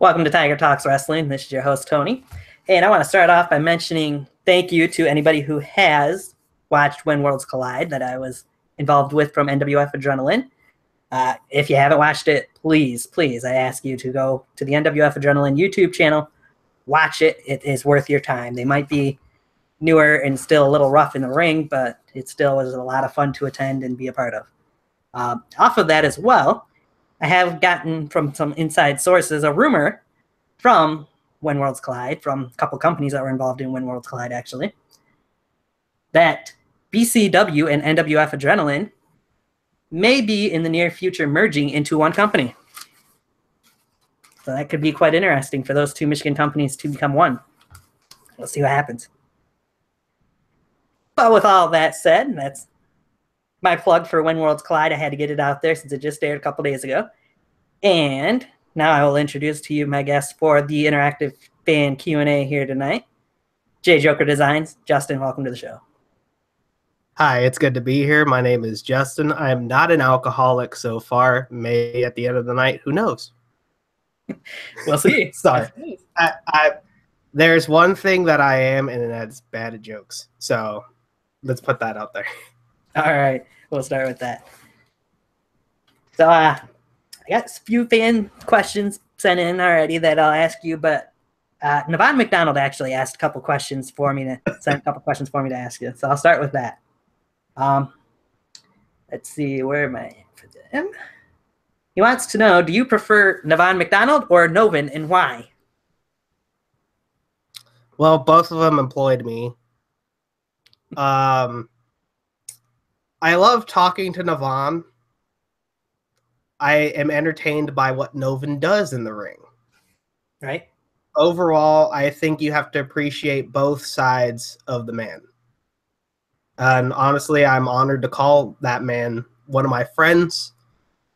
Welcome to Tiger Talks Wrestling. This is your host, Tony. And I want to start off by mentioning thank you to anybody who has watched When Worlds Collide that I was involved with from NWF Adrenaline. If you haven't watched it, please, I ask you to go to the NWF Adrenaline YouTube channel. Watch it. It is worth your time. They might be newer and still a little rough in the ring, but it still was a lot of fun to attend and be a part of. Off of that as well, I have gotten from some inside sources a rumor from When Worlds Collide, from a couple companies that were involved in When Worlds Collide, actually, that BCW and NWF Adrenaline may be in the near future merging into one company. So that could be quite interesting for those two Michigan companies to become one. We'll see what happens. But with all that said, that's my plug for When Worlds Collide. I had to get it out there since it just aired a couple days ago. And now I will introduce to you my guest for the interactive fan Q&A here tonight, J Joker Designs. Justin, welcome to the show. Hi, it's good to be here. My name is Justin. I am not an alcoholic so far. Maybe at the end of the night, who knows? We'll see. Sorry. There's one thing that I am, and that's bad at jokes. So let's put that out there. All right. We'll start with that. So I got a few fan questions sent in already that I'll ask you, but Naveen McDonald actually asked a couple questions for me to send a couple questions for me to ask you. So I'll start with that. Let's see, where am I for him? He wants to know, do you prefer Naveen McDonald or Noven, and why? Well, both of them employed me. I love talking to Naveen. I am entertained by what Noven does in the ring. Right. Overall, I think you have to appreciate both sides of the man. And honestly, I'm honored to call that man one of my friends.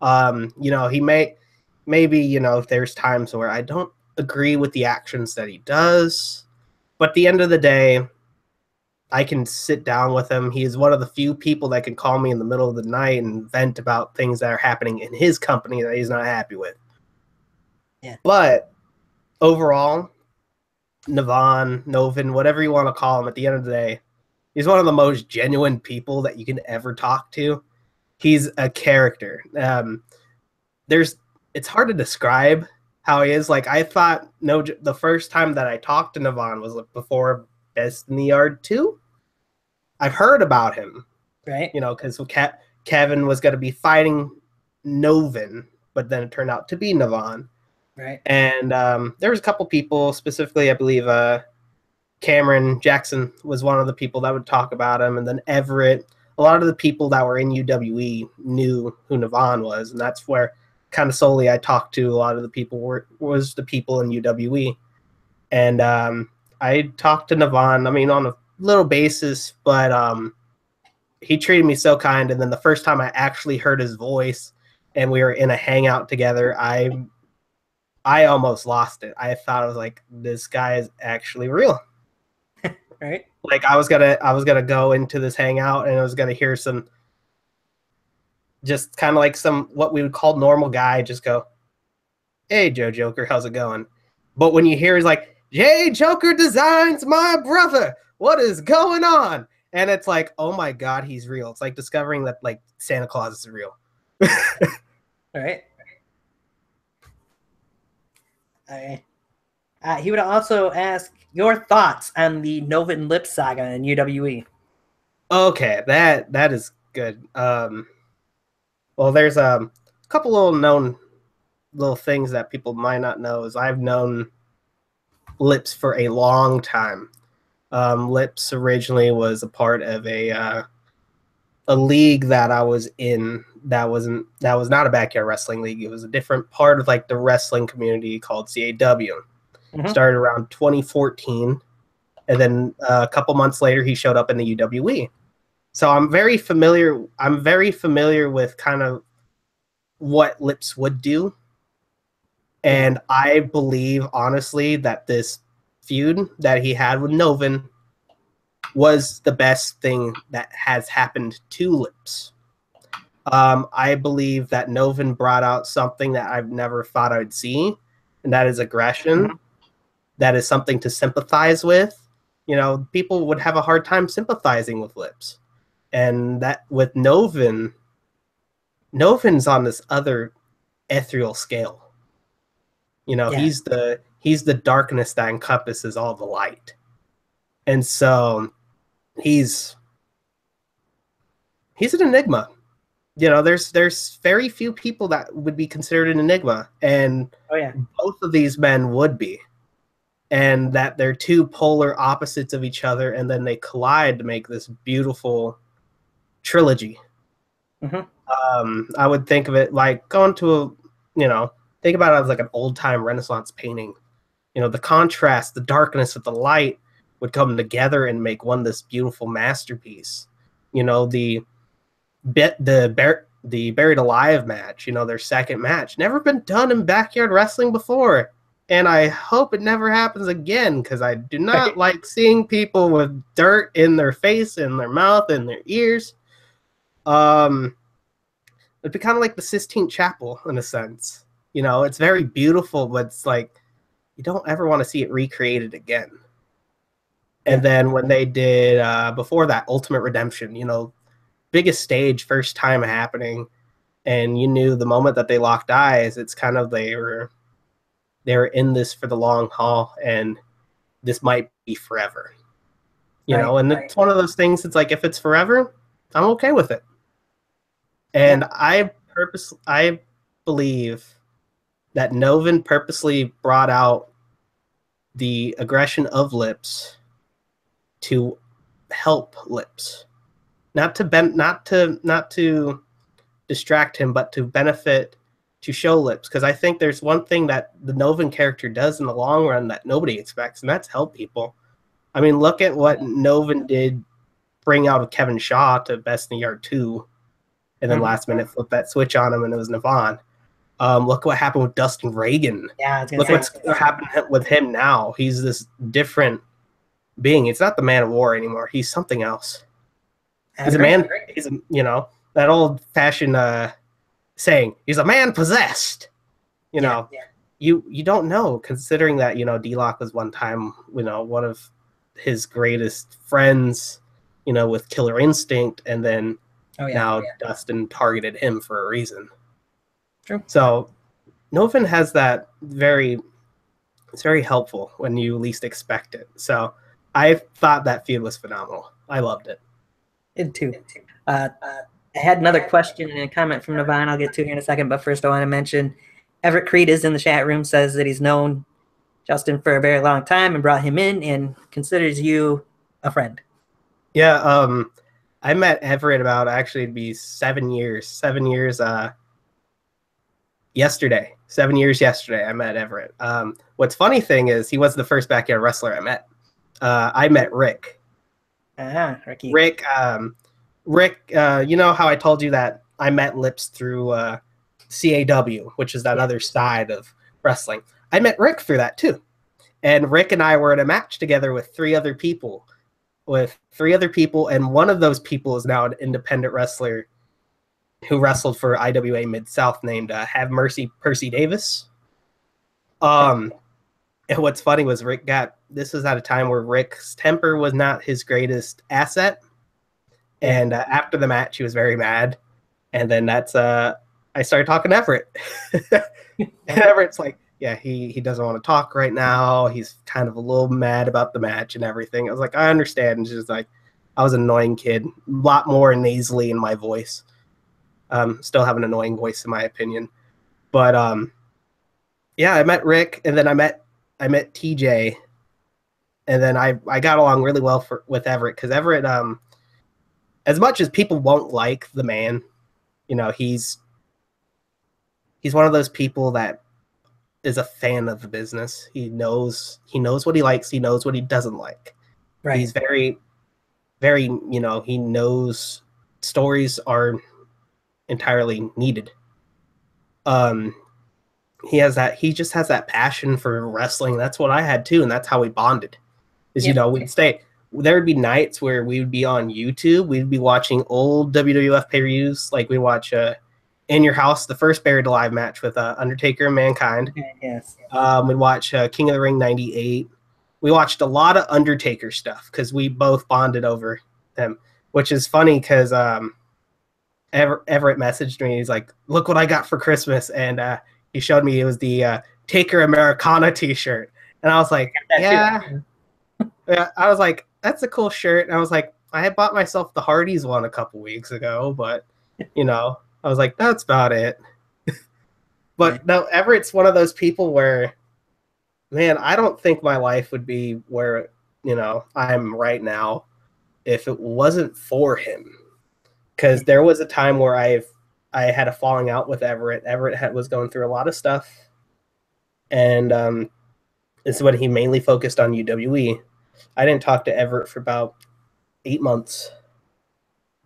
You know, he maybe, you know, there's times where I don't agree with the actions that he does. But at the end of the day, I can sit down with him. He is one of the few people that can call me in the middle of the night and vent about things that are happening in his company that he's not happy with. Yeah. But overall, Noven, whatever you want to call him, at the end of the day, he's one of the most genuine people that you can ever talk to. He's a character. It's hard to describe how he is. Like, I thought the first time that I talked to Naveen was before Best in the Yard 2. I've heard about him, right? You know, because Kevin was going to be fighting Noven, but then it turned out to be Naveen, right? And there was a couple people, specifically, I believe Cameron Jackson was one of the people that would talk about him, and then Everett. A lot of the people that were in UWE knew who Naveen was, and that's where kind of solely I talked to a lot of the people was the people in UWE. And I talked to Naveen, I mean, on a little basis, but he treated me so kind. And then the first time I actually heard his voice and we were in a hangout together, I almost lost it. I thought, I was like, this guy is actually real. Right? Like, I was gonna go into this hangout and I was gonna hear some, just kind of like some, what we would call normal guy just go, "Hey, Joe Joker, how's it going?" But when you hear he's like, "J Joker Designs, my brother, what is going on?" And it's like, oh my God, he's real. It's like discovering that, like, Santa Claus is real. All right. He would also ask your thoughts on the Noven Lip Saga in UWE. Okay, that is good. Well, there's a couple little things that people might not know. Is I've known Lips for a long time. Lips originally was a part of a league that I was in. That was not a backyard wrestling league. It was a different part of, like, the wrestling community called CAW. Started around 2014, and then a couple months later, he showed up in the UWE. So I'm very familiar. I'm very familiar with kind of what Lips would do, and I believe honestly that this feud that he had with Noven was the best thing that has happened to Lips. I believe that Noven brought out something that I've never thought I'd see. and that is aggression. Mm-hmm. That is something to sympathize with. You know, people would have a hard time sympathizing with Lips. And that with Noven's on this other ethereal scale. You know, Yeah. he's the darkness that encompasses all the light. And so he's an enigma. You know, there's very few people that would be considered an enigma, and both of these men would be. And that they're two polar opposites of each other, and then they collide to make this beautiful trilogy. Mm-hmm. I would think of it like going to think about it as like an old time Renaissance painting. You know, the contrast, the darkness with the light would come together and make this beautiful masterpiece. You know, the Buried Alive match, you know, their second match, never been done in backyard wrestling before. And I hope it never happens again, because I do not like seeing people with dirt in their face, in their mouth, in their ears. It'd be kind of like the Sistine Chapel in a sense. You know, it's very beautiful, but it's like you don't ever want to see it recreated again. And then when they did before that, Ultimate Redemption, you know, biggest stage, first time happening, and you knew the moment that they locked eyes, it's kind of they were in this for the long haul, and this might be forever. You know, and it's one of those things. It's like, if it's forever, I'm okay with it. And I believe that Noven purposely brought out the aggression of Lips to help Lips, not to distract him, but to benefit, to show Lips. Because I think there's one thing that the Noven character does in the long run that nobody expects, and that's help people. I mean, look at what Noven did, bring out of Kevin Shaw to Best in the Yard 2, and then last minute flip that switch on him, and it was Naveen. Look what happened with Dustin Reagan. Look what's happened with him now. He's this different being. It's not the Man of War anymore. He's something else. He's a man. You know, that old fashioned saying, he's a man possessed. You know, you don't know, considering that, you know, D-Lock was one time, you know, one of his greatest friends, you know, with Killer Instinct, and then Dustin targeted him for a reason. True. So Noven has that it's very helpful when you least expect it. So I thought that feud was phenomenal. I loved it. It too. I had another question and a comment from Naveen I'll get to here in a second, but first I want to mention Everett Crete is in the chat room, says that he's known Justin for a very long time and brought him in and considers you a friend. Yeah, I met Everett about, actually it'd be 7 years. 7 years yesterday. 7 years yesterday I met Everett. What's funny thing is he was the first backyard wrestler I met. I met Rick. Ricky. Rick, you know how I told you that I met Lips through CAW, which is that other side of wrestling. I met Rick through that too. And Rick and I were in a match together with three other people. And one of those people is now an independent wrestler who wrestled for IWA Mid-South named Have Mercy Percy Davis. And what's funny was this was at a time where Rick's temper was not his greatest asset. And after the match, he was very mad. And then I started talking to Everett. And Everett's like, yeah, he doesn't want to talk right now. He's kind of a little mad about the match and everything. I was like, I understand. And just like, I was an annoying kid, a lot more nasally in my voice. Still have an annoying voice in my opinion. But yeah, I met Rick, and then I met TJ, and then I got along really well with Everett, because Everett, as much as people won't like the man, you know, he's one of those people that is a fan of the business. He knows what he likes. He knows what he doesn't like. Right. He's very, very, you know, he knows stories are entirely needed. He just has that passion for wrestling. That's what I had too, and that's how we bonded. You know, there would be nights where we would be on YouTube. We'd be watching old WWF pay-per-views. Like we watch in your house, the first Buried Alive match with Undertaker and Mankind. Okay, yes. We watched King of the Ring 98. We watched a lot of Undertaker stuff because we both bonded over him, which is funny because Everett messaged me. He's like, look what I got for Christmas. And he showed me it was the Taker Americana t-shirt. And I was like, yeah. I was like, that's a cool shirt. And I was like, I had bought myself the Hardys one a couple weeks ago, but, you know, I was like, that's about it. But no, Everett's one of those people where, man, I don't think my life would be where, you know, I'm right now if it wasn't for him. Because there was a time where I had a falling out with Everett. Everett was going through a lot of stuff. And this is when he mainly focused on UWE. I didn't talk to Everett for about 8 months.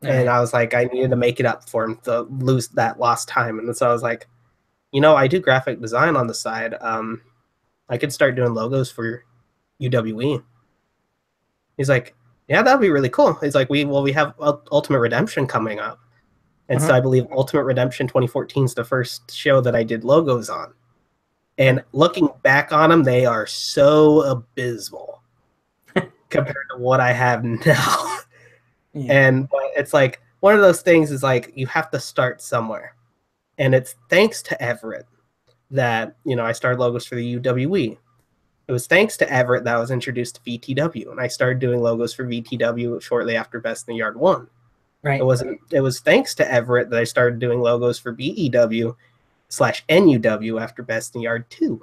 And I was like, I needed to make it up for him to lose that lost time. And so I was like, you know, I do graphic design on the side. I could start doing logos for UWE. He's like, yeah, that'd be really cool. He's like, we have Ultimate Redemption coming up. And so I believe Ultimate Redemption 2014 is the first show that I did logos on. And looking back on them, they are so abysmal compared to what I have now. Yeah. And it's like, one of those things is like, you have to start somewhere. And it's thanks to Everett that, you know, I started logos for the UWE. It was thanks to Everett that I was introduced to VTW, and I started doing logos for VTW shortly after Best in the Yard 1. Right. It was thanks to Everett that I started doing logos for BEW/NuW after Best in the Yard 2.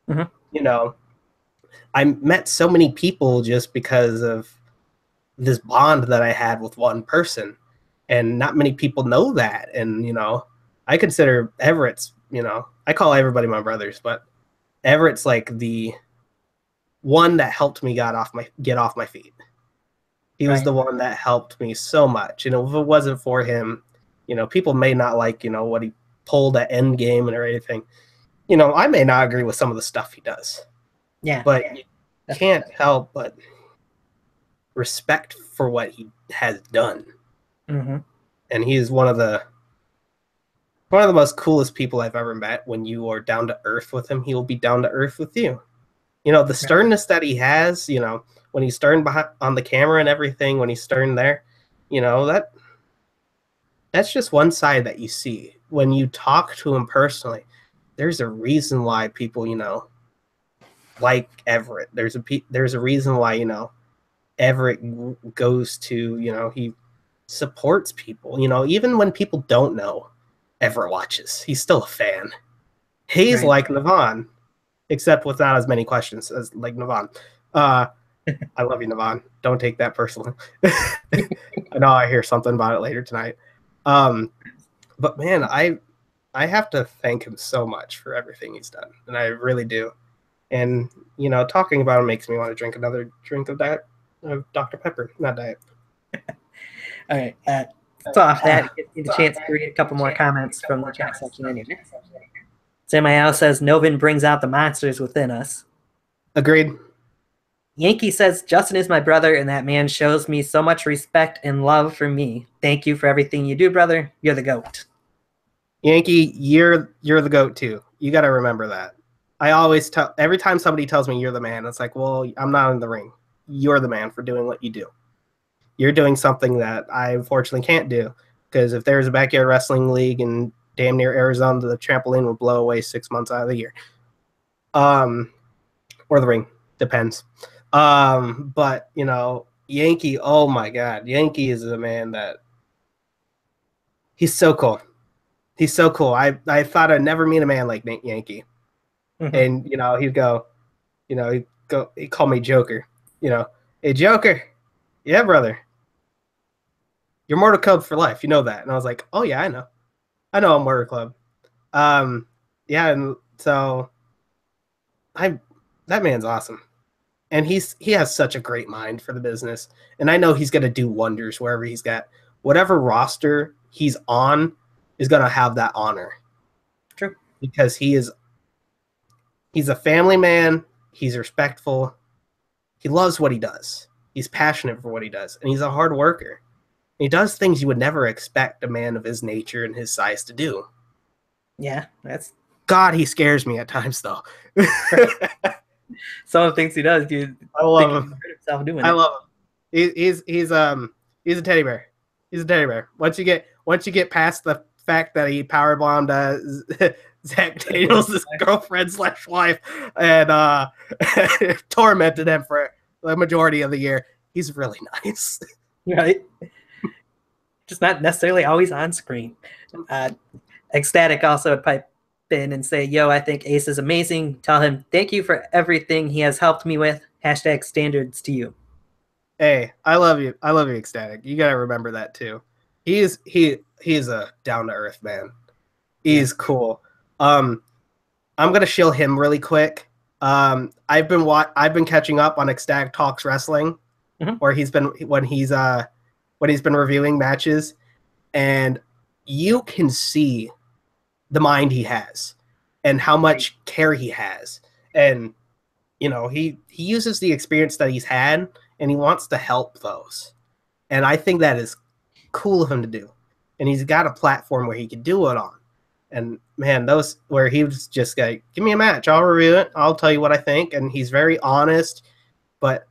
Mm-hmm. You know, I met so many people just because of this bond that I had with one person, and not many people know that. And, you know, I consider Everett's, you know, I call everybody my brothers, but Everett's like the one that helped me get off my feet. He was the one that helped me so much. You know, if it wasn't for him, you know, people may not like, you know, what he pulled at Endgame or anything. You know, I may not agree with some of the stuff he does. Yeah. But you can't help but respect for what he has done. Mm-hmm. And he is one of the most coolest people I've ever met. When you are down to earth with him, he will be down to earth with you. You know, the sternness that he has, you know, when he's stern on the camera and everything, when he's stern there, you know, that's just one side that you see. When you talk to him personally, there's a reason why people, you know, like Everett. There's a reason why, you know, Everett goes to, you know, he supports people. You know, even when people don't know, Everett watches. He's still a fan. He's like Naveen, except with not as many questions as like Naveen. I love you, Naveen. Don't take that personally. I know I hear something about it later tonight. But man, I have to thank him so much for everything he's done, and I really do. And you know, talking about him makes me want to drink another drink of Dr. Pepper, not Diet. All right. So off that, get the chance to read a couple more comments from the chat section anyway. Sam Ayala says, Noven brings out the monsters within us. Agreed. Yankee says, Justin is my brother, and that man shows me so much respect and love for me. Thank you for everything you do, brother. You're the GOAT. Yankee, you're the GOAT too. You got to remember that. I always every time somebody tells me you're the man, it's like, well, I'm not in the ring. You're the man for doing what you do. You're doing something that I unfortunately can't do, because if there's a backyard wrestling league in damn near Arizona, the trampoline will blow away 6 months out of the year. Or the ring, depends. But you know, Yankee, oh my God, Yankee is a man that he's so cool. He's so cool. I thought I'd never meet a man like Yankee. Mm-hmm. And you know, he'd call me Joker. You know, hey Joker, yeah brother, you're Mortal Club for life. You know that. And I was like, oh yeah, I know I'm Mortal Club. Yeah, and so that man's awesome. And he has such a great mind for the business. And I know he's gonna do wonders wherever he's got. Whatever roster he's on is gonna have that honor. True. Because he's a family man, he's respectful, he loves what he does. He's passionate for what he does, and he's a hard worker. He does things you would never expect a man of his nature and his size to do. Yeah, that's God, he scares me at times, though. some of the things he does. You I love think him. he hurt himself doing I it. love him. He's a teddy bear. He's a teddy bear. Once you get past the fact that he powerbombed Zach Daniels' girlfriend/wife and tormented him for the majority of the year, he's really nice. Right? Just not necessarily always on screen. Ecstatic also would pipe in and say, yo, I think Ace is amazing. Tell him, thank you for everything he has helped me with. Hashtag standards to you. Hey, I love you. I love you, Ecstatic. You gotta remember that too. He's a down-to-earth man. He's cool. I'm gonna shill him really quick. I've been catching up on Ecstatic Talks Wrestling, where he's been reviewing matches, and you can see the mind he has and how much care he has. And he uses the experience that he's had and he wants to help those. And I think that is cool of him to do. And he's got a platform where he can do it on. And man, those where he was just like, give me a match, I'll review it, I'll tell you what I think. And he's very honest, but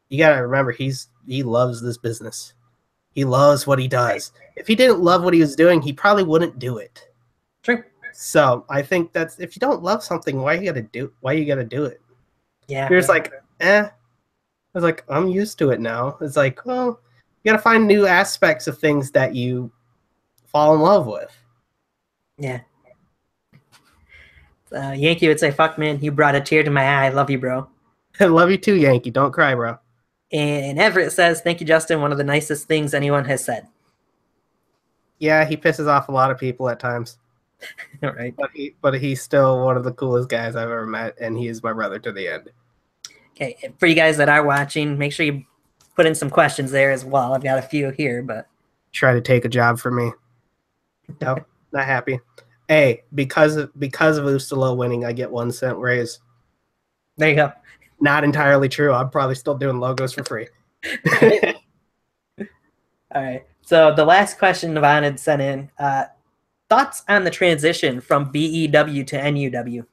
you gotta remember he loves this business. He loves what he does. If he didn't love what he was doing, he probably wouldn't do it. True. So I think that's, if you don't love something, why you gotta do it? Yeah. You're just like, I was like, I'm used to it now. It's like, well, you gotta find new aspects of things that you fall in love with. Yeah. Yankee would say, fuck, man, you brought a tear to my eye. I love you, bro. I love you too, Yankee. Don't cry, bro. And Everett says, thank you, Justin. One of the nicest things anyone has said. Yeah, he pisses off a lot of people at times. All right. But he's still one of the coolest guys I've ever met, and he is my brother to the end. Okay, for you guys that are watching, make sure you put in some questions there as well. I've got a few here, but try to take a job from me. No, not happy. Hey, because of Ustalo winning, I get 1 cent raise. There you go. Not entirely true. I'm probably still doing logos for free. All right. So the last question Naveen had sent in, thoughts on the transition from BEW to NuW?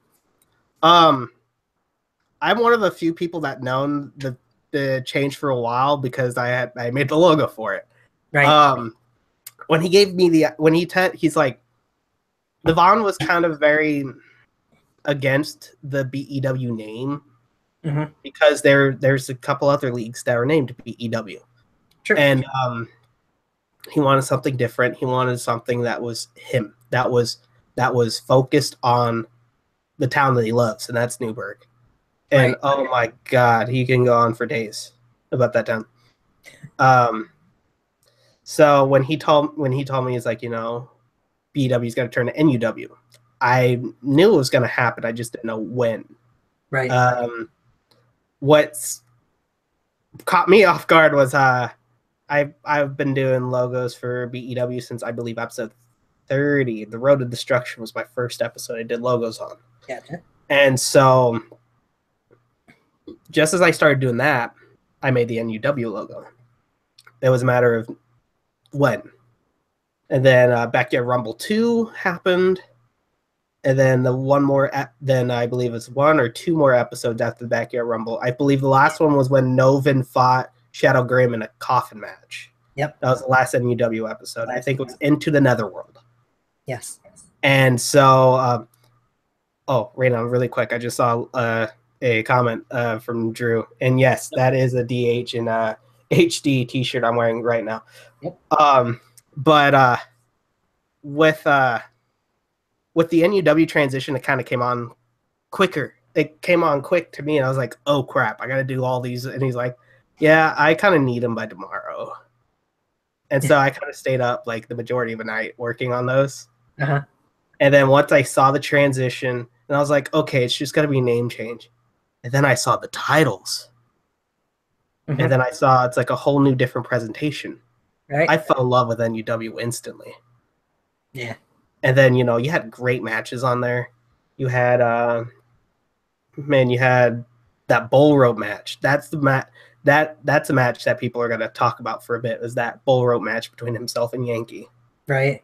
I'm one of the few people that known the change for a while because I made the logo for it. Right. When he gave me he's like, Naveen was kind of very against the BEW name because there's a couple other leagues that are named BEW. Sure. And he wanted something different. He wanted something that was him, that was focused on the town that he loves, and that's Newburgh. And oh my God, he can go on for days about that town. So when he told me, he's like, BW's got to turn to NuW. I knew it was going to happen. I just didn't know when. Right. What's caught me off guard was I've been doing logos for BEW since I believe episode 30. The Road to Destruction was my first episode I did logos on. Gotcha. And so just as I started doing that, I made the NuW logo. It was a matter of when. And then Backyard Rumble 2 happened. And then then I believe it's 1 or 2 more episodes after the Backyard Rumble. I believe the last one was when Noven fought Shadow Grim in a coffin match. Yep. That was the last NuW episode. I think it was Into the Netherworld. Yes. And so, Raina, really quick, I just saw a comment from Drew. And yes, that is a DH and HD t-shirt I'm wearing right now. Yep. But with the NuW transition, it kind of came on quicker. It came on quick to me, and I was like, oh crap, I got to do all these. And he's like, yeah, I kind of need them by tomorrow. And so I kind of stayed up like the majority of the night working on those. Uh-huh. And then once I saw the transition, and I was like, okay, it's just got to be a name change. And then I saw the titles. And then I saw it's like a whole new different presentation. Right. I fell in love with NuW instantly. Yeah. And then, you had great matches on there. You had, you had that bull rope match. That's the that's a match that people are going to talk about for a bit, is that bull rope match between himself and Yankee. Right.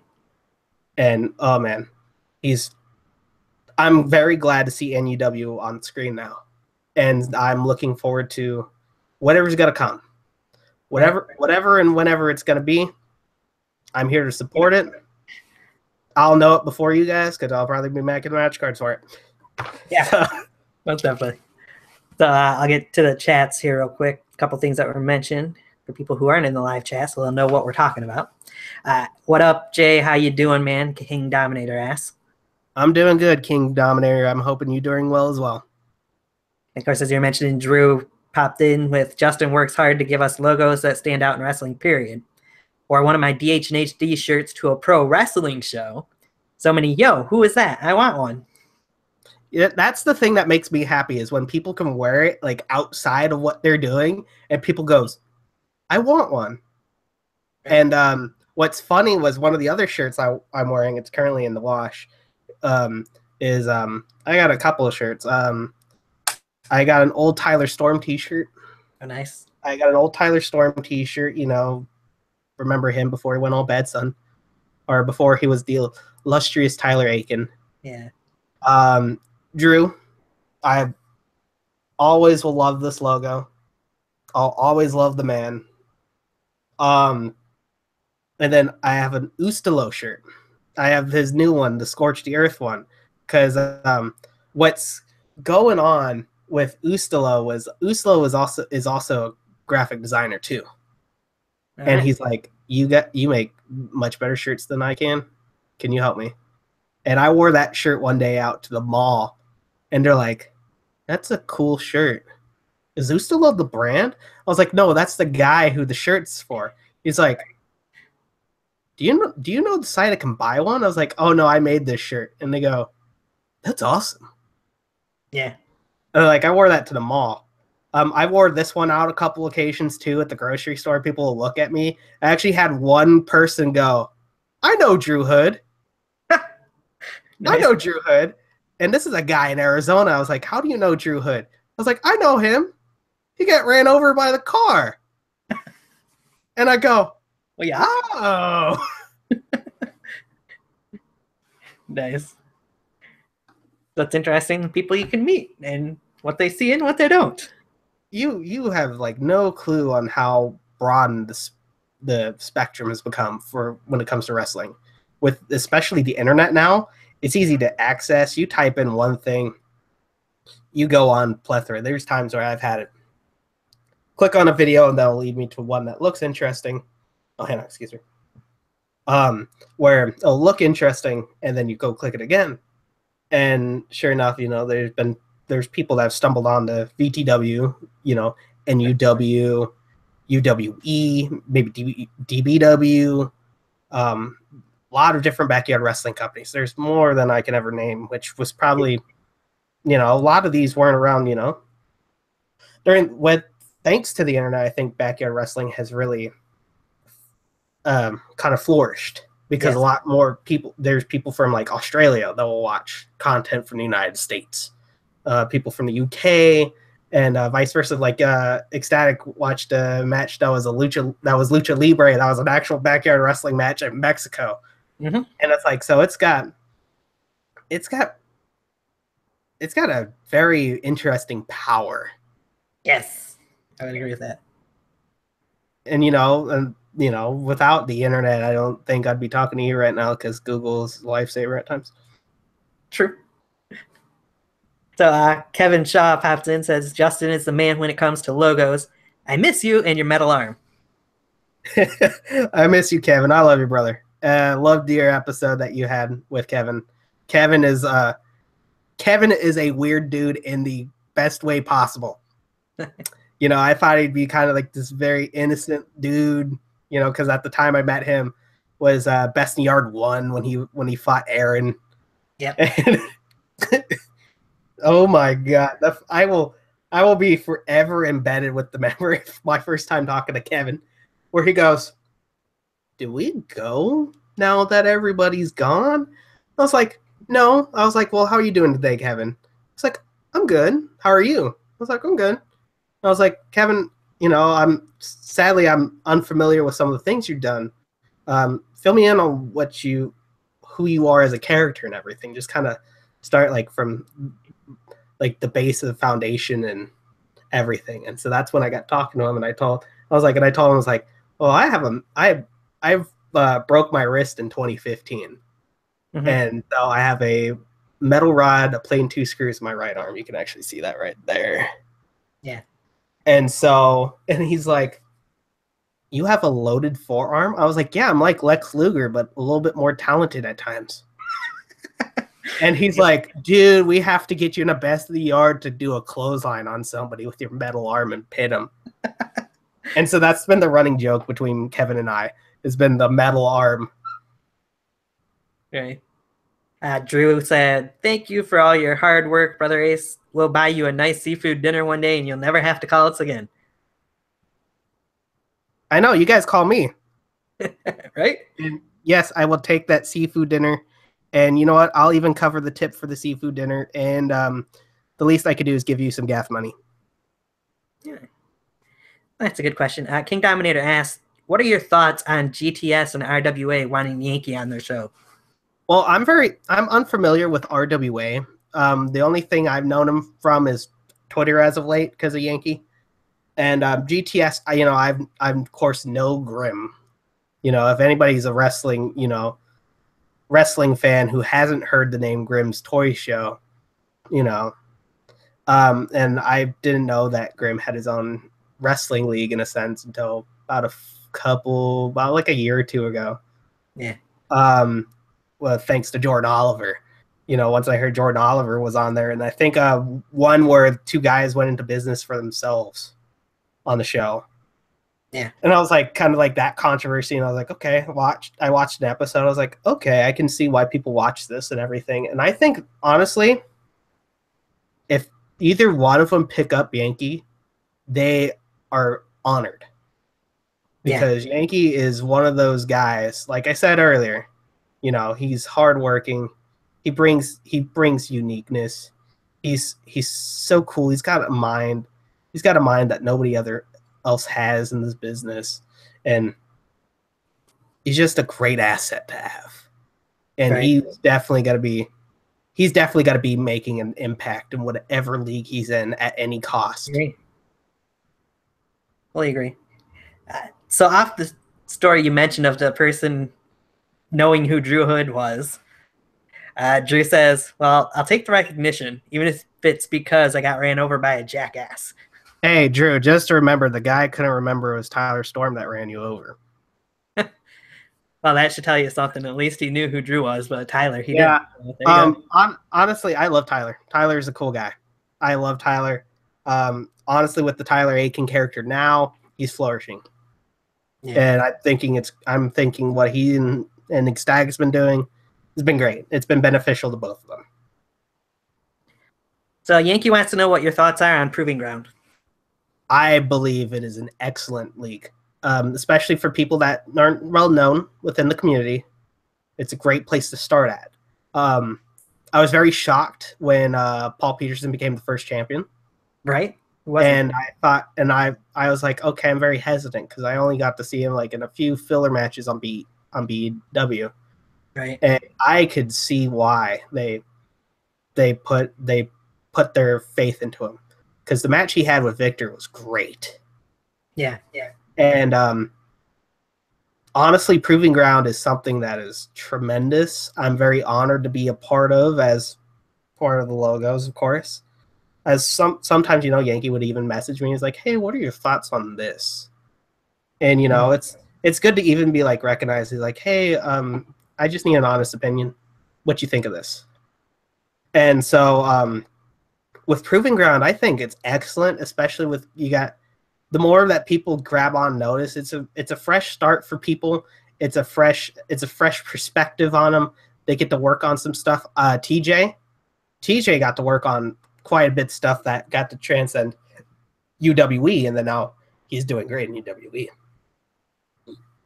And oh man, I'm very glad to see NuW on screen now. And I'm looking forward to whatever's going to come. Whatever and whenever it's going to be, I'm here to support it. I'll know it before you guys because I'll probably be making match cards for it. Yeah, most definitely. So I'll get to the chats here real quick. A couple things that were mentioned for people who aren't in the live chat, so they'll know what we're talking about. What up, Jay? How you doing, man? King Dominator asks. I'm doing good, King Dominator. I'm hoping you're doing well as well. And of course, as you're mentioning, Drew popped in with Justin works hard to give us logos that stand out in wrestling, period. Or one of my DH and HD shirts to a pro wrestling show. So many, yo, who is that? I want one. Yeah, that's the thing that makes me happy, is when people can wear it like outside of what they're doing and people goes, I want one. And what's funny was one of the other shirts I'm wearing, it's currently in the wash, is I got a couple of shirts. I got an old Tyler Storm t-shirt. Oh, nice. I got an old Tyler Storm t-shirt, you know, remember him before he went all bad son, or before he was the illustrious Tyler Aiken. Yeah. Drew, I always will love this logo. I'll always love the man. And then I have an Ustalo shirt. I have his new one, the Scorch the Earth one, because what's going on with Ustalo is also a graphic designer too. Right. And he's like, you make much better shirts than I can. Can you help me? And I wore that shirt one day out to the mall, and they're like, that's a cool shirt. Is Ustalo the brand? I was like, no, that's the guy who the shirt's for. He's like, do you know the site I can buy one? I was like, oh no, I made this shirt. And they go, that's awesome. Yeah. And like, I wore that to the mall. I wore this one out a couple occasions too at the grocery store. People will look at me. I actually had one person go, I know Drew Hood. Nice. I know Drew Hood. And this is a guy in Arizona. I was like, how do you know Drew Hood? I was like, I know him. He got ran over by the car. And I go, well, yeah. Oh. Nice. That's interesting. People you can meet and what they see and what they don't. You have like no clue on how broad the spectrum has become for when it comes to wrestling. With especially the internet now, it's easy to access. You type in one thing, you go on plethora. There's times where I've had it click on a video and that'll lead me to one that looks interesting. Oh, hang on, excuse me. Where it'll look interesting and then you go click it again. And sure enough, you know, there's people that have stumbled onto VTW, you know, NuW, UWE, maybe DBW, a lot of different backyard wrestling companies. There's more than I can ever name, which was probably, you know, a lot of these weren't around, you know. Thanks to the internet, I think backyard wrestling has really kind of flourished because a lot more people, there's people from like Australia that will watch content from the United States, people from the UK, and vice versa. Like Ecstatic watched a match that was Lucha Libre. That was an actual backyard wrestling match in Mexico. Mm-hmm. And it's like, so it's got a very interesting power. Yes, I would agree with that. And you know, without the internet, I don't think I'd be talking to you right now because Google's a lifesaver at times. True. So Kevin Shaw pops in, says, Justin is the man when it comes to logos. I miss you and your metal arm. I miss you, Kevin. I love you, brother. Loved your episode that you had with Kevin. Kevin is a weird dude in the best way possible. You know, I thought he'd be kind of like this very innocent dude, you know, because at the time I met him was Best in Yard 1 when he fought Aaron. Yep. Oh my God. I will be forever embedded with the memory of my first time talking to Kevin, where he goes, do we go now that everybody's gone? I was like, no. I was like, well, how are you doing today, Kevin? It's like, I'm good. How are you? I was like, I'm good. I was like, Kevin, I'm sadly I'm unfamiliar with some of the things you've done. Fill me in on who you are as a character and everything. Just kind of start like from like the base of the foundation and everything. And so that's when I got talking to him, and I told him, I was like, well, I've broke my wrist in 2015, and so I have a metal rod, a plain 2 screws in my right arm. You can actually see that right there. Yeah. And he's like, you have a loaded forearm? I was like, yeah, I'm like Lex Luger, but a little bit more talented at times. And he's like, dude, we have to get you in the best of the yard to do a clothesline on somebody with your metal arm and pit him. And so that's been the running joke between Kevin and I, has been the metal arm. Right. Drew said, thank you for all your hard work, Brother Ace. We'll buy you a nice seafood dinner one day, and you'll never have to call us again. I know, you guys call me. Right? And yes, I will take that seafood dinner. And you know what? I'll even cover the tip for the seafood dinner. And the least I could do is give you some gas money. Yeah. That's a good question. King Dominator asked, what are your thoughts on GTS and RWA wanting Yankee on their show? Well, I'm unfamiliar with RWA. The only thing I've known him from is Twitter as of late because of Yankee. And GTS, I of course know Grimm. If anybody's a wrestling fan who hasn't heard the name Grimm's Toy Show, and I didn't know that Grimm had his own wrestling league in a sense until about like a year or two ago. Yeah. Well, thanks to Jordan Oliver. Once I heard Jordan Oliver was on there, and I think one where 2 guys went into business for themselves on the show. Yeah. And I was like, kind of like that controversy, and I was like, okay, I watched an episode. I was like, okay, I can see why people watch this and everything. And I think, honestly, if either one of them pick up Yankee, they are honored. Because Yankee is one of those guys, like I said earlier, he's hardworking. He brings uniqueness. He's so cool. He's got a mind that nobody else has in this business, and he's just a great asset to have. And right. he's definitely got to be making an impact in whatever league he's in at any cost. Fully agree. So off the story you mentioned of the person knowing who Drew Hood was, Drew says, well, I'll take the recognition, even if it's because I got ran over by a jackass. Hey, Drew, just to remember, the guy I couldn't remember it was Tyler Storm that ran you over. Well, that should tell you something. At least he knew who Drew was, but Tyler, he didn't. Honestly, I love Tyler. Tyler's a cool guy. I love Tyler. Honestly, with the Tyler Aiken character now, he's flourishing. Yeah. And I'm thinking what he and Ecstatic's been doing has been great. It's been beneficial to both of them. So Yankee wants to know what your thoughts are on Proving Ground. I believe it is an excellent league, especially for people that aren't well known within the community. It's a great place to start at. I was very shocked when Paul Peterson became the first champion. Right. And I was like, okay, I'm very hesitant because I only got to see him like in a few filler matches on BW. Right. And I could see why they put their faith into him. Because the match he had with Victor was great. Yeah. And honestly, Proving Ground is something that is tremendous. I'm very honored to be a part of as part of the logos, of course. As sometimes, Yankee would even message me. He's like, hey, what are your thoughts on this? And, it's good to even be like recognized. He's like, hey, I just need an honest opinion. What you think of this? And so, with Proving Ground, I think it's excellent, especially with the more that people grab on notice. It's a fresh start for people. It's a fresh perspective on them. They get to work on some stuff. TJ got to work on quite a bit of stuff that got to transcend UWE, and then now he's doing great in UWE.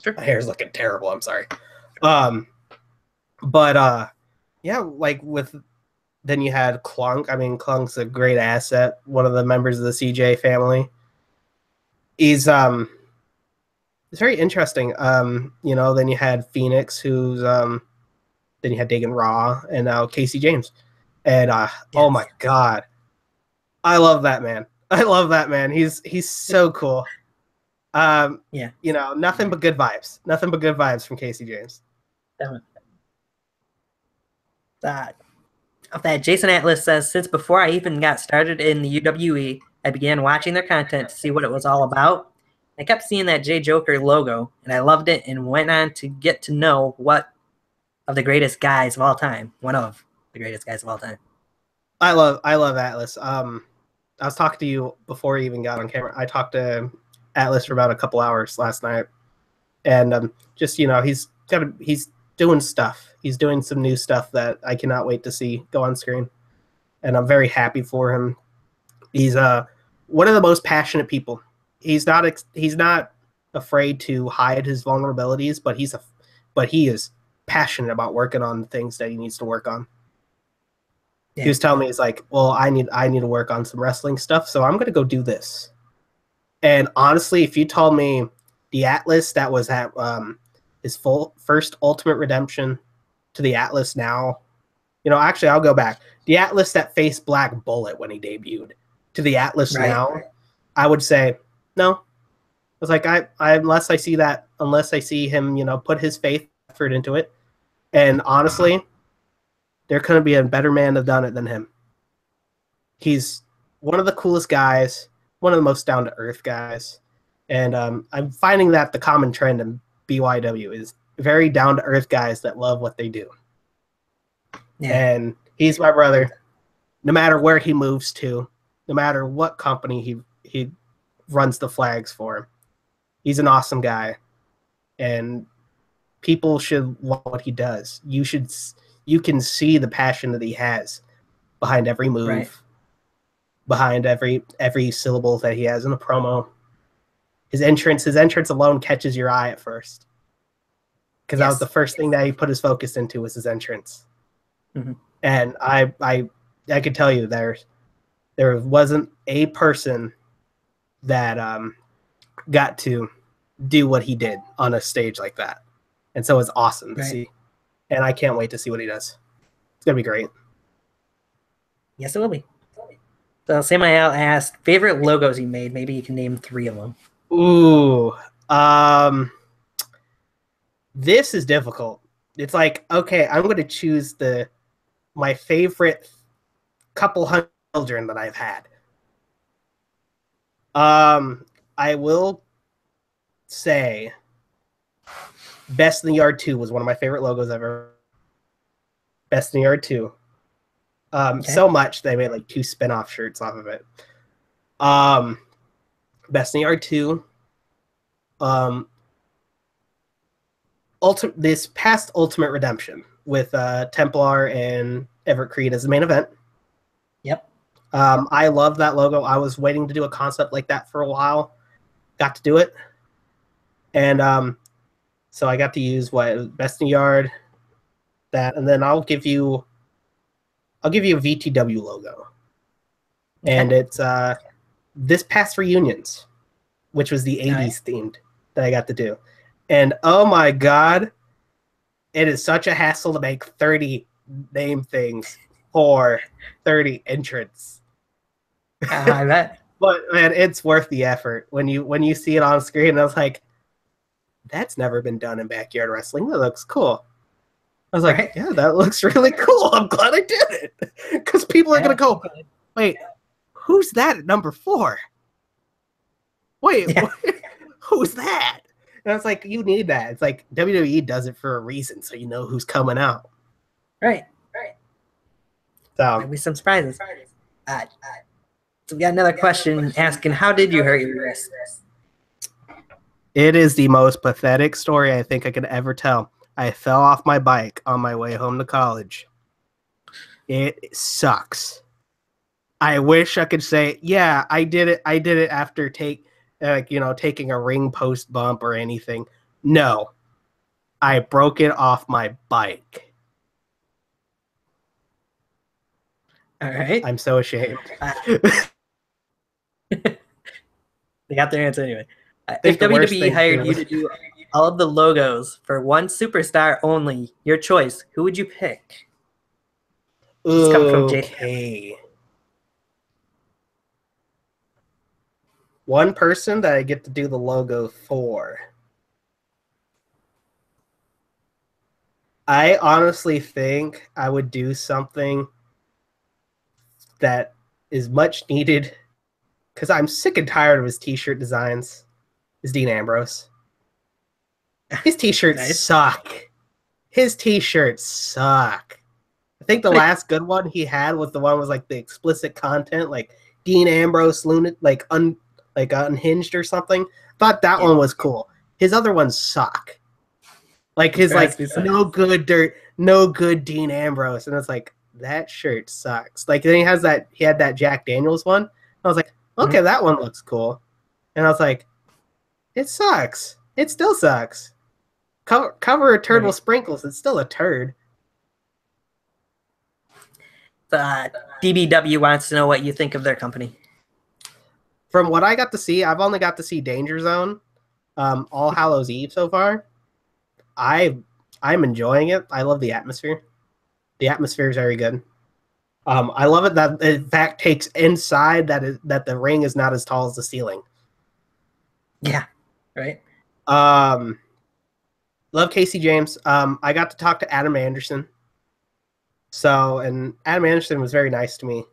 Sure. My hair's looking terrible. I'm sorry. Yeah, like with. Then you had Clunk. I mean, Clunk's a great asset, one of the members of the CJ family. it's very interesting. You know, then you had Phoenix, who's then you had Dagan Raw, and now Casey James. And oh my god, I love that man. I love that man. He's so cool. Yeah. You know, nothing but good vibes. Nothing but good vibes from Casey James. Of that, Jason Atlas says, since before I even got started in the UWE, I began watching their content to see what it was all about. I kept seeing that J Joker logo, and I loved it and went on to get to know one of the greatest guys of all time. I love Atlas. I was talking to you before you even got on camera. I talked to Atlas for about a couple hours last night, and just, you know, he's doing stuff. He's doing some new stuff that I cannot wait to see go on screen, and I'm very happy for him. He's one of the most passionate people. He's not afraid to hide his vulnerabilities, but he is passionate about working on the things that he needs to work on. Yeah. He was telling me, he's like, well, I need to work on some wrestling stuff, so I'm going to go do this. And honestly, if you told me the Atlas that was at his first Ultimate Redemption to the Atlas now, you know, actually, I'll go back. The Atlas that faced Black Bullet when he debuted to the Atlas now, I would say no. I was like, unless I see him, you know, put his faith effort into it, and honestly, there couldn't be a better man to have done it than him. He's one of the coolest guys, one of the most down-to-earth guys. And I'm finding that the common trend in BYW is very down-to-earth guys that love what they do. Yeah. And he's my brother. No matter where he moves to, no matter what company he runs the flags for, he's an awesome guy. And people should love what he does. You can see the passion that he has behind every move, behind every syllable that he has in a promo. His entrance alone catches your eye at first, because that was the first thing that he put his focus into, was his entrance. Mm-hmm. And I could tell you there wasn't a person that got to do what he did on a stage like that, and so it's awesome to see. And I can't wait to see what he does. It's going to be great. Yes, it will be. So Samael asked, favorite logos he made. Maybe you can name 3 of them. Ooh. This is difficult. It's like, okay, I'm going to choose my favorite couple hundred children that I've had. I will say Best in the Yard 2 was one of my favorite logos ever. Best in the Yard 2. So much they made like 2 spin-off shirts off of it. Best in the Yard 2. This past Ultimate Redemption with Templar and Everett Crete as the main event. Yep. I love that logo. I was waiting to do a concept like that for a while. Got to do it. And so I got to use Best in the Yard, that, and then I'll give you a VTW logo. Okay. And it's this past reunions, which was the 80s themed that I got to do. And oh my god, it is such a hassle to make 30 name things for 30 entrants. I bet. But man, it's worth the effort when you see it on screen. I was like, that's never been done in backyard wrestling. That looks cool. I was like, yeah, that looks really cool. I'm glad I did it. Because people are going to go, wait, who's that at number 4? Wait, who's that? And it's like, you need that. It's like WWE does it for a reason, so you know who's coming out. Right. So maybe some surprises. So we got another question asking, how did you hurt your wrist? It is the most pathetic story I think I could ever tell. I fell off my bike on my way home to college. It sucks. I wish I could say, yeah, I did it. I did it after taking a ring post bump or anything. No, I broke it off my bike. All right. I'm so ashamed. They got their answer anyway. think If the worst WWE thing hired too. you to do all of the logos for one superstar only, your choice, who would you pick? This is coming from Jason. Okay. One person that I get to do the logo for. I honestly think I would do something that is much needed because I'm sick and tired of his t-shirt designs. Is Dean Ambrose. His t-shirts Nice. suck. His t-shirts suck. I think the last good one he had was the one was like the explicit content, like Dean Ambrose like unhinged or something. Thought that one was cool. His other ones suck. Like his like no good Dean Ambrose, and it's like that shirt sucks. Like then he had that Jack Daniels one. I was like, okay, that one looks cool, and I was like, it sucks. It still sucks. Cover a turd with sprinkles. It's still a turd. DBW wants to know what you think of their company. From what I got to see, I've only got to see Danger Zone, All Hallows Eve so far. I'm enjoying it. I love the atmosphere. The atmosphere is very good. I love it that in fact takes inside that the ring is not as tall as the ceiling. Yeah, right. Love Casey James. I got to talk to Adam Anderson. And Adam Anderson was very nice to me,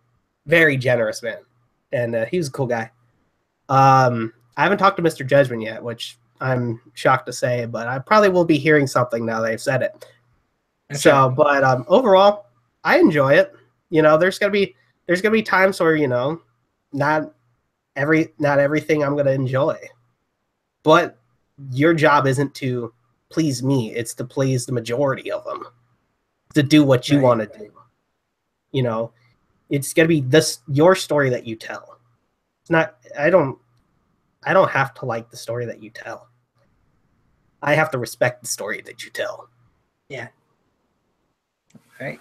very generous man, and he was a cool guy. I haven't talked to Mr. Judgment yet, which I'm shocked to say, but I probably will be hearing something now they've said it. Okay. So, but overall, I enjoy it. You know, there's gonna be times where, you know, not everything I'm gonna enjoy, but your job isn't to please me; it's to please the majority of them, to do what you want to do. You know, it's gonna be your story that you tell. It's not. I don't have to like the story that you tell. I have to respect the story that you tell. Yeah. All right.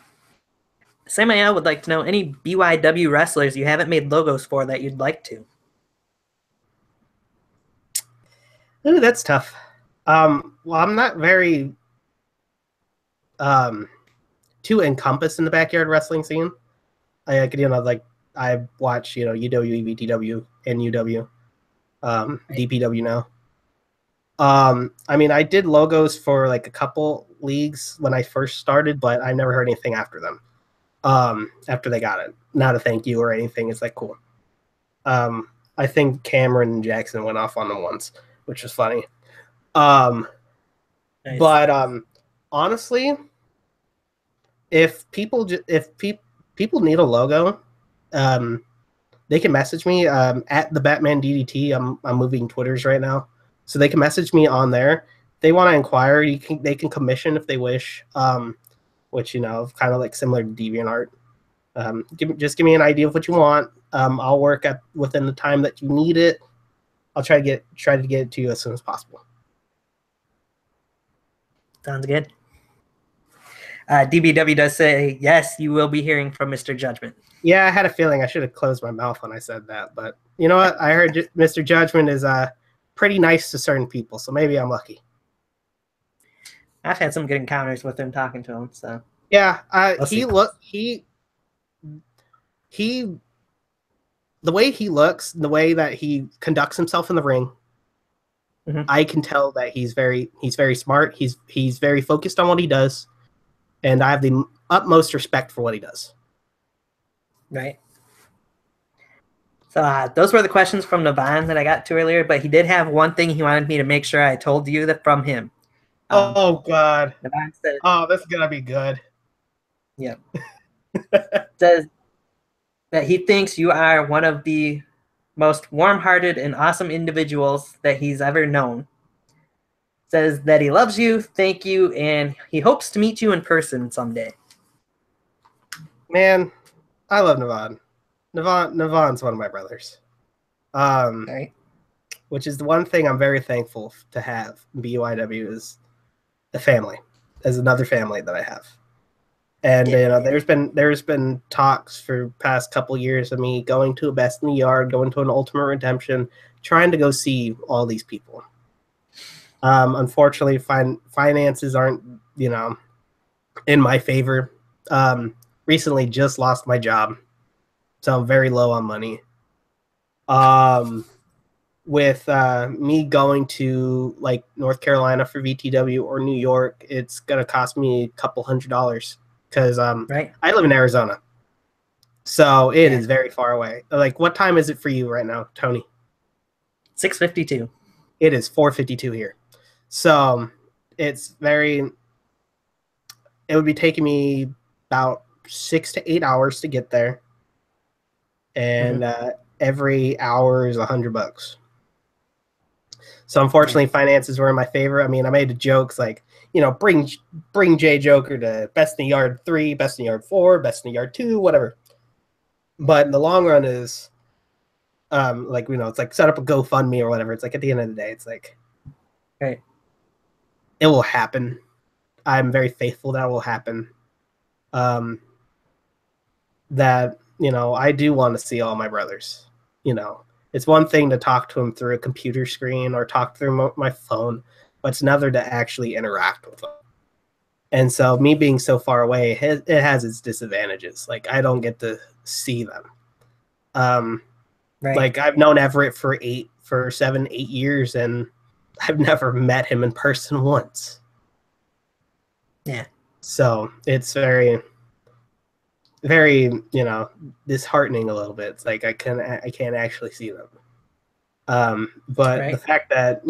Samael would like to know any BYW wrestlers you haven't made logos for that you'd like to. Ooh, that's tough. Well, I'm not very too encompassed in the backyard wrestling scene. I watch, you know, UW, VTW, and NuW, DBW now. I mean, I did logos for like a couple leagues when I first started, but I never heard anything after them. After they got it, not a thank you or anything. It's like cool. I think Cameron and Jackson went off on them once, which was funny. Nice. But honestly, if people need a logo, they can message me at the Batman DDT. I'm moving Twitters right now, so they can message me on there. If they want to inquire, they can commission if they wish. Which, you know, kind of like similar to DeviantArt. Just give me an idea of what you want. I'll work within the time that you need it. I'll try to get it to you as soon as possible. Sounds good. DBW does say, yes, you will be hearing from Mr. Judgment. Yeah, I had a feeling I should have closed my mouth when I said that. But you know what? I heard Mr. Judgment is pretty nice to certain people, so maybe I'm lucky. I've had some good encounters with him talking to him. So yeah, the way he looks, the way that he conducts himself in the ring, I can tell that he's very smart. He's very focused on what he does, and I have the utmost respect for what he does. Right. So those were the questions from Naveen that I got to earlier, but he did have one thing he wanted me to make sure I told you that from him. Oh God! Said, oh, this is gonna be good. Yeah. Says that he thinks you are one of the most warm-hearted and awesome individuals that he's ever known. Says that he loves you, thank you, and he hopes to meet you in person someday. Man, I love Naveen. Naveen's one of my brothers. Right. Which is the one thing I'm very thankful to have. BYW is the family. As another family that I have. And Yeah. there's been talks for past couple years of me going to a Best in the Yard, going to an Ultimate Redemption, trying to go see all these people. Unfortunately, finances aren't, in my favor. Recently just lost my job, so I'm very low on money. With me going to like North Carolina for VTW or New York, it's gonna cost me a couple $100 because Right. I live in Arizona, so it Yeah. is very far away. Like, what time is it for you right now, Tony? 6:52. It is 4:52 here, so it's very. It would be taking me about 6 to 8 hours to get there, and every hour is $100. So unfortunately, finances were in my favor. I mean, I made jokes like, bring Jay Joker to Best in the Yard 3, Best in the Yard 4, Best in the Yard 2, whatever. But in the long run is, it's like set up a GoFundMe or whatever. It's like at the end of the day, it's like, Right. it will happen. I'm very faithful that will happen. I do want to see all my brothers. It's one thing to talk to them through a computer screen or talk through my phone, but it's another to actually interact with them. And so me being so far away, it has its disadvantages. Like, I don't get to see them. Right. Like, I've known Everett for 7, 8 years, and I've never met him in person once. Yeah. So it's very, very, disheartening a little bit. It's like I can't actually see them. But Right. the fact that,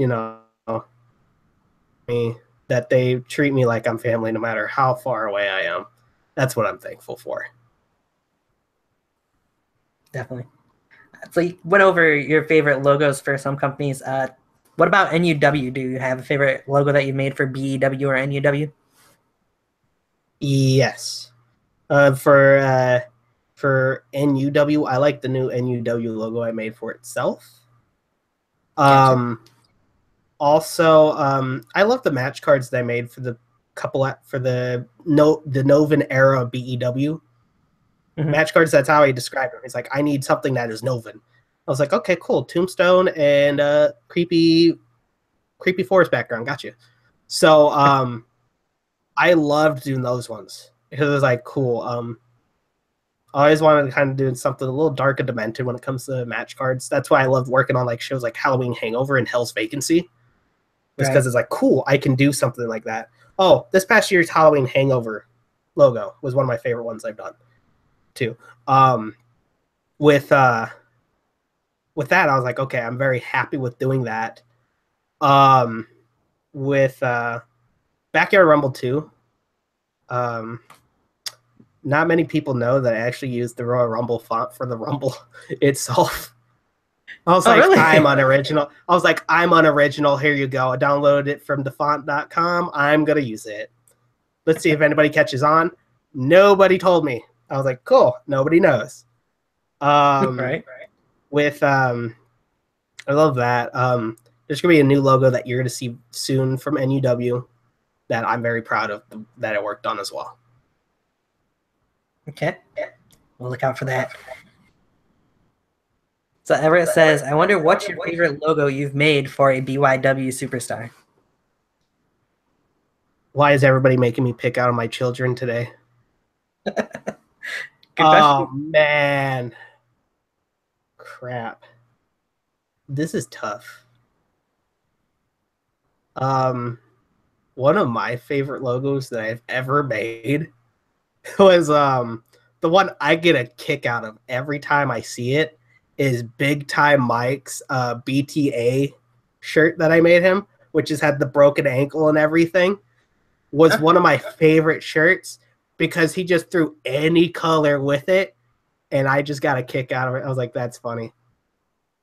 that they treat me like I'm family no matter how far away I am, that's what I'm thankful for. Definitely. So you went over your favorite logos for some companies. What about NuW? Do you have a favorite logo that you made for BEW or NuW? Yes. For NuW, I like the new NuW logo I made for itself. Gotcha. Also, I love the match cards that I made for the Noven era BEW match cards. That's how I described it. It's like, I need something that is Noven. I was like, okay, cool, tombstone and creepy forest background. Gotcha. So I loved doing those ones because it was like cool. I always wanted to kind of do something a little dark and demented when it comes to match cards. That's why I love working on like shows like Halloween Hangover and Hell's Vacancy. Just because it's like, cool, I can do something like that. Oh, this past year's Halloween Hangover logo was one of my favorite ones I've done too. With that, I was like, okay, I'm very happy with doing that. With Backyard Rumble 2, not many people know that I actually used the Royal Rumble font for the Rumble itself. I was like, really? I'm unoriginal. I was like, I'm unoriginal. Here you go. I downloaded it from defont.com. I'm going to use it. Let's see if anybody catches on. Nobody told me. I was like, cool. Nobody knows. Right. With, I love that. There's going to be a new logo that you're going to see soon from NuW that I'm very proud of that I worked on as well. Okay. We'll look out for that. So Everett says, I wonder what's your favorite logo you've made for a BYW superstar? Why is everybody making me pick out of my children today? Oh, man. Crap. This is tough. One of my favorite logos that I've ever made was the one I get a kick out of every time I see it is Big Time Mike's BTA shirt that I made him, which has had the broken ankle and everything, was one of my favorite shirts because he just threw any color with it, and I just got a kick out of it. I was like, that's funny.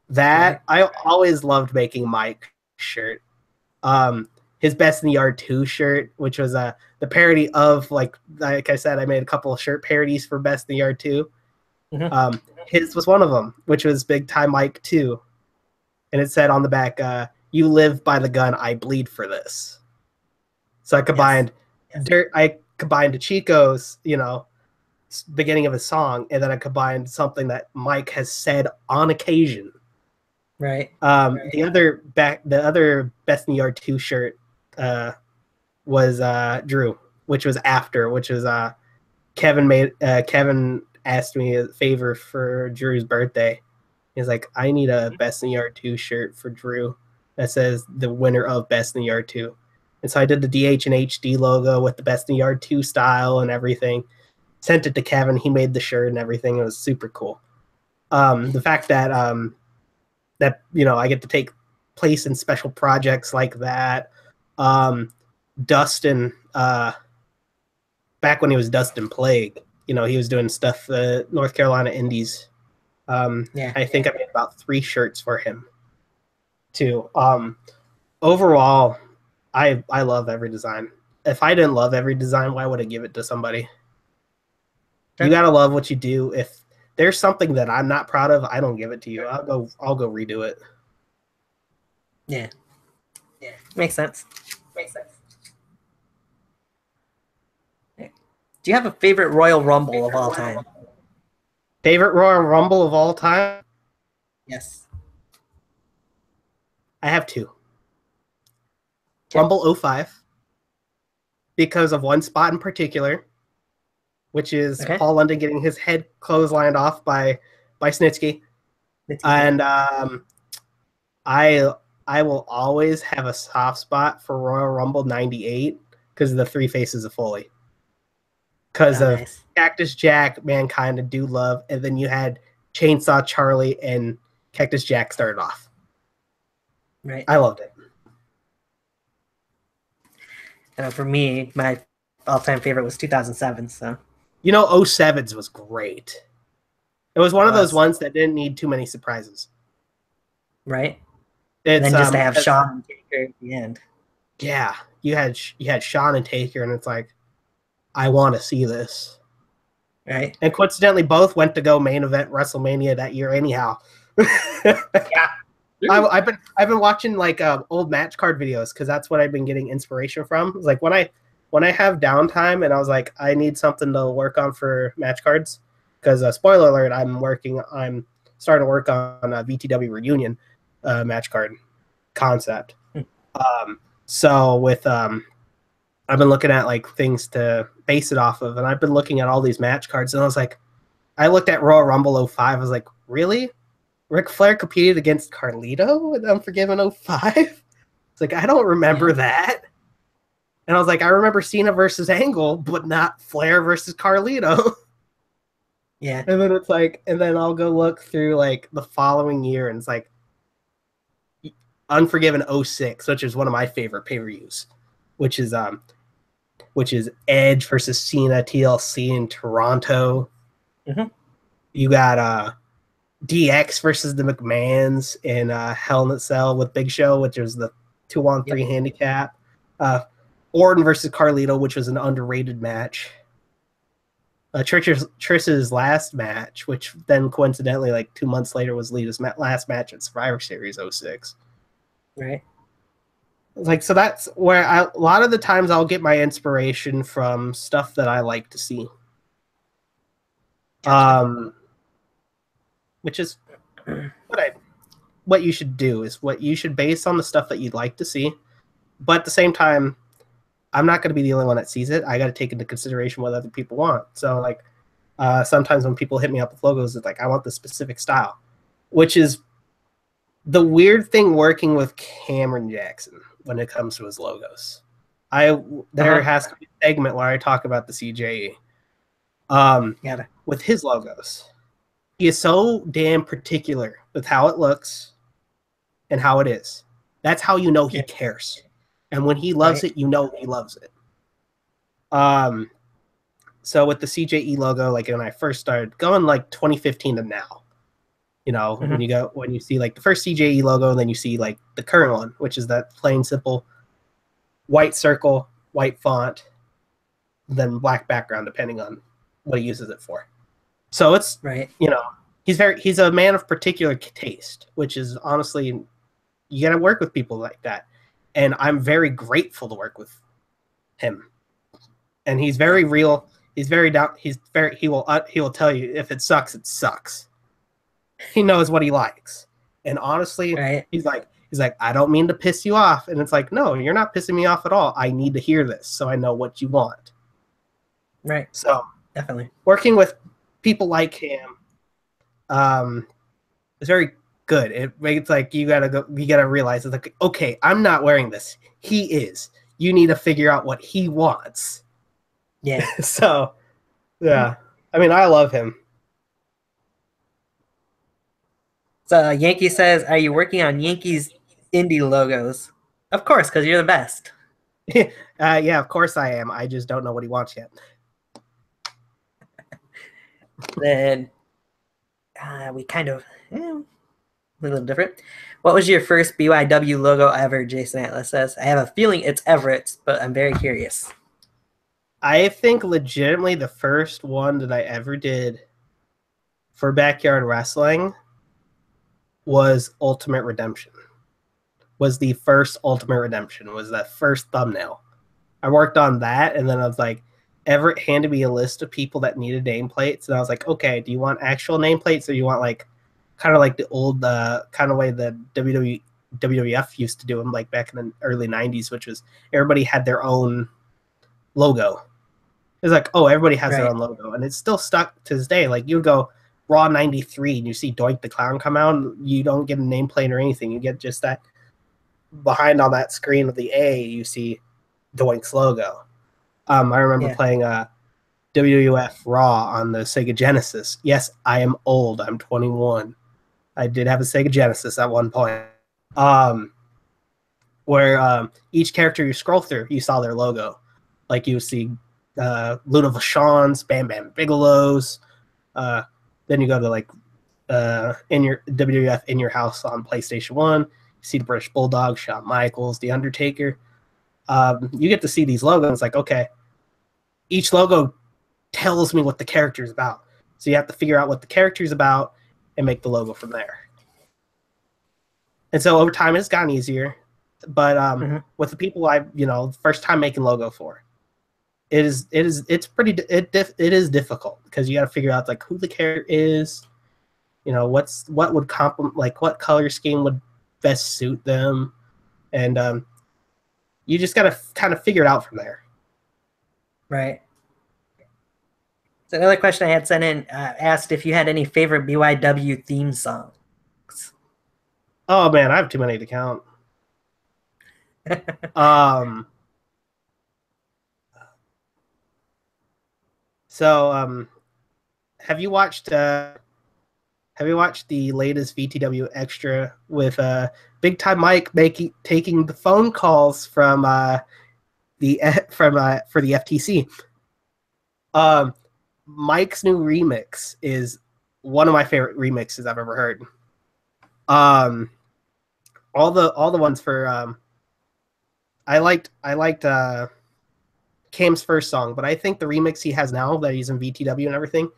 That I always loved making Mike's shirt. His Best in the Yard 2 shirt, which was the parody of, like I said, I made a couple of shirt parodies for Best in the Yard 2. His was one of them, which was Big Time Mike 2. And it said on the back, you live by the gun, I bleed for this. So I combined dirt. I combined to Chico's, beginning of his song, and then I combined something that Mike has said on occasion. Right. The other Best in the Yard 2 shirt was Drew, which was Kevin asked me a favor for Drew's birthday. He's like, I need a Best in the Yard 2 shirt for Drew that says the winner of Best in the Yard 2. And so I did the DH and HD logo with the Best in the Yard 2 style and everything. Sent it to Kevin. He made the shirt and everything. It was super cool. The fact that I get to take place in special projects like that. Dustin, back when he was Dustin Plague, he was doing stuff North Carolina Indies. I think I made about 3 shirts for him too. Overall, I love every design. If I didn't love every design, why would I give it to somebody? You gotta love what you do. If there's something that I'm not proud of, I don't give it to you. I'll go redo it. Yeah. Makes sense. Do you have a favorite Royal Rumble of all time? Favorite Royal Rumble of all time? Yes. I have 2. Okay. Rumble 05, because of one spot in particular, which is Paul London getting his head clotheslined off by Snitsky. And I will always have a soft spot for Royal Rumble 98 because of the 3 faces of Foley. Because of Cactus Jack, Mankind, and Dude Love, and then you had Chainsaw Charlie and Cactus Jack started off. Right. I loved it. For me, my all-time favorite was 2007. So 07's was great. It was one of those ones that didn't need too many surprises. Right. And then just to have Shawn and Taker at the end. Yeah, you had Shawn and Taker, and it's like, I want to see this. Right. And coincidentally, both went to go main event WrestleMania that year anyhow. Yeah. I've been watching like old match card videos because that's what I've been getting inspiration from. It's like when I have downtime and I was like, I need something to work on for match cards because spoiler alert, I'm starting to work on a VTW reunion match card concept. So with I've been looking at like things to base it off of, and I've been looking at all these match cards, and I was like, I looked at Royal Rumble 05. I was like, really? Ric Flair competed against Carlito in Unforgiven 05? It's like, I don't remember that. And I was like, I remember Cena versus Angle, but not Flair versus Carlito. Yeah. And then it's like, and then I'll go look through like the following year, and it's like Unforgiven 06, which is one of my favorite pay-per-views, which is Edge versus Cena TLC in Toronto. Mm-hmm. You got DX versus the McMahons in Hell in a Cell with Big Show, which was the 2-on-3 handicap. Orton versus Carlito, which was an underrated match. Trish's last match, which then coincidentally, like 2 months later, was Lita's last match at Survivor Series 06. Right. Like, so that's where a lot of the times I'll get my inspiration from stuff that I like to see. Gotcha. Which is what you should do, is what you should base on the stuff that you'd like to see. But at the same time, I'm not going to be the only one that sees it. I got to take into consideration what other people want. So like sometimes when people hit me up with logos, it's like, I want this specific style, which is the weird thing working with Cameron Jackson when it comes to his logos. There has to be a segment where I talk about the CJE. With his logos, he is so damn particular with how it looks and how it is. That's how you know he cares. And when he loves it, you know he loves it. So with the CJE logo, like when I first started going, like 2015 to now, when you see like the first CJE logo, and then you see like the current one, which is that plain simple white circle, white font, then black background, depending on what he uses it for. So it's he's a man of particular taste, which is honestly, you got to work with people like that. And I'm very grateful to work with him. and he's very real. He's very down. He will tell you if it sucks, it sucks. He knows what he likes, and honestly, Right. he's like I don't mean to piss you off, and it's like, no, you're not pissing me off at all. I need to hear this so I know what you want. Right. So Definitely. working with people like him, is very good. It's like you gotta realize it's like, okay, I'm not wearing this. He is. You need to figure out what he wants. Yeah. So, yeah. I mean, I love him. So Yankee says, "Are you working on Yankee's indie logos?" Of course, because you're the best. Yeah, of course I am. I just don't know what he wants yet. Then we kind of a little different. What was your first BYW logo ever? Jason Atlas says. I have a feeling it's Everett's, but I'm very curious. I think legitimately the first one that I ever did for Backyard Wrestling was Ultimate Redemption. Was the first Ultimate Redemption. Was that first thumbnail. I worked on that, and then I was like, Everett handed me a list of people that needed nameplates, and I was like, okay, do you want actual nameplates, or you want like kind of like the old kind of way the WWF used to do them, like back in the early 90s, which was everybody had their own logo. It's like, oh, everybody has their own logo, and it's still stuck to this day. Like, you would go Raw 93, and you see Doink the Clown come out, and you don't get a nameplate or anything. You get just that behind on that screen of the A, you see Doink's logo. I remember playing WWF Raw on the Sega Genesis. Yes, I am old. I'm 21. I did have a Sega Genesis at one point. Where each character you scroll through, you saw their logo. Like, you see Luna Vachon's, Bam Bam Bigelow's. Then you go to like in your WWF In Your House on PlayStation 1. You see the British Bulldog, Shawn Michaels, The Undertaker. You get to see these logos. Like, okay, each logo tells me what the character is about. So you have to figure out what the character is about and make the logo from there. And so over time, it's gotten easier. But with the people first time making logo for, it is difficult because you got to figure out like who the character is, what would complement, like what color scheme would best suit them, and you just got to kind of figure it out from there. Right. So another question I had sent in asked if you had any favorite BYW theme songs. Oh man, I have too many to count. So have you watched the latest VTW Extra with Big Time Mike taking the phone calls from for the FTC? Mike's new remix is one of my favorite remixes I've ever heard. All the ones for I liked Cam's first song, but I think the remix he has now that he's in VTW and everything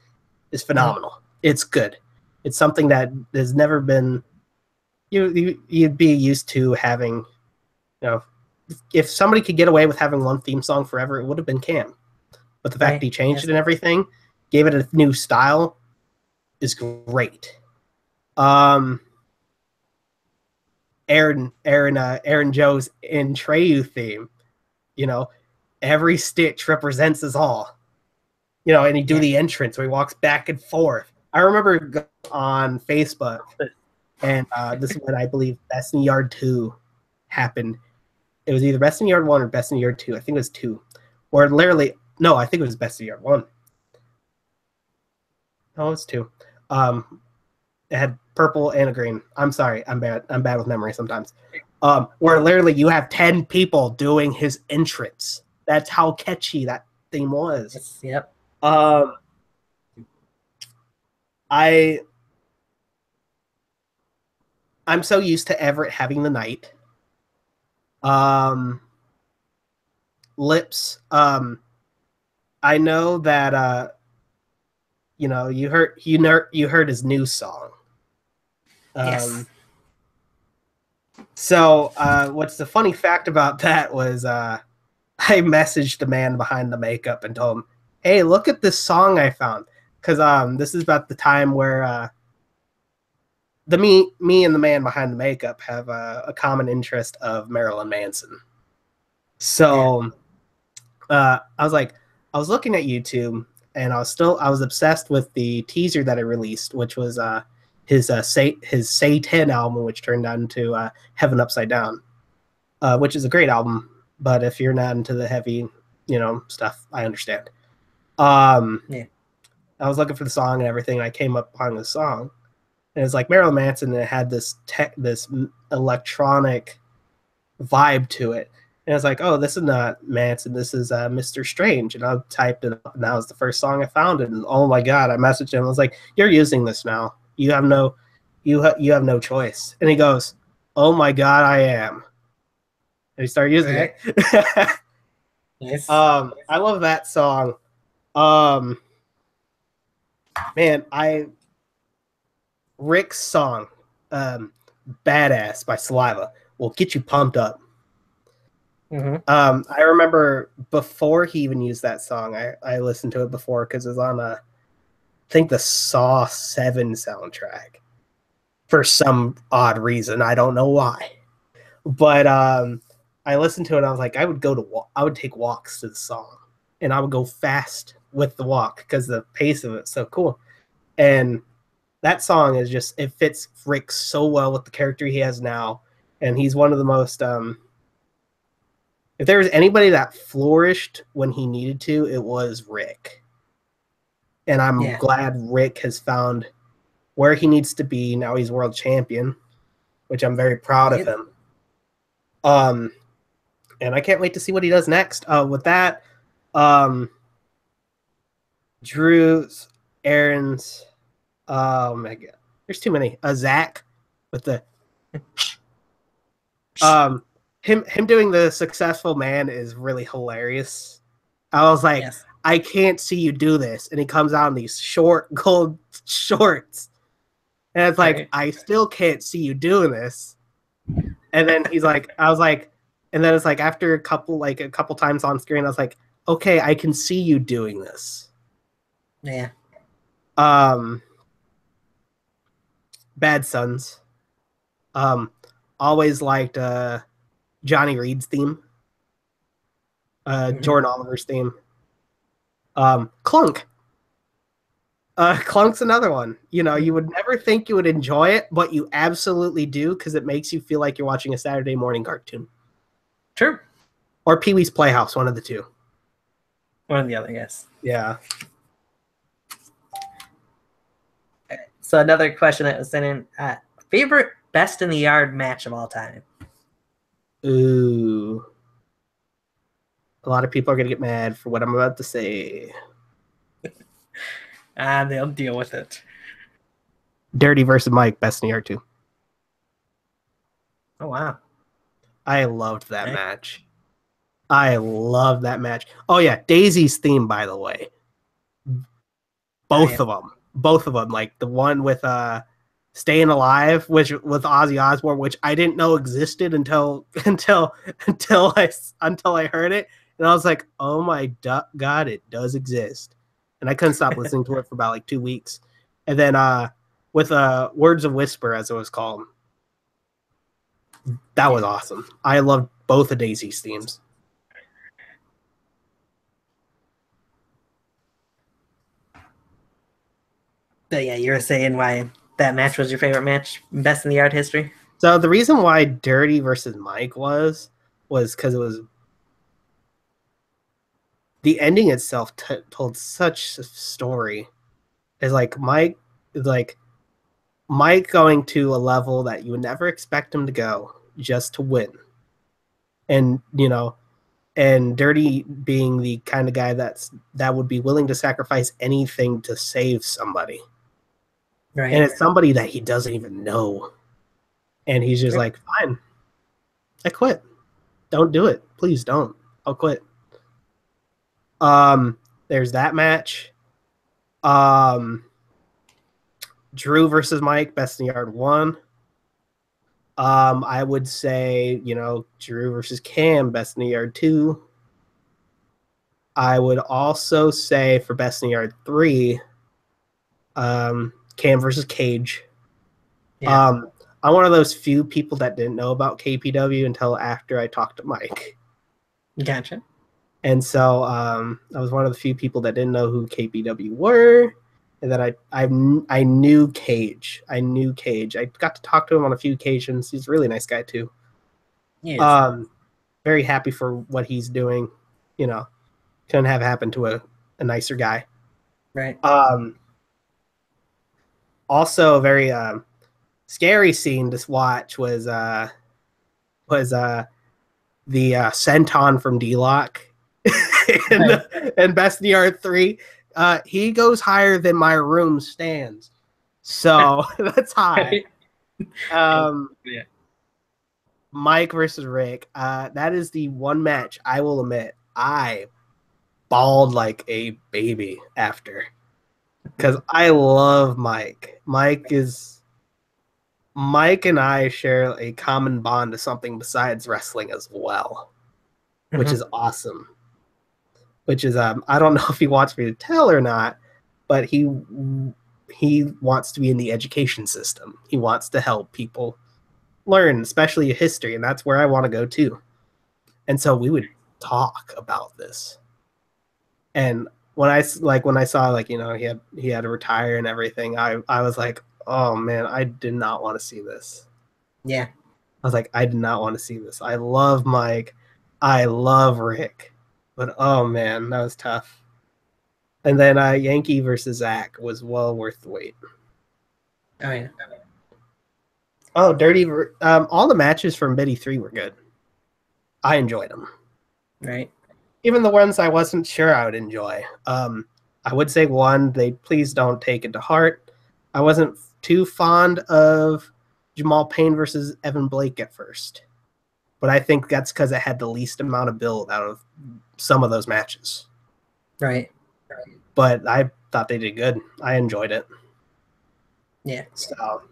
is phenomenal. Mm-hmm. It's good. It's something that has never been you'd be used to having. If somebody could get away with having one theme song forever, it would have been Cam. But the fact he changed it and everything, gave it a new style, is great. Aaron Joe's Intreyu theme, every stitch represents us all. And he do the entrance where he walks back and forth. I remember on Facebook, and this is when I believe Best in Yard 2 happened. It was either Best in Yard 1 or Best in Yard 2. I think it was 2. Or literally, no, I think it was Best in Yard 1. No, it was 2. It had purple and a green. I'm sorry, I'm bad with memory sometimes. Where literally you have 10 people doing his entrance. That's how catchy that theme was. Yep. I'm so used to Everett having the night. Lips. I know that you heard his new song. Yes. So what's the funny fact about that was I messaged the man behind the makeup and told him, "Hey, look at this song I found." Because this is about the time where me and the man behind the makeup have a common interest of Marilyn Manson. So I was looking at YouTube, and I was obsessed with the teaser that it released, which was his Say 10 album, which turned out into Heaven Upside Down, which is a great album. But if you're not into the heavy, stuff, I understand. Yeah. I was looking for the song and everything, and I came up upon the song, and it's like Marilyn Manson, and it had this electronic vibe to it. And it's like, oh, this is not Manson, this is Mr. Strange. And I typed it up, and that was the first song I found. And oh my god, I messaged him. I was like, "You're using this now. You have no choice." And he goes, "Oh my god, I am." And he started using it. Nice. I love that song. Man, Rick's song, "Badass" by Saliva, will get you pumped up. Mm-hmm. I remember before he even used that song, I listened to it before because it was on I think the Saw 7 soundtrack for some odd reason. I don't know why, but I listened to it. And I was like, I would take walks to the song, and I would go fast with the walk because the pace of it's so cool. And that song is just, it fits Rick so well with the character he has now, and he's one of the most if there was anybody that flourished when he needed to, it was Rick. And I'm glad Rick has found where he needs to be. Now he's world champion, which I'm very proud of him. And I can't wait to see what he does next. With that, Drew's, Aaron's, oh my god, there's too many. Zach with the him doing the successful man is really hilarious. I was like, I can't see you do this, and he comes out in these short gold shorts, and it's like, I still can't see you doing this. And then he's like, I was like, and then it's like after a couple times on screen, I was like, okay, I can see you doing this. Yeah. Bad Sons. Always liked Johnny Reed's theme. Jordan Oliver's theme. Clunk. Clunk's another one. You would never think you would enjoy it, but you absolutely do because it makes you feel like you're watching a Saturday morning cartoon. True. Or Pee-wee's Playhouse, one of the two. One or the other, yes. Yeah. So another question that was sent in, favorite best in the yard match of all time? Ooh. A lot of people are going to get mad for what I'm about to say. They'll deal with it. Dirty versus Mike, best in the yard too. Oh, wow. I loved that match. I love that match. Oh, yeah. Daisy's theme, by the way. Both of them. Like the one with Staying Alive, which with Ozzy Osbourne, which I didn't know existed until I heard it. And I was like, oh my God, it does exist. And I couldn't stop listening to it for about 2 weeks. And then with Words of Whisper, as it was called. That was awesome. I loved both of Daisy's themes. But yeah, you were saying why that match was your favorite match, best in the yard history? So the reason why Dirty versus Mike was because it was the ending itself told such a story. It's like Mike going to a level that you would never expect him to go just to win. And, and Dirty being the kind of guy that would be willing to sacrifice anything to save somebody. Right. And it's somebody that he doesn't even know. And he's just like, fine, I quit. Don't do it. Please don't. I'll quit. There's that match. Drew versus Mike, best in the yard 1. I would say, Drew versus Cam, best in the yard 2. I would also say for Best in the Yard 3, Cam versus Cage. Yeah. I'm one of those few people that didn't know about KPW until after I talked to Mike. Gotcha. And so I was one of the few people that didn't know who KPW were. And then I knew Cage. I got to talk to him on a few occasions. He's a really nice guy too. Yes. Very happy for what he's doing. You know, couldn't have happened to a nicer guy. Right. Also, a very scary scene to watch was the Senton from D-Lock and Best in the Yard 3. He goes higher than my room stands. So that's high. Yeah. Mike versus Rick. That is the one match I will admit I bawled like a baby after. Because I love Mike. Mike and I share a common bond to something besides wrestling as well, which is awesome. Which is I don't know if he wants me to tell or not, but he wants to be in the education system. He wants to help people learn, especially history, and that's where I want to go too. And so we would talk about this. And when I saw like, you know, he had to retire and everything, I was like, oh man, I did not want to see this. Yeah. I was like, I did not want to see this. I love Mike. I love Rick. But oh man, that was tough. And then Yankee versus Zach was well worth the wait. Oh yeah. Oh, all the matches from Biddy 3 were good. I enjoyed them. Right. Even the ones I wasn't sure I would enjoy. I would say one, please don't take it to heart. I wasn't too fond of Jamal Payne versus Evan Blake at first. But I think that's because it had the least amount of build out of some of those matches. Right. But I thought they did good. I enjoyed it. Yeah. So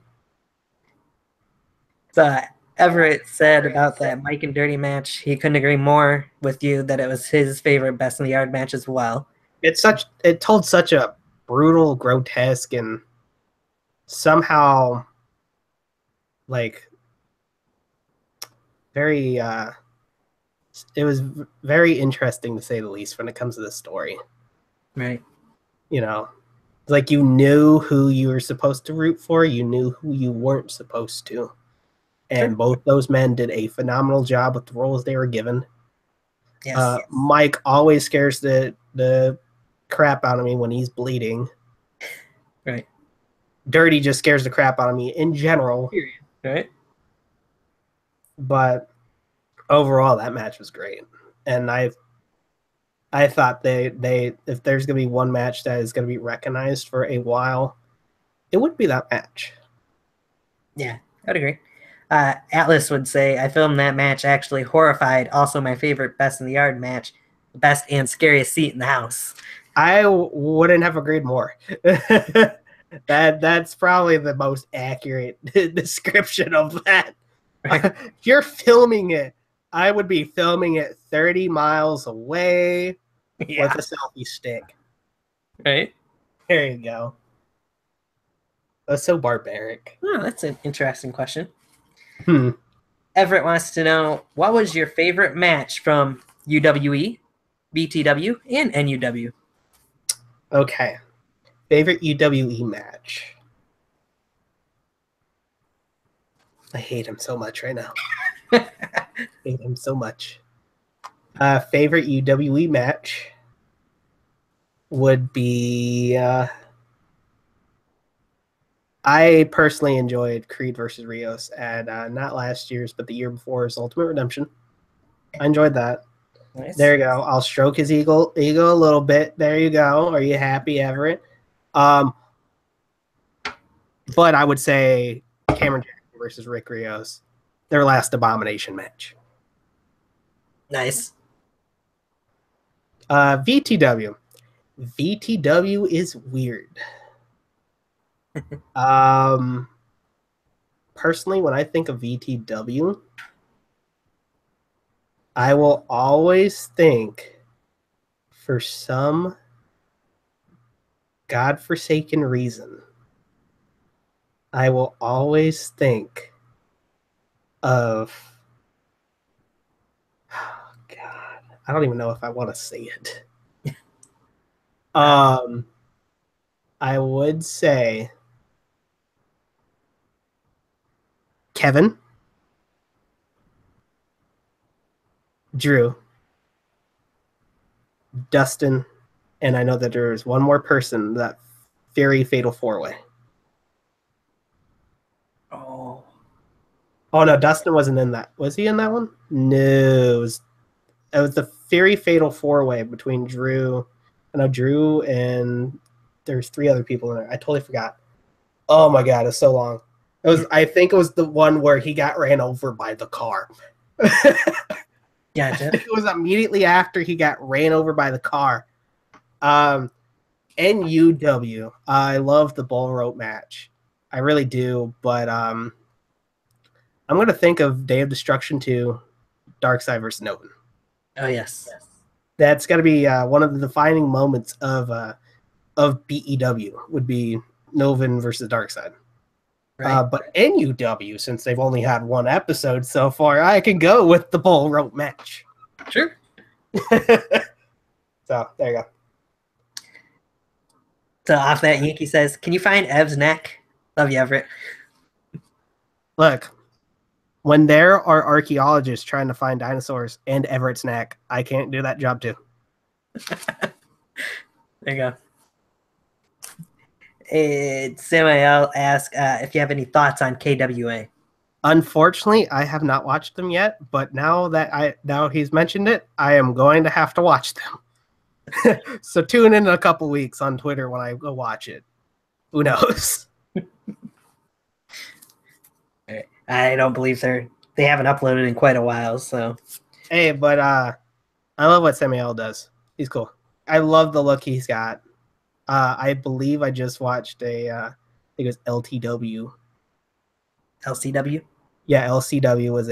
Everett said about that Mike and Dirty match, he couldn't agree more with you that it was his favorite Best in the Yard match as well. it told such a brutal, grotesque, and somehow like very it was very interesting to say the least when it comes to this story. Right. You know, like you knew who you were supposed to root for, you knew who you weren't supposed to. And Sure. both those men did a phenomenal job with the roles they were given. Yes. Mike always scares the crap out of me when he's bleeding. Right. Dirty just scares the crap out of me in general. Right. But overall, that match was great. And I thought they if there's gonna be one match that is gonna be recognized for a while, it would be that match. Yeah, I'd agree. Atlas would say, I filmed that match actually horrified. Also, my favorite Best in the Yard match, the best and scariest seat in the house. I wouldn't have agreed more. That's probably the most accurate description of that. Right. If you're filming it, I would be filming it 30 miles away with a selfie stick. Right. There you go. That's so barbaric. Oh, that's an interesting question. Hmm. Everett wants to know, what was your favorite match from UWE, BTW, and NuW? Okay. Favorite UWE match. I hate him so much right now. Hate him so much. Favorite UWE match would be I personally enjoyed Creed versus Rios at not last year's, but the year before's Ultimate Redemption. I enjoyed that. Nice. There you go. I'll stroke his ego a little bit. There you go. Are you happy, Everett? But I would say Cameron Jackson versus Rick Rios, their last Abomination match. Nice. VTW. VTW is weird. Personally, when I think of VTW, I will always think for some godforsaken reason, I will always think of, oh God, I don't even know if I want to say it. I would say Kevin, Drew, Dustin, and I know that there's one more person, that very fatal four-way. Oh no, Dustin wasn't in that. Was he in that one? No, it was the very fatal four-way between Drew. I know Drew and there's three other people in there. I totally forgot. Oh my God, it's so long. It was. I think it was the one where he got ran over by the car. Gotcha. It was immediately after he got ran over by the car. NuW. I love the bull rope match. I really do, but I'm going to think of Day of Destruction 2, Darkseid versus Noven. Oh, yes. That's got to be one of the defining moments of BEW, would be Noven versus Darkseid. Right. But NuW, since they've only had one episode so far, I can go with the bull rope match. Sure. So, there you go. So off that, Yankee says, can you find Ev's neck? Love you, Everett. Look, when there are archaeologists trying to find dinosaurs and Everett's neck, I can't do that job too. There you go. Samuel asks if you have any thoughts on KWA. Unfortunately, I have not watched them yet, but now he's mentioned it, I am going to have to watch them. So tune in a couple weeks on Twitter when I go watch it. Who knows? I don't believe they haven't uploaded in quite a while, so. Hey, but I love what Samuel does. He's cool. I love the look he's got. I believe I just watched I think it was LTW. LCW? Yeah, LCW was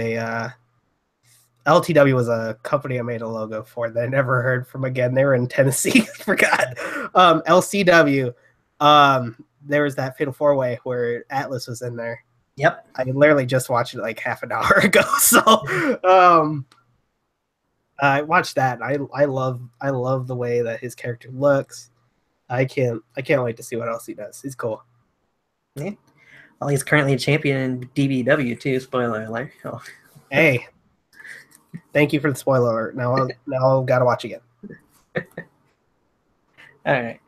LTW was a company I made a logo for that I never heard from again. They were in Tennessee. Forgot. LCW. There was that Fatal 4-Way where Atlas was in there. Yep. I literally just watched it like half an hour ago. So I watched that. I love the way that his character looks. I can't wait to see what else he does. He's cool. Yeah. Well, he's currently a champion in DBW too. Spoiler alert. Oh. Hey, thank you for the spoiler alert. Now I've got to watch again. All right.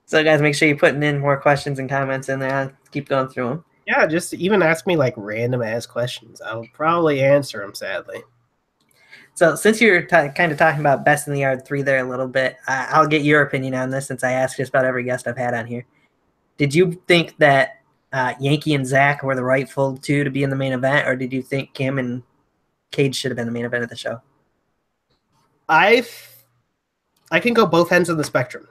So guys, make sure you're putting in more questions and comments in there. I'll keep going through them. Yeah, just even ask me like random ass questions. I'll probably answer them, sadly. So since you're kind of talking about Best in the Yard 3 there a little bit, I'll get your opinion on this since I asked just about every guest I've had on here. Did you think that Yankee and Zach were the rightful two to be in the main event, or did you think Kim and Cage should have been the main event of the show? I can go both ends of the spectrum.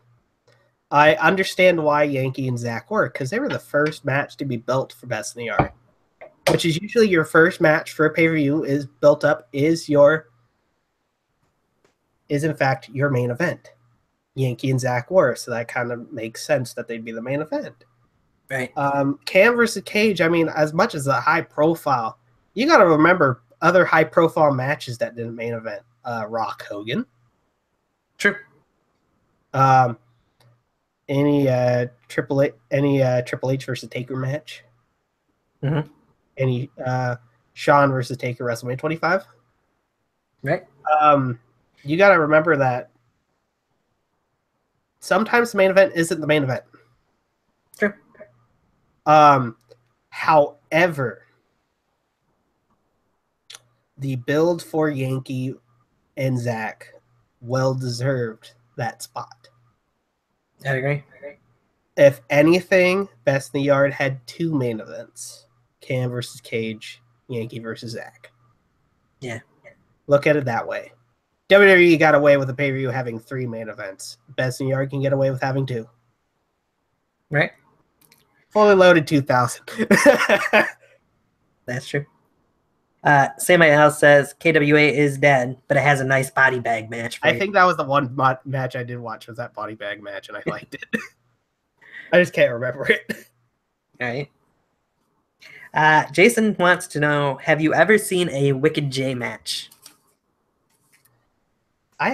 I understand why Yankee and Zach were, because they were the first match to be built for Best in the Yard, which is usually your first match for a pay-per-view is built up is in fact your main event. Yankee and Zach were, so that kind of makes sense that they'd be the main event. Right. Cam versus Cage, I mean, as much as a high profile, you got to remember other high profile matches that didn't main event. Rock Hogan. True. Any Triple H versus Taker match. Mm-hmm. Any Shawn versus Taker WrestleMania 25. Right. You got to remember that sometimes the main event isn't the main event. True. However, the build for Yankee and Zach well deserved that spot. I agree. If anything, Best in the Yard had two main events: Cam versus Cage, Yankee versus Zach. Yeah. Look at it that way. WWE got away with the pay-per-view having three main events. Best in the Yard can get away with having two. Right. Fully loaded 2000. That's true. Sammy House says KWA is dead, but it has a nice body bag match for I you. think that was the one match I did watch was that body bag match, and I liked it. I just can't remember it. All right. Jason wants to know, have you ever seen a Wicked J match? I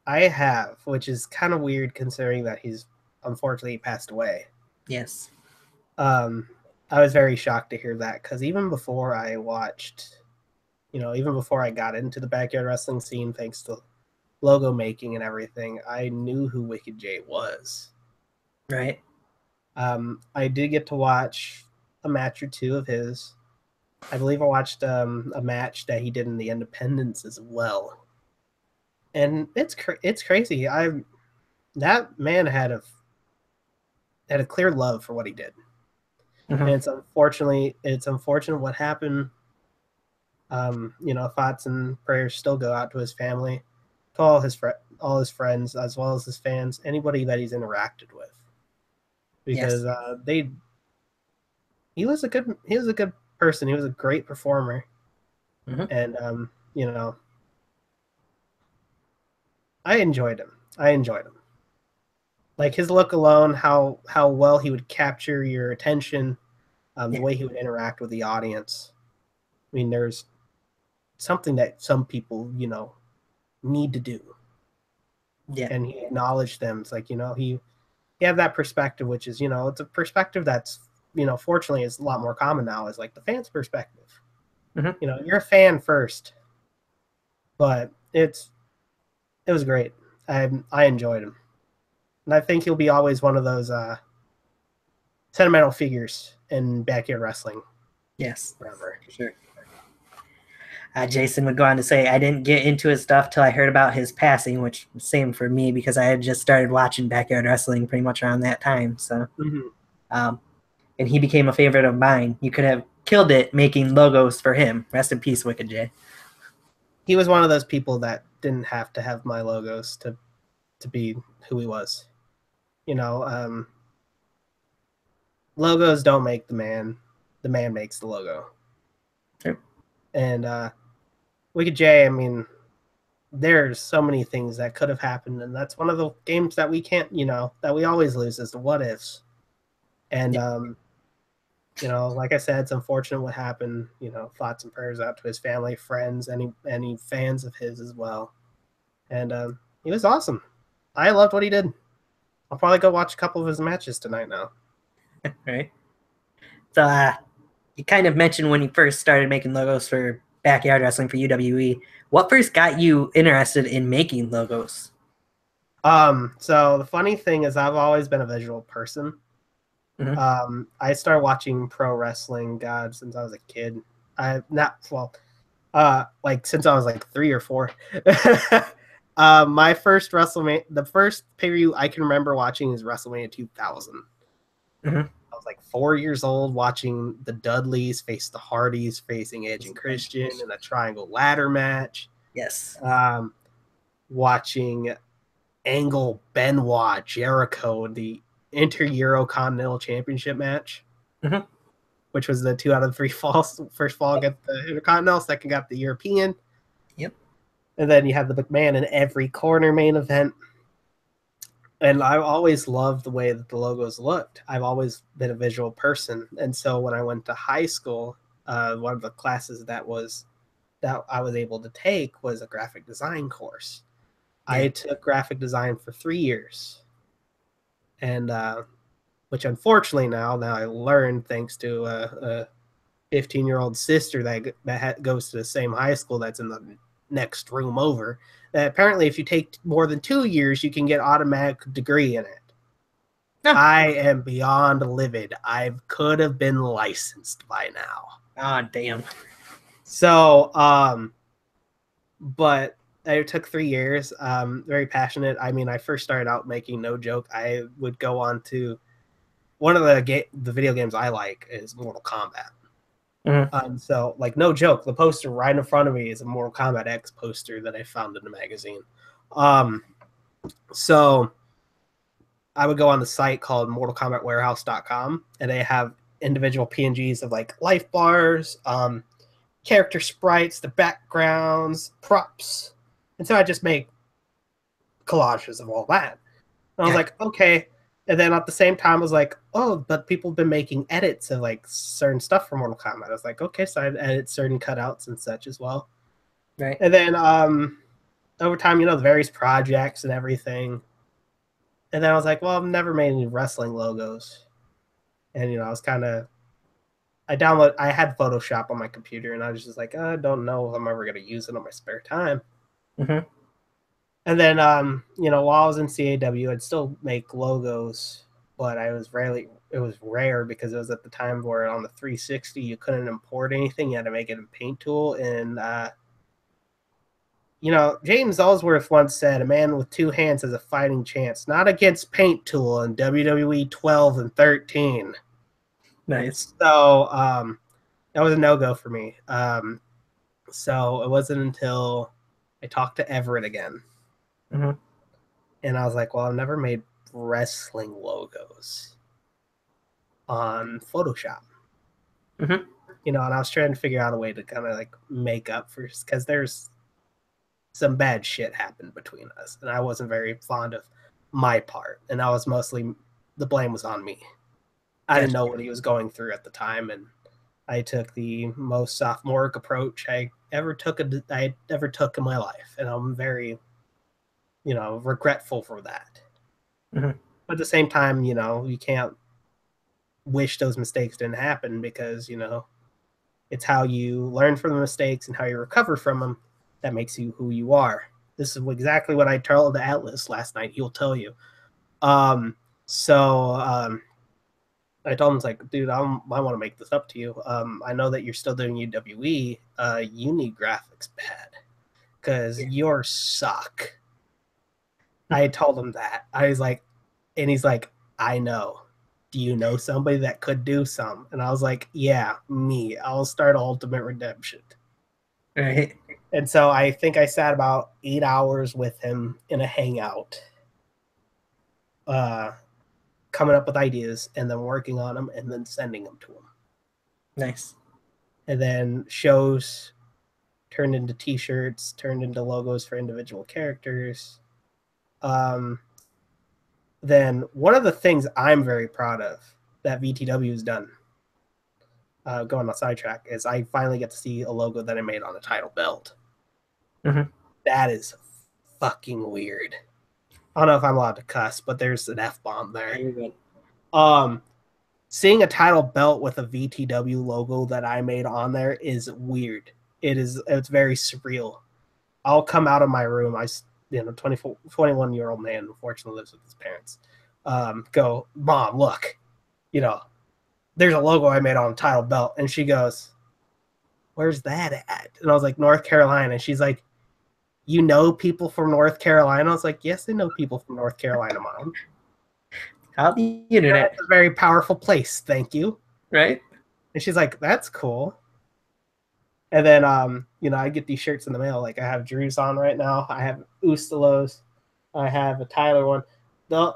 have, which is kind of weird considering that he's unfortunately passed away. Yes. I was very shocked to hear that because even before I watched, even before I got into the backyard wrestling scene, thanks to logo making and everything, I knew who Wicked J was. Right. I did get to watch a match or two of his. I believe I watched a match that he did in the Independents as well. And it's crazy. That man had a clear love for what he did. Mm-hmm. And it's unfortunate what happened. Thoughts and prayers still go out to his family, to all his friends, as well as his fans, anybody that he's interacted with, because yes. He was a good person. He was a great performer, Mm-hmm. and I enjoyed him. Like his look alone, how well he would capture your attention, the way he would interact with the audience. I mean, there's something that some people, need to do. Yeah. And he acknowledged them. It's like, he had that perspective, which is, it's a perspective that's, fortunately is a lot more common now, is like the fan's perspective. Mm-hmm. You're a fan first. But it was great. I enjoyed him. And I think he'll be always one of those sentimental figures in backyard wrestling. Yes. Forever. For sure. Jason would go on to say, I didn't get into his stuff till I heard about his passing, which same for me because I had just started watching backyard wrestling pretty much around that time. So, and he became a favorite of mine. You could have killed it making logos for him. Rest in peace, Wicked J. He was one of those people that didn't have to have my logos to be who he was. Logos don't make the man makes the logo. Sure. And Wicked J, I mean, there's so many things that could have happened, and that's one of the games that we can't, that we always lose is the what ifs. And like I said, it's unfortunate what happened. Thoughts and prayers out to his family, friends, any fans of his as well. And he was awesome. I loved what he did. I'll probably go watch a couple of his matches tonight now. Right. So you kind of mentioned when you first started making logos for backyard wrestling for UWE. What first got you interested in making logos? So the funny thing is I've always been a visual person. Mm-hmm. I started watching pro wrestling, since I was a kid. Since I was like 3 or 4. My first the first pay-per-view I can remember watching is WrestleMania 2000. Mm-hmm. I was like 4 years old watching the Dudleys face the Hardys, facing Edge and Christian in a triangle ladder match. Yes. Watching Angle, Benoit, Jericho in the Inter-Euro Continental Championship match, which was the 2 out of 3 falls. First fall got the Intercontinental, second got the European. Yep. And then you have the McMahon in every corner main event. And I always loved the way that the logos looked. I've always been a visual person. And so when I went to high school, one of the classes that I was able to take was a graphic design course. Yeah. I took graphic design for 3 years. And which unfortunately now I learned thanks to a 15-year-old sister that goes to the same high school that's in the next room over, that apparently if you take more than 2 years, you can get automatic degree in it. I am beyond livid. I could have been licensed by now. Ah, damn. So, but it took 3 years. Very passionate. I mean, I first started out making, no joke, I would go on to one of the video games I like is Mortal Kombat. Mm-hmm. So, like, no joke, the poster right in front of me is a Mortal Kombat X poster that I found in a magazine. So I would go on the site called mortalkombatwarehouse.com, and they have individual PNGs of like life bars, character sprites, the backgrounds, props. And so I just make collages of all that. And I was like, okay. And then at the same time, I was like, oh, but people have been making edits of like certain stuff for Mortal Kombat. I was like, okay, so I'd edit certain cutouts and such as well. Right. And then over time, the various projects and everything. And then I was like, well, I've never made any wrestling logos. And, I was I had Photoshop on my computer, and I was just like, I don't know if I'm ever going to use it on my spare time. Mm-hmm. And then, while I was in CAW, I'd still make logos, but it was rare because it was at the time where on the 360, you couldn't import anything. You had to make it in Paint Tool. And, James Ellsworth once said, a man with two hands has a fighting chance, not against Paint Tool in WWE 12 and 13. Nice. So that was a no-go for me. So it wasn't until I talked to Everett again. Mm-hmm. And I was like, well, I've never made wrestling logos on Photoshop. Mm-hmm. And I was trying to figure out a way to kind of like make up for, because there's some bad shit happened between us. And I wasn't very fond of my part. And I was mostly, the blame was on me. I didn't know what he was going through at the time. And I took the most sophomoric approach I ever took in my life. And I'm very, regretful for that. Mm-hmm. But at the same time, you can't wish those mistakes didn't happen, because, it's how you learn from the mistakes and how you recover from them that makes you who you are. This is exactly what I told Atlas last night. He'll tell you. I told him, like, dude, I want to make this up to you. I know that you're still doing UWE. You need graphics bad, because yours suck. I told him that. I was like, and he's like, I know. Do you know somebody that could do some? And I was like, yeah, me. I'll start Ultimate Redemption. Right. And so I think I sat about 8 hours with him in a hangout, coming up with ideas and then working on them and then sending them to him. Nice. And then shows turned into T-shirts, turned into logos for individual characters. Then one of the things I'm very proud of that VTW has done, going on sidetrack, is I finally get to see a logo that I made on a title belt. Mm-hmm. That is fucking weird. I don't know if I'm allowed to cuss, but there's an F-bomb there. Seeing a title belt with a VTW logo that I made on there is weird. It's very surreal. I'll come out of my room. 21-year-old man, unfortunately lives with his parents. Go, Mom, look, there's a logo I made on a title belt. And she goes, where's that at? And I was like, North Carolina. And she's like, you know people from North Carolina? I was like, yes, I know people from North Carolina, Mom. How do you do that? It's a very powerful place, thank you. Right? And she's like, that's cool. And then, I get these shirts in the mail. Like, I have Drew's on right now. I have Ustalos. I have a Tyler one. The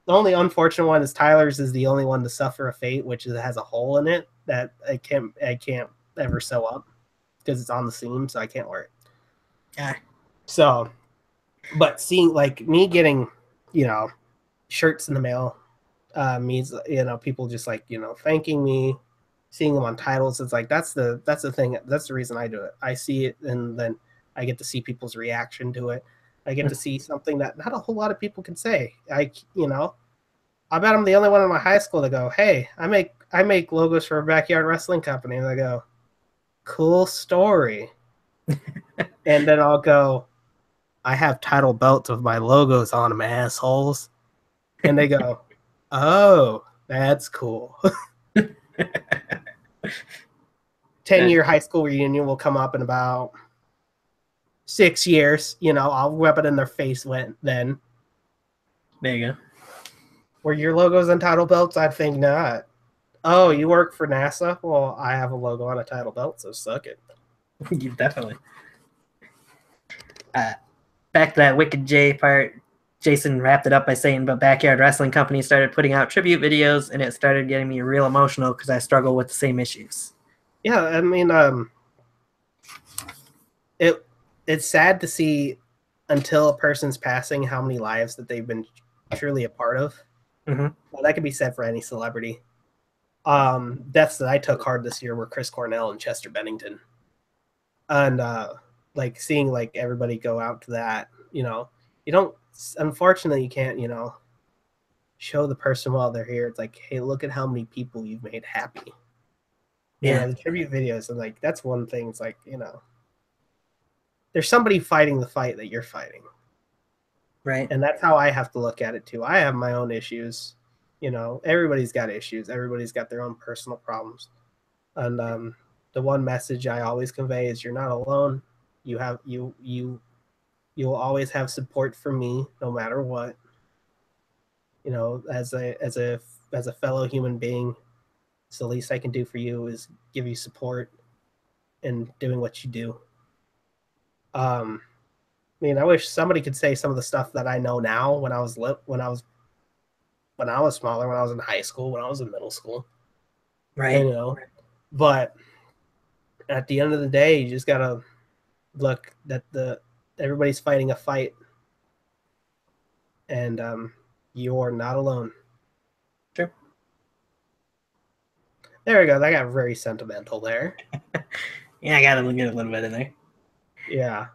only unfortunate one is Tyler's is the only one to suffer a fate, which has a hole in it that I can't ever sew up because it's on the seam, so I can't wear it. Yeah. So, but seeing, like, me getting, shirts in the mail means, people just, like, thanking me, seeing them on titles. It's like, that's the thing. That's the reason I do it. I see it, and then I get to see people's reaction to it. I get to see something that not a whole lot of people can say. I bet I'm the only one in my high school to go, hey, I make logos for a backyard wrestling company. And I go, cool story. And then I'll go, I have title belts with my logos on them, assholes. And they go, oh, that's cool. 10-year high school reunion will come up in about 6 years. I'll rub it in their face then. There you go. Were your logos on title belts? I think not. Oh, you work for NASA? Well, I have a logo on a title belt, so suck it. You definitely. Back to that Wicked J part, Jason wrapped it up by saying, but backyard wrestling companies started putting out tribute videos, and it started getting me real emotional because I struggle with the same issues. Yeah, I mean, it's sad to see until a person's passing how many lives that they've been truly a part of. Mm-hmm. Well, that could be said for any celebrity. Deaths that I took hard this year were Chris Cornell and Chester Bennington, and like seeing like everybody go out to that. You know, you don't. Unfortunately, you can't. You know, show the person while they're here. It's like, hey, look at how many people you've made happy. Yeah. The tribute videos, and like that's one thing. It's like, you know, there's somebody fighting the fight that you're fighting. Right. And that's how I have to look at it too. I have my own issues. You know, everybody's got issues. Everybody's got their own personal problems. And the one message I always convey is you're not alone. You have you will always have support from me no matter what. You know, as a fellow human being, it's the least I can do for you is give you support in doing what you do. I mean, I wish somebody could say some of the stuff that I know now when I was smaller, when I was in high school, when I was in middle school. Right. You know, but at the end of the day, you just gotta look that everybody's fighting a fight, and you're not alone. Sure. There we go. That got very sentimental there. Yeah, I gotta get a little bit in there. Yeah.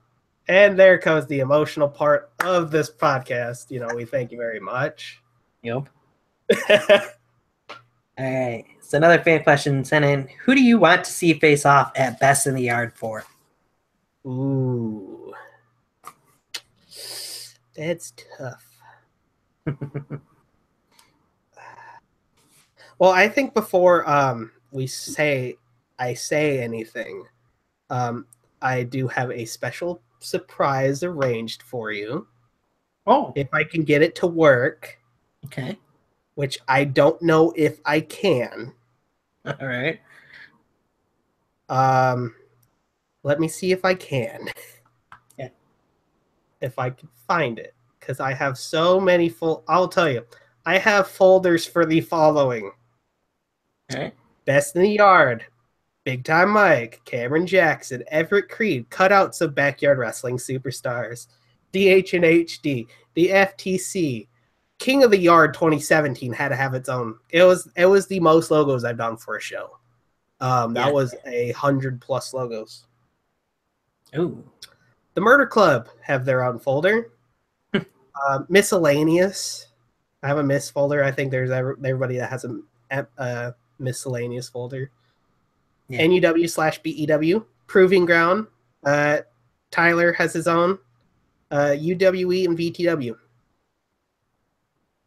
And there goes the emotional part of this podcast. You know, we thank you very much. Yep. All right. So another fan question sent in: who do you want to see face off at Best in the Yard for? Ooh, that's tough. Well, I think before I say anything, I do have a special surprise arranged for you. Oh, if I can get it to work. Okay. Which I don't know if I can. All right. Let me see if I can. Yeah. If I can find it, because I have so many I'll tell you, I have folders for the following. All right. Best in the Yard, Big Time Mike, Cameron Jackson, Everett Crete, cutouts of backyard wrestling superstars, DH and HD, the FTC, King of the Yard 2017 had to have its own. It was the most logos I've done for a show. That was 100+ logos. Ooh. The Murder Club have their own folder. Miscellaneous. I have a miss folder. I think there's everybody that has a miscellaneous folder. Yeah. NuW/BEW. Proving Ground. Tyler has his own. UWE and VTW.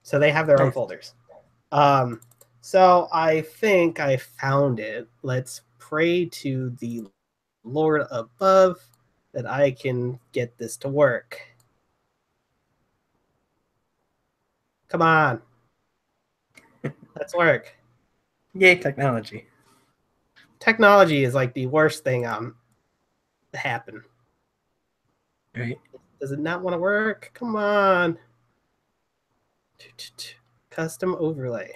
So they have their own folders. So I think I found it. Let's pray to the Lord above that I can get this to work. Come on. Let's work. Yay, technology. Technology is like the worst thing to happen. Right. Does it not want to work? Come on. Custom overlay.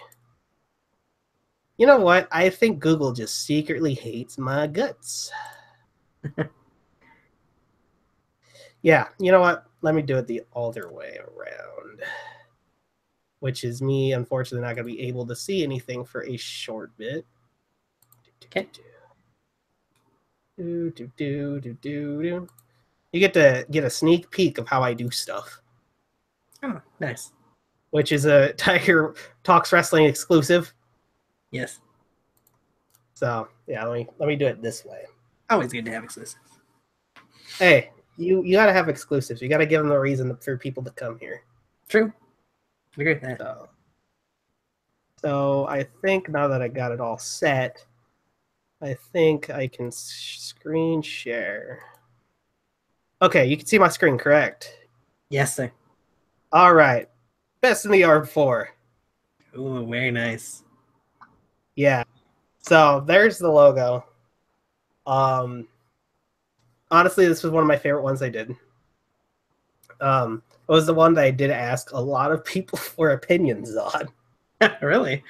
You know what? I think Google just secretly hates my guts. Yeah, you know what? Let me do it the other way around. Which is me, unfortunately, not going to be able to see anything for a short bit. Okay. You get to get a sneak peek of how I do stuff. Oh, nice. Which is a Tiger Talks Wrestling exclusive. Yes. So yeah, let me do it this way. Always good to have exclusives. Hey, you gotta have exclusives. You gotta give them a reason for people to come here. True. I agree with that. So I think now that I got it all set, I think I can screen share. Okay, you can see my screen, correct? Yes, sir. All right. Best in the Yard 4. Ooh, very nice. Yeah. So there's the logo. Honestly, this was one of my favorite ones I did. It was the one that I did ask a lot of people for opinions on. Really?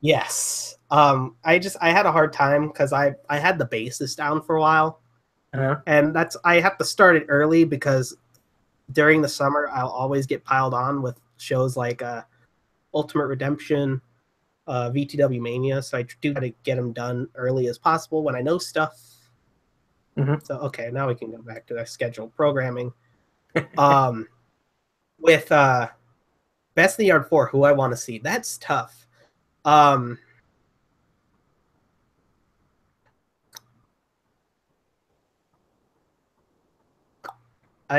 Yes. I had a hard time because I had the basis down for a while, And I have to start it early because during the summer I'll always get piled on with shows like Ultimate Redemption, VTW Mania, so I do try to get them done early as possible when I know stuff. So okay, now we can go back to our scheduled programming. With Best in the Yard 4, who I want to see. That's tough. I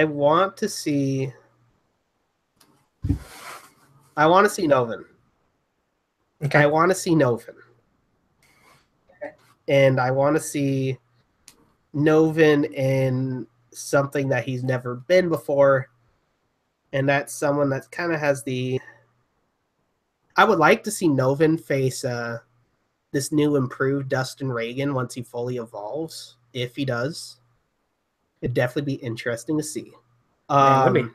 want to see Noven. Okay. I want to see Noven. And I want to see Noven in something that he's never been before. And that's someone that kind of has the... I would like to see Noven face this new improved Dustin Reagan once he fully evolves, if he does. It'd definitely be interesting to see. It would be.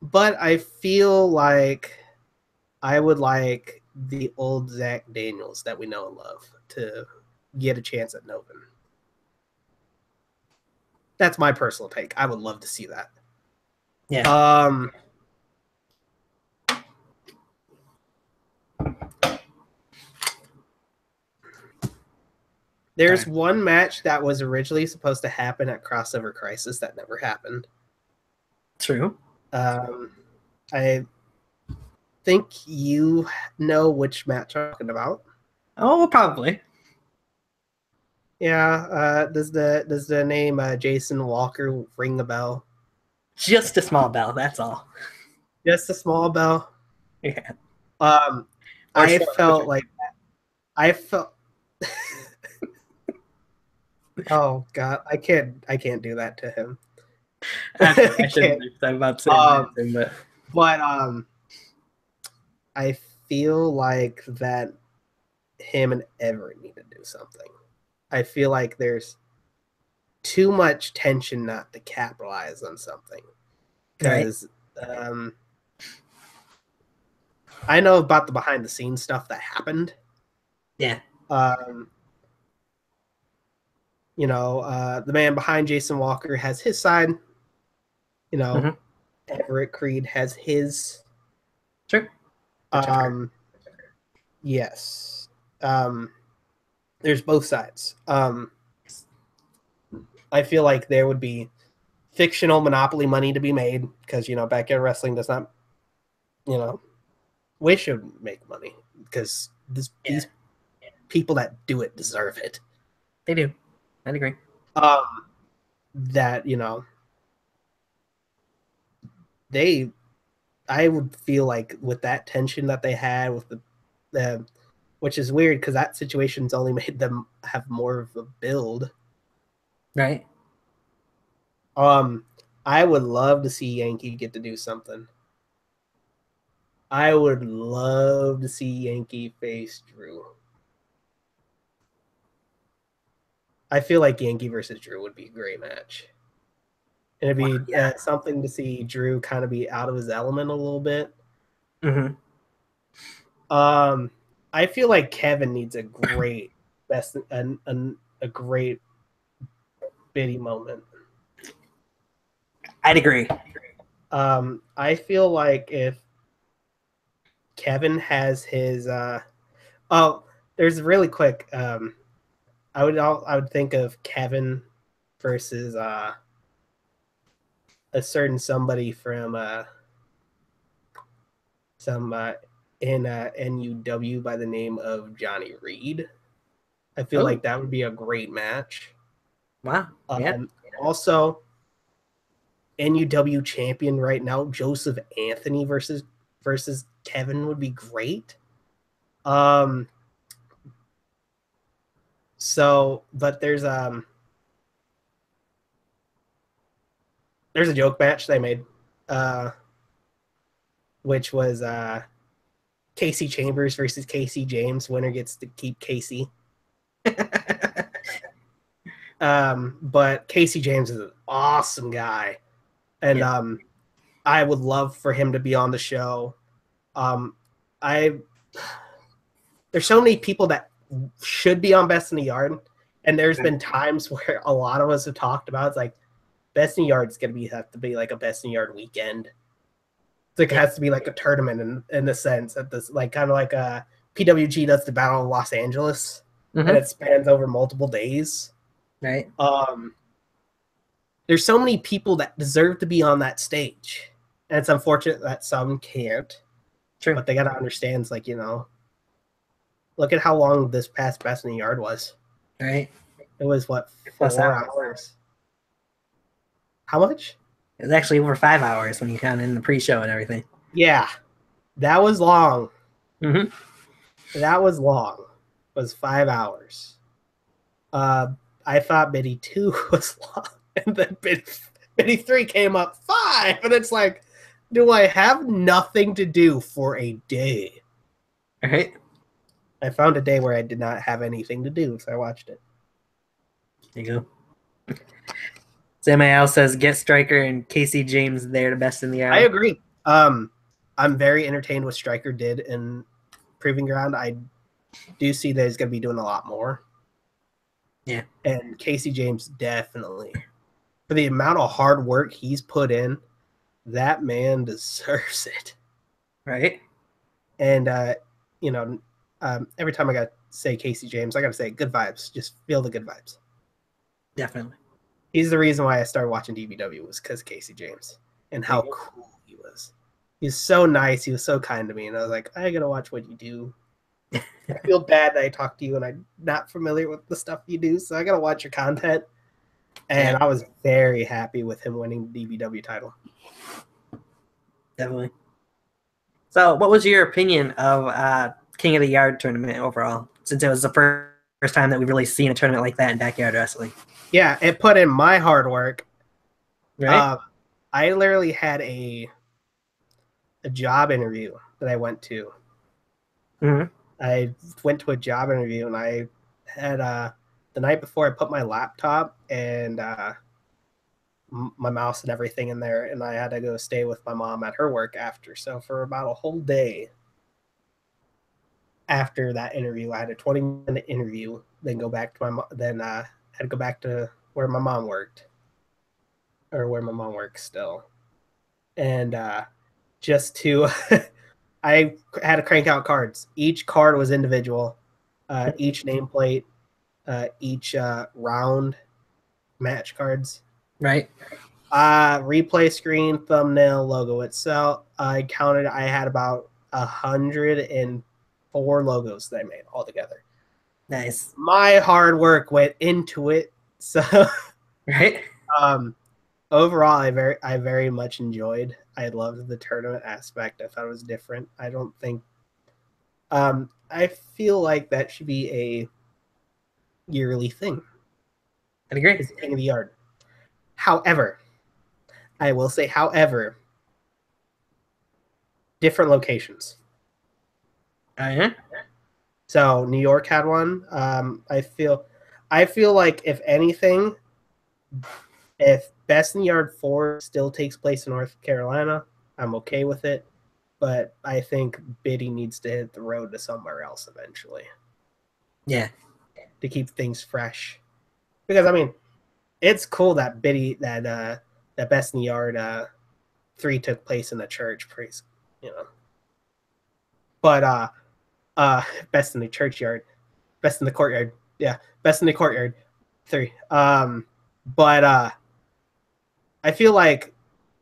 But I feel like I would like the old Zach Daniels that we know and love to get a chance at Noven. That's my personal take. I would love to see that. Yeah. There's one match that was originally supposed to happen at Crossover Crisis that never happened. True. I think you know which match I'm talking about. Oh, probably. Yeah. Does the name Jason Walker ring a bell? Just a small bell. That's all. Just a small bell. Yeah. I felt like I felt. Oh God, I can't do that to him. I shouldn't be about to say anything, but I feel like that him and Everett need to do something. I feel like there's too much tension not to capitalize on something. Because I know about the behind the scenes stuff that happened. Yeah. You know, the man behind Jason Walker has his side. You know, Everett Crete has his. Sure. Yes. There's both sides. I feel like there would be fictional monopoly money to be made because, you know, backyard wrestling does not, you know, we should make money because these people that do it deserve it. They do. I'd agree. That, you know, I would feel like with that tension that they had with the which is weird because that situation's only made them have more of a build. Right. I would love to see Yankee get to do something. I would love to see Yankee face Drew. I feel like Yankee versus Drew would be a great match. And it'd be something to see Drew kind of be out of his element a little bit. I feel like Kevin needs a great a great bitty moment. I'd agree. I feel like if Kevin has his there's really quick I would think of Kevin versus a certain somebody from some in NuW by the name of Johnny Reed. I feel like that would be a great match. Wow. Also, NuW champion right now, Joseph Anthony versus Kevin would be great. So, but there's a joke match they made, which was Casey Chambers versus Casey James. Winner gets to keep Casey. But Casey James is an awesome guy, and I would love for him to be on the show. There's so many people that should be on Best in the Yard, And there's been times where a lot of us have talked about it's like Best in Yard's gonna have to be like a Best in Yard weekend. It's like it has to be like a tournament in the sense that this like kind of like a PWG does the Battle of Los Angeles, and it spans over multiple days. Right. There's so many people that deserve to be on that stage, and it's unfortunate that some can't. True. But they gotta understand, it's like, you know, look at how long this past Best in the Yard was. Right. It was what, 4 hours? How much? It was actually over 5 hours when you count in the pre-show and everything. Yeah, that was long. That was long. It was 5 hours. I thought Biddy 2 was long, and then Biddy 3 came up 5, and it's like, do I have nothing to do for a day? Right. I found a day where I did not have anything to do, so I watched it. There you go. Samuel says, get Stryker and Casey James there, the Best in the Yard. I agree. I'm very entertained what Stryker did in Proving Ground. I do see that he's going to be doing a lot more. Yeah. And Casey James, definitely. For the amount of hard work he's put in, that man deserves it. Right. And, you know, every time I got to say Casey James, I got to say good vibes. Just feel the good vibes. Definitely. He's the reason why I started watching DBW was because Casey James and how cool he was. He was so nice. He was so kind to me. And I was like, I got to watch what you do. I feel bad that I talk to you and I'm not familiar with the stuff you do. So I got to watch your content. And I was very happy with him winning the DBW title. Definitely. So what was your opinion of King of the Yard tournament overall, since it was the first time that we've really seen a tournament like that in backyard wrestling? Yeah, it put in my hard work. Right. I literally had a job interview that I went to. I went to a job interview, and I had the night before I put my laptop and my mouse and everything in there, and I had to go stay with my mom at her work after. So for about a whole day after that interview, I had a 20-minute interview, then go back to had to go back to where my mom worked, or where my mom works still. And just to, I had to crank out cards. Each card was individual, each nameplate, each round match cards. Right. Replay screen, thumbnail, logo itself. I counted, I had about 104 logos that I made altogether. Nice. My hard work went into it. So right. Overall, I very much enjoyed. I loved the tournament aspect. I thought it was different. I don't think I feel like that should be a yearly thing. I'd agree. It's King of the Yard. However, I will say, different locations. So New York had one. I feel like if anything, if Best in the Yard 4 still takes place in North Carolina, I'm okay with it. But I think Biddy needs to hit the road to somewhere else eventually. Yeah. To keep things fresh. Because I mean, it's cool that that Best in the Yard 3 took place in the church, But Best in the Churchyard, Best in the Courtyard, Best in the Courtyard 3. But I feel like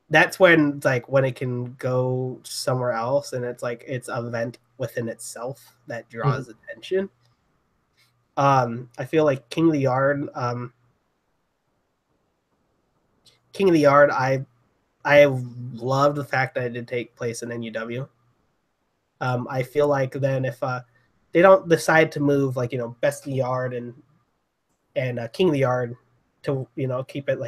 that's when it can go somewhere else, and it's like it's an event within itself that draws attention. I feel like King of the Yard. I love the fact that it did take place in NuW. I feel like then if they don't decide to move Best in the Yard and King of the Yard to keep it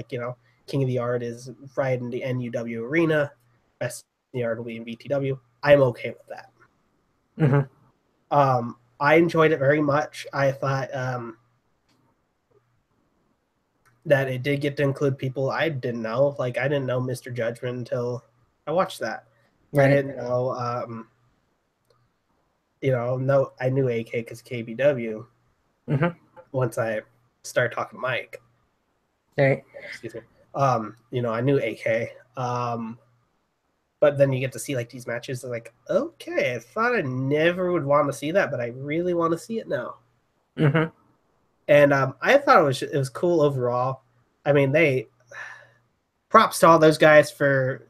King of the Yard is right in the NuW arena, Best in the Yard will be in BTW. I'm okay with that. I enjoyed it very much. I thought that it did get to include people I didn't know. I didn't know Mr. Judgment until I watched that. Right. I didn't know, I knew AK because KBW. Once I started talking to Mike. Right. Excuse me. I knew AK. But then you get to see like these matches. Like, okay, I thought I never would want to see that, but I really want to see it now. Mm-hmm. And I thought it was cool overall. I mean, props to all those guys for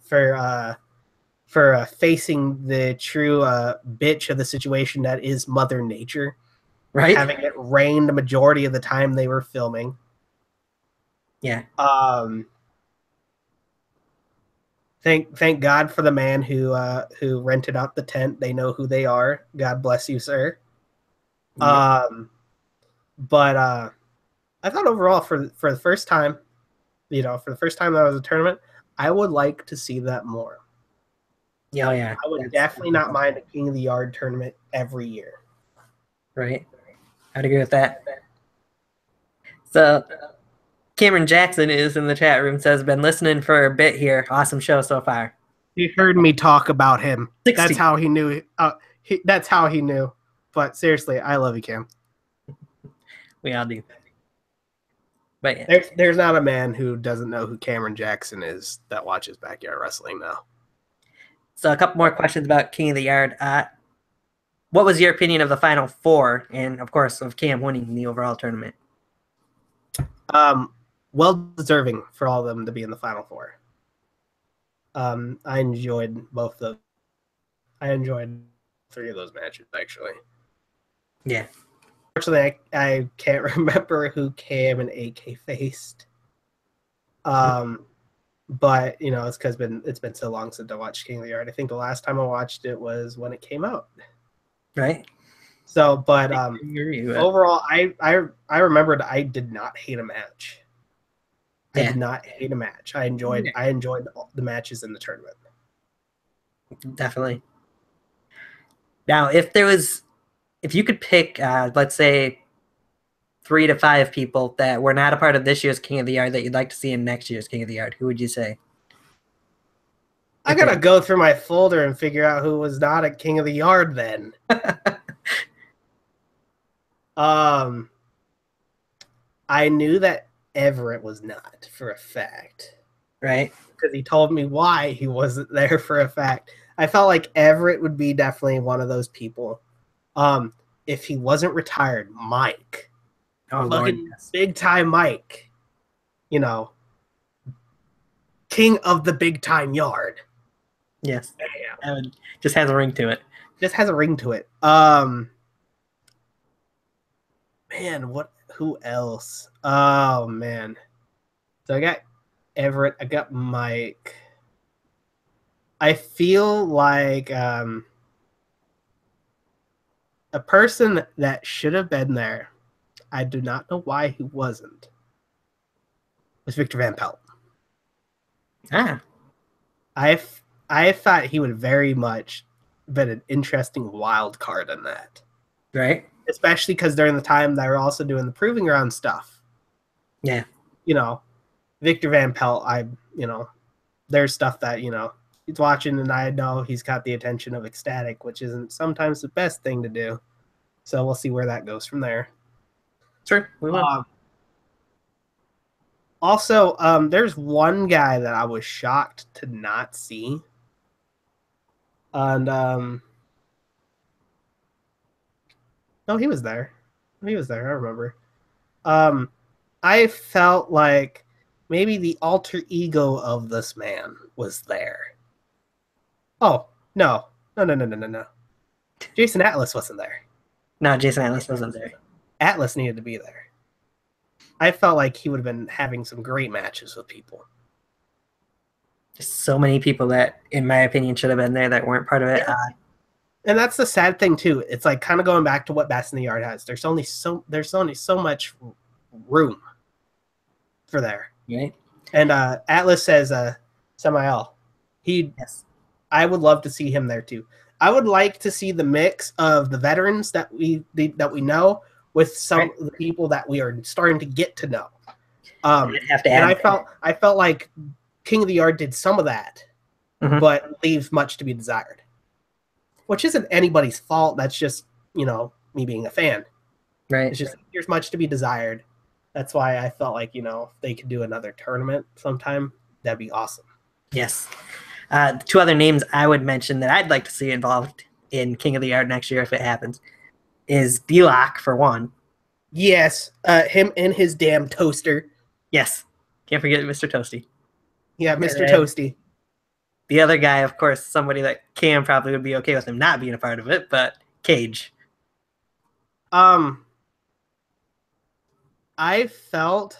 facing the true bitch of the situation that is Mother Nature, Right. having it rain the majority of the time they were filming. Yeah. Thank God for the man who rented out the tent. They know who they are. God bless you, sir. Yep. But I thought overall for the first time, for the first time that was a tournament, I would like to see that more. Yeah, yeah. I would definitely not mind a King of the Yard tournament every year. Right. I'd agree with that. So Cameron Jackson is in the chat room, says, been listening for a bit here. Awesome show so far. He heard me talk about him. 60. That's how he knew. That's how he knew. But seriously, I love you, Cam. We all do. But yeah. There's not a man who doesn't know who Cameron Jackson is that watches Backyard Wrestling now. So a couple more questions about King of the Yard. What was your opinion of the Final Four, and of course of Cam winning the overall tournament? Well deserving for all of them to be in the Final Four. I enjoyed both of. I enjoyed 3 of those matches actually. Yeah. Unfortunately, I can't remember who Cam and AK faced. But it's because it's been so long since I watched King of the Yard. I think the last time I watched it was when it came out. Right. So, but overall, I remembered I did not hate a match. Yeah. I did not hate a match. I enjoyed the matches in the tournament. Definitely. Now, if you could pick, let's say, 3 to 5 people that were not a part of this year's King of the Yard that you'd like to see in next year's King of the Yard, who would you say? I gotta go through my folder and figure out who was not a King of the Yard then. I knew that Everett was not for a fact. Right. Because he told me why he wasn't there for a fact. I felt like Everett would be definitely one of those people. If he wasn't retired, Mike. Oh, fucking Lord, yes. Big time Mike. King of the big time yard. Yes. Just has a ring to it. Just has a ring to it. Man, who else? Oh man. So I got Everett, I got Mike. I feel like a person that should have been there, I do not know why he wasn't, was Victor Van Pelt. I thought he would very much been an interesting wild card in that. Right. Especially because during the time they were also doing the Proving Ground stuff. Yeah. Victor Van Pelt, there's stuff that, he's watching and I know he's got the attention of Ecstatic, which isn't sometimes the best thing to do. So we'll see where that goes from there. Sure, we will. Also, there's one guy that I was shocked to not see. And no, he was there. He was there, I remember. I felt like maybe the alter ego of this man was there. Oh, no. Jason Atlas wasn't there. No, Jason Atlas wasn't there. Atlas needed to be there. I felt like he would have been having some great matches with people. Just so many people that, in my opinion, should have been there that weren't part of it. Yeah. And that's the sad thing too. It's like kind of going back to what Best in the Yard has. There's only so much room for there. Right. And Atlas says Samael. Yes. I would love to see him there too. I would like to see the mix of the veterans that we know with some of the people that we are starting to get to know. And I felt like King of the Yard did some of that, but leaves much to be desired. Which isn't anybody's fault. That's just, me being a fan. Right. It's just there's much to be desired. That's why I felt like, if they could do another tournament sometime, that'd be awesome. Yes. Two other names I would mention that I'd like to see involved in King of the Yard next year if it happens is D-Lock, for one. Yes, him and his damn toaster. Yes. Can't forget Mr. Toasty. Yeah, Mr. Toasty. The other guy, of course, somebody that Cam probably would be okay with him not being a part of it, but Cage. I felt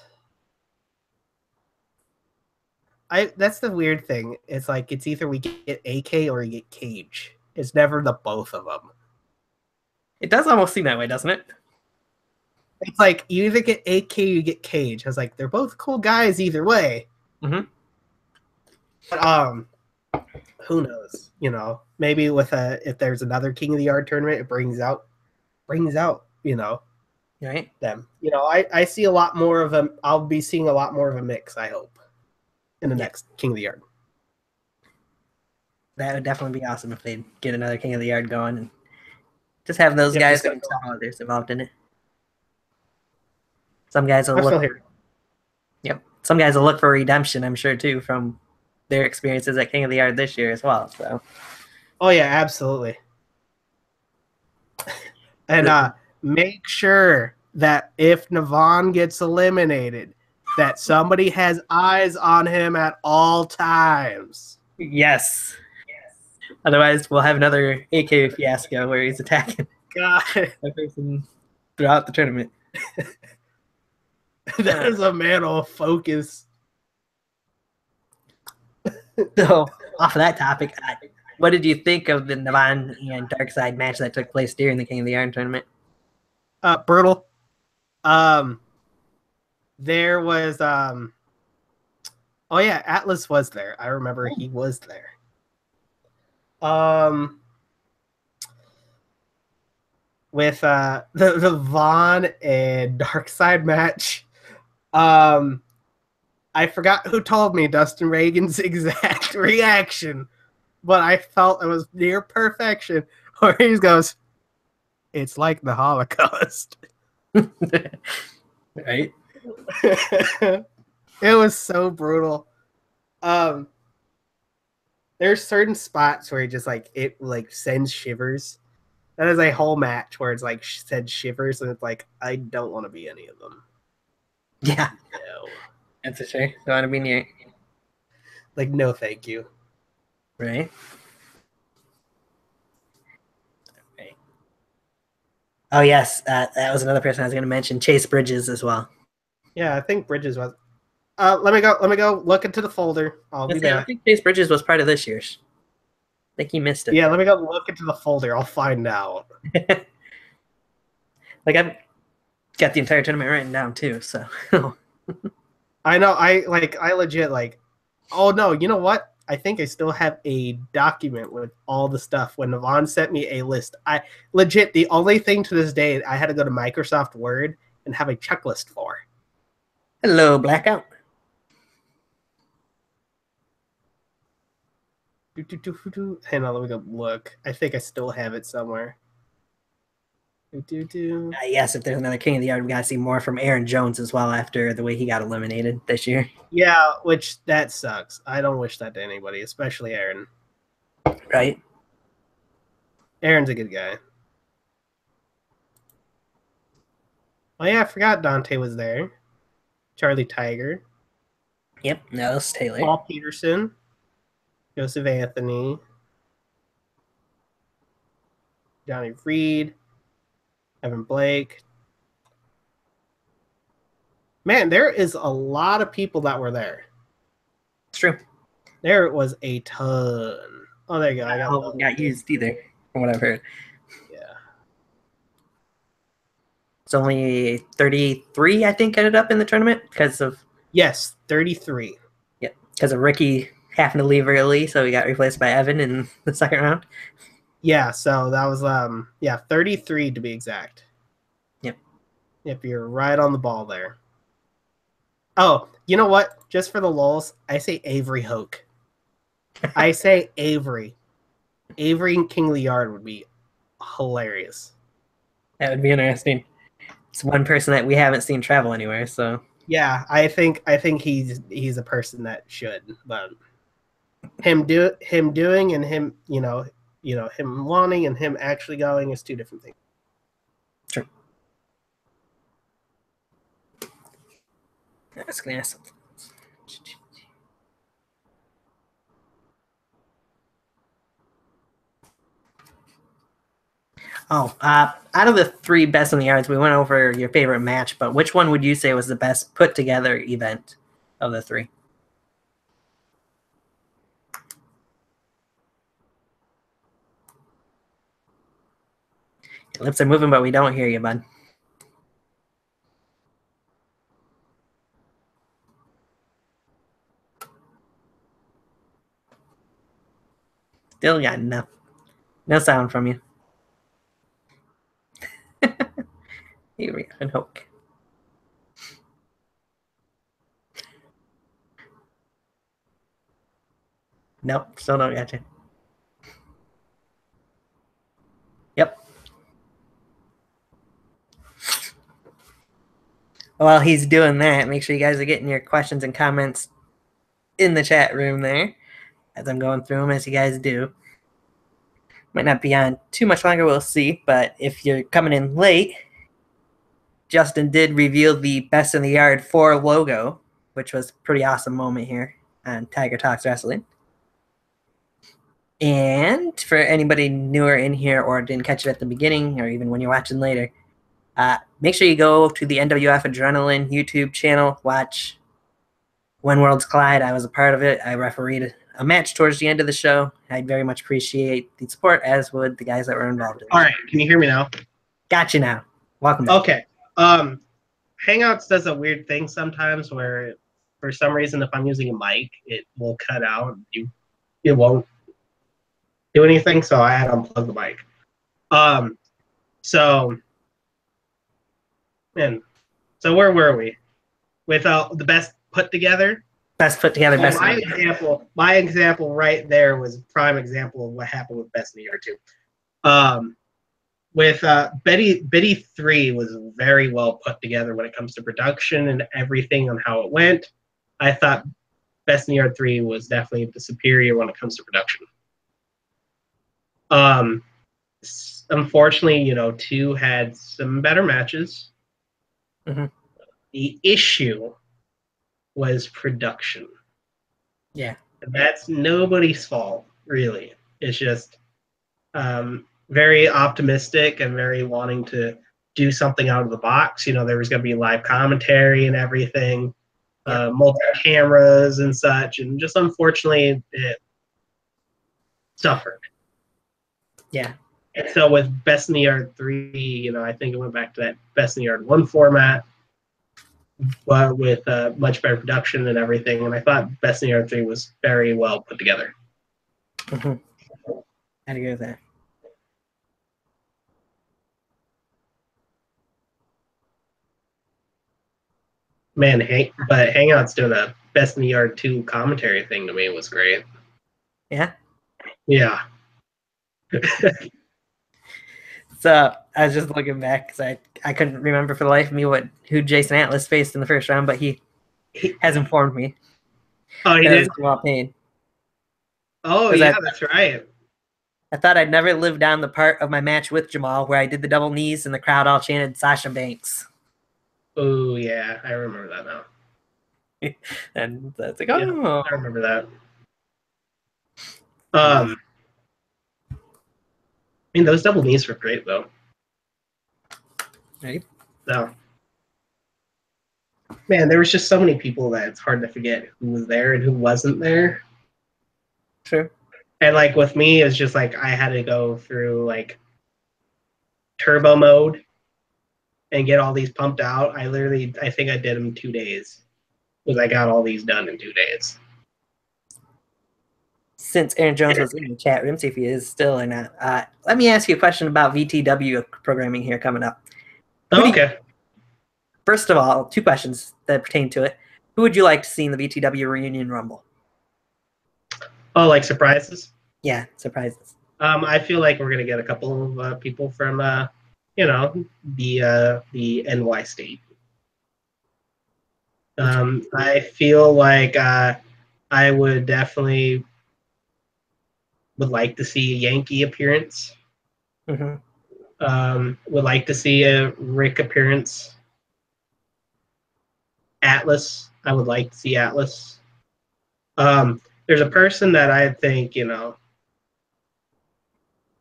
that's the weird thing. It's like it's either we get AK or we get Cage. It's never the both of them. It does almost seem that way, doesn't it? It's like you either get AK or you get Cage. I was like, they're both cool guys either way. Mm-hmm. But who knows? Maybe if there's another King of the Yard tournament, it brings out, right? Them. I see a lot more of them. I'll be seeing a lot more of a mix, I hope, in the next King of the Yard. That would definitely be awesome if they get another King of the Yard going and just have those guys and some others involved in it. Some guys will look. Yep. Some guys will look for redemption, I'm sure, too, from their experiences at King of the Yard this year as well. So. Oh yeah, absolutely. And make sure that if Naveen gets eliminated, that somebody has eyes on him at all times. Yes. Otherwise, we'll have another AK fiasco where he's attacking a person throughout the tournament. That is a man of focus. So, off of that topic, what did you think of the Naveen and Darkseid match that took place during the King of the Yard tournament? Brutal. There was oh yeah, Atlas was there. I remember he was there. With the Vaughn and Darkseid match, I forgot who told me Dustin Reagan's exact reaction, but I felt it was near perfection. Where he goes, "It's like the Holocaust." Right? It was so brutal. There's certain spots where it just it sends shivers. That is a whole match where it's sends shivers, and it's like I don't want to be any of them. Yeah, no, that's for sure. Don't want to be near. No, thank you. Right. Oh yes, that was another person I was going to mention, Chase Bridges as well. Yeah, I think Bridges was. Let me go look into the folder. I'll be back. I think Chase Bridges was part of this year's. I think he missed it. Yeah, let me go look into the folder. I'll find out. I've got the entire tournament written down too, so. I know. I legit oh no, you know what? I think I still have a document with all the stuff. When Naveen sent me a list, I legit, the only thing to this day I had to go to Microsoft Word and have a checklist for. Hello, Blackout. Hang on, let me go look. I think I still have it somewhere. Yes, if there's another King of the Yard, we got to see more from Aaron Jones as well after the way he got eliminated this year. Yeah, which that sucks. I don't wish that to anybody, especially Aaron. Right? Aaron's a good guy. Oh yeah, I forgot Dante was there. Charlie Tiger. Yep, no, that's Taylor. Paul Peterson. Joseph Anthony. Johnny Reed. Evan Blake. Man, there is a lot of people that were there. It's true. There was a ton. Oh, there you go. I got used either, from what I've heard. Yeah. It's only 33, I think, ended up in the tournament because of... Yes, 33. Yep, because of Ricky having to leave early, so he got replaced by Evan in the second round. Yeah, so that was 33 to be exact. Yep, you're right on the ball there. Oh, you know what? Just for the lulz, I say Avery Hoke. I say Avery. Avery and King of the Yard would be hilarious. That would be interesting. It's one person that we haven't seen travel anywhere, so Yeah, I think he's a person that should, but him doing and him him wanting and him actually going is two different things. sure. I was gonna ask something. Oh, out of the 3 best in the yards, we went over your favorite match, but which one would you say was the best put together event of the 3? Your lips are moving, but we don't hear you, bud. Still got no sound from you. Here we go. Hook. Nope, still don't get you. Yep. While he's doing that, make sure you guys are getting your questions and comments in the chat room there as I'm going through them, as you guys do. Might not be on too much longer, we'll see, but if you're coming in late, Justin did reveal the Best in the Yard 4 logo, which was a pretty awesome moment here on Tiger Talks Wrestling. And for anybody newer in here or didn't catch it at the beginning, or even when you're watching later, make sure you go to the NWF Adrenaline YouTube channel, watch When Worlds Collide. I was a part of it. I refereed a match towards the end of the show. I very much appreciate the support, as would the guys that were involved in it. All right, can you hear me now? Got you now. Welcome back. Okay. Hangouts does a weird thing sometimes where, for some reason, if I'm using a mic, it will cut out. It won't do anything, so I had to unplug the mic. So where were we? With the best put together? Best put together, best. My example right there was a prime example of what happened with Best in the Yard 2. With Betty 3 was very well put together when it comes to production and everything on how it went. I thought Best in the Yard 3 was definitely the superior when it comes to production. Unfortunately, 2 had some better matches. Mm-hmm. The issue was production. Yeah. That's nobody's fault, really. It's just very optimistic and very wanting to do something out of the box. There was going to be live commentary and everything, multi-cameras and such, and just unfortunately it suffered. Yeah. And so with Best in the Yard 3, I think it went back to that Best in the Yard 1 format, but with much better production and everything. And I thought Best in the Yard 3 was very well put together. Mm-hmm. I'd agree with that. Man, but Hangout's doing a Best in the Yard 2 commentary thing to me was great. Yeah? Yeah. So I was just looking back because I couldn't remember for the life of me who Jason Atlas faced in the first round, but he has informed me. Oh, he did? Pain. Oh, yeah, that's right. I thought I'd never live down the part of my match with Jamal where I did the double knees and the crowd all chanted Sasha Banks. Oh, yeah, I remember that now. And that's like, oh. Yeah, I remember that. I mean, those double knees were great, though. Right? So, man, there was just so many people that it's hard to forget who was there and who wasn't there. Sure. And, with me, it's just, I had to go through, turbo mode and get all these pumped out. I think I did them in 2 days. Because I got all these done in 2 days. Since Aaron Jones was in the chat room, see if he is still or not. Let me ask you a question about VTW programming here coming up. Okay. First of all, 2 questions that pertain to it. Who would you like to see in the VTW Reunion Rumble? Oh, surprises? Yeah, surprises. I feel like we're going to get a couple of people from you know, the NY state. I feel like I would definitely would like to see a Yankee appearance. Mm-hmm. Would like to see a Rick appearance. Atlas. I would like to see Atlas. There's a person that I think,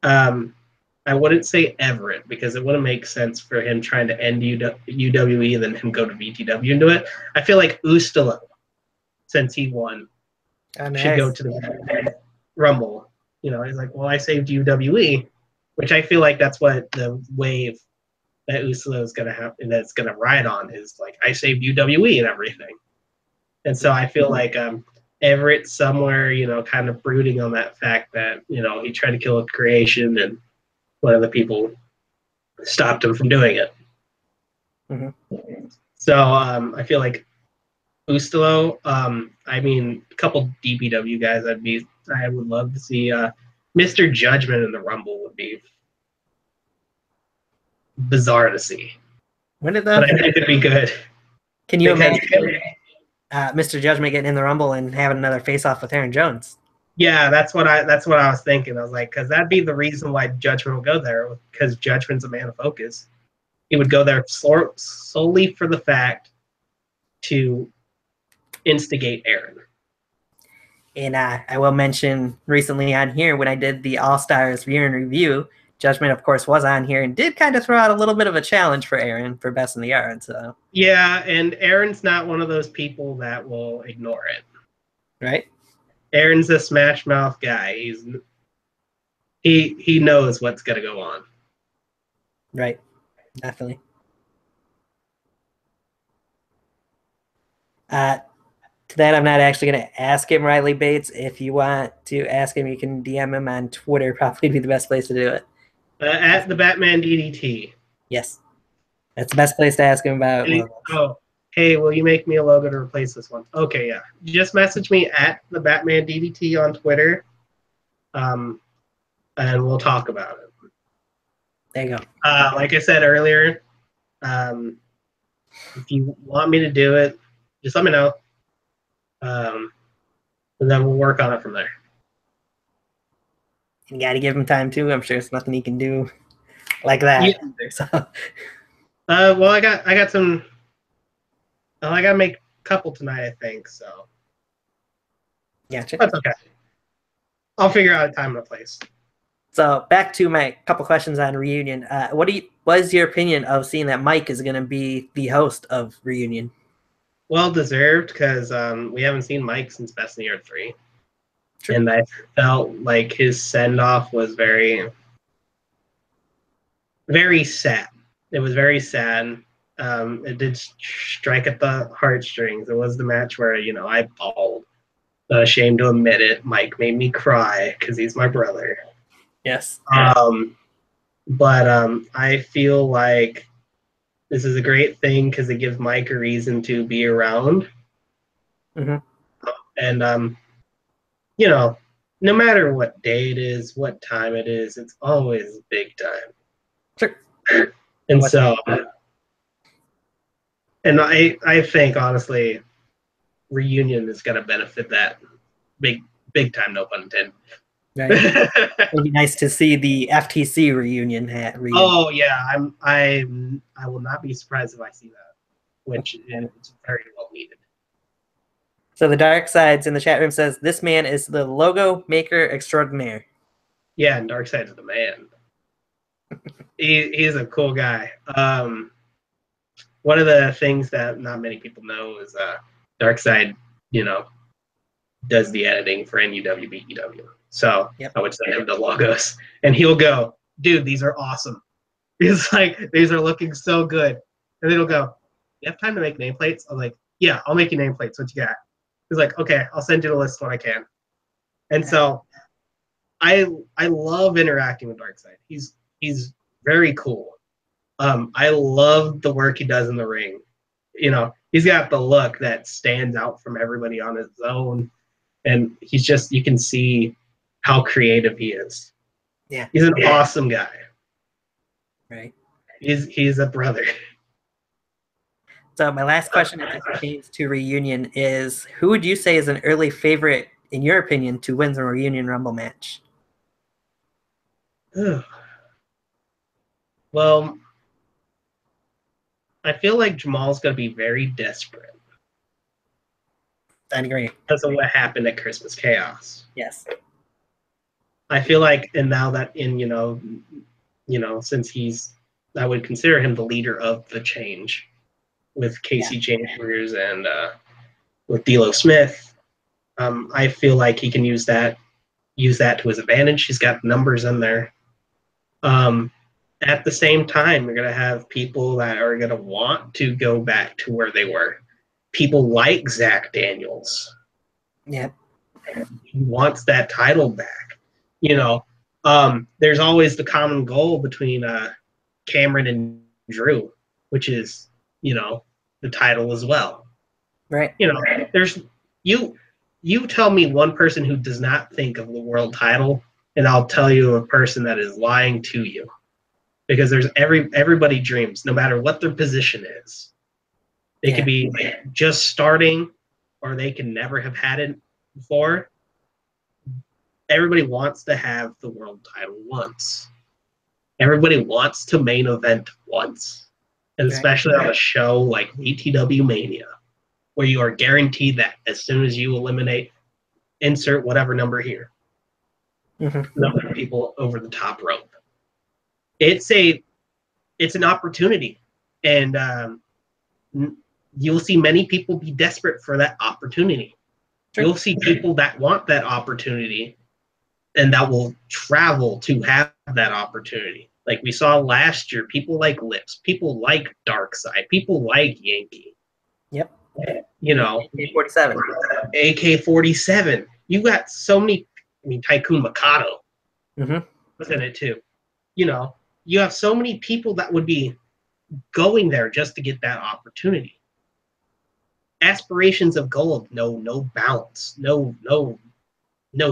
I wouldn't say Everett because it wouldn't make sense for him trying to end UWE and then him go to BTW and do it. I feel like Ustalo, since he won, should go to the Rumble. He's like, well, I saved UWE, which I feel like that's what the wave that Ustalo is going to have and that's going to ride on is like, I saved UWE and everything. And so I feel like Everett somewhere, kind of brooding on that fact that, he tried to kill a creation and one of the people stopped him from doing it. Mm-hmm. So I feel like Ustalo, a couple DBW guys I would love to see. Mr. Judgment in the Rumble would be bizarre to see. When did But I think it'd be good. Can you imagine Mr. Judgment getting in the Rumble and having another face-off with Aaron Jones? Yeah, that's what I was thinking. I was like, because that'd be the reason why Judgment would go there, because Judgment's a man of focus. He would go there solely for the fact to instigate Aaron. And I will mention recently on here when I did the All-Stars Year in Review, Judgment, of course, was on here and did kind of throw out a little bit of a challenge for Aaron for Best in the Yard. So yeah, and Aaron's not one of those people that will ignore it. Right? Aaron's a smash mouth guy. He knows what's gonna go on. Right. Definitely. To that, I'm not actually going to ask him, Riley Bates. If you want to ask him, you can DM him on Twitter. Probably be the best place to do it. At the Batman DDT. Yes. That's the best place to ask him about logos. Hey, will you make me a logo to replace this one? Okay, yeah. Just message me at the Batman DDT on Twitter, and we'll talk about it. There you go. Like I said earlier, if you want me to do it, just let me know. And then we'll work on it from there. You got to give him time too. I'm sure there's nothing he can do like that. Yeah. So. Well, I got some. Well, I got to make a couple tonight, I think. So. Gotcha. That's okay. I'll figure out a time and a place. So back to my couple questions on Reunion. What is your opinion of seeing that Mike is going to be the host of Reunion? Well deserved, because we haven't seen Mike since Best in the Yard 3. True. And I felt like his send-off was very, very sad. It was very sad. It did strike at the heartstrings. It was the match where, I bawled. Not ashamed to admit it. Mike made me cry because he's my brother. Yes. But I feel like this is a great thing because it gives Mike a reason to be around. Mm-hmm. And, no matter what day it is, what time it is, it's always big time. Sure. And so, and I think, honestly, Reunion is going to benefit that big time, no pun intended. Right. It'd be nice to see the FTC reunion. Oh yeah, I will not be surprised if I see that, which is very well needed. So the Dark Sides in the chat room says this man is the logo maker extraordinaire. Yeah, and Dark Side's the man. He's a cool guy. One of the things that not many people know is Dark Side, does the editing for NuW BTW. So yep. I would send him the logos, and he'll go, dude, these are awesome. He's like, these are looking so good. And then he'll go, you have time to make nameplates? I'm like, yeah, I'll make you nameplates. What you got? He's like, okay, I'll send you the list when I can. And so I love interacting with Darkseid. He's very cool. I love the work he does in the ring. He's got the look that stands out from everybody on his own. And he's just, you can see how creative he is. Yeah. He's an awesome guy. Right. He's a brother. So my last question as it pertains to reunion is, who would you say is an early favorite, in your opinion, to win the reunion Rumble match? Well, I feel like Jamal's going to be very desperate I agree. because of what happened at Christmas Chaos. Yes. I feel like, and now that since I would consider him the leader of the change with Casey Chambers and with D'Lo Smith, I feel like he can use that to his advantage. He's got numbers in there. At the same time, you're going to have people that are going to want to go back to where they were. People like Zach Daniels. Yeah. He wants that title back. There's always the common goal between Cameron and Drew, which is, the title as well. Right. There's you tell me one person who does not think of the world title, and I'll tell you a person that is lying to you. Because there's everybody dreams, no matter what their position is. They could be just starting, or they can never have had it before. Everybody wants to have the world title once. Everybody wants to main event once. And especially on a show like DTW Mania, where you are guaranteed that as soon as you eliminate, insert whatever number here, number of people over the top rope. It's an opportunity, and you'll see many people be desperate for that opportunity. Sure. You'll see people that want that opportunity and that will travel to have that opportunity. Like we saw last year, people like Lips, people like Darkside, people like Yankee. Yep. AK-47. AK-47. You got so many, Tycoon Mikado was in it too. You have so many people that would be going there just to get that opportunity. Aspirations of gold, no bounce, no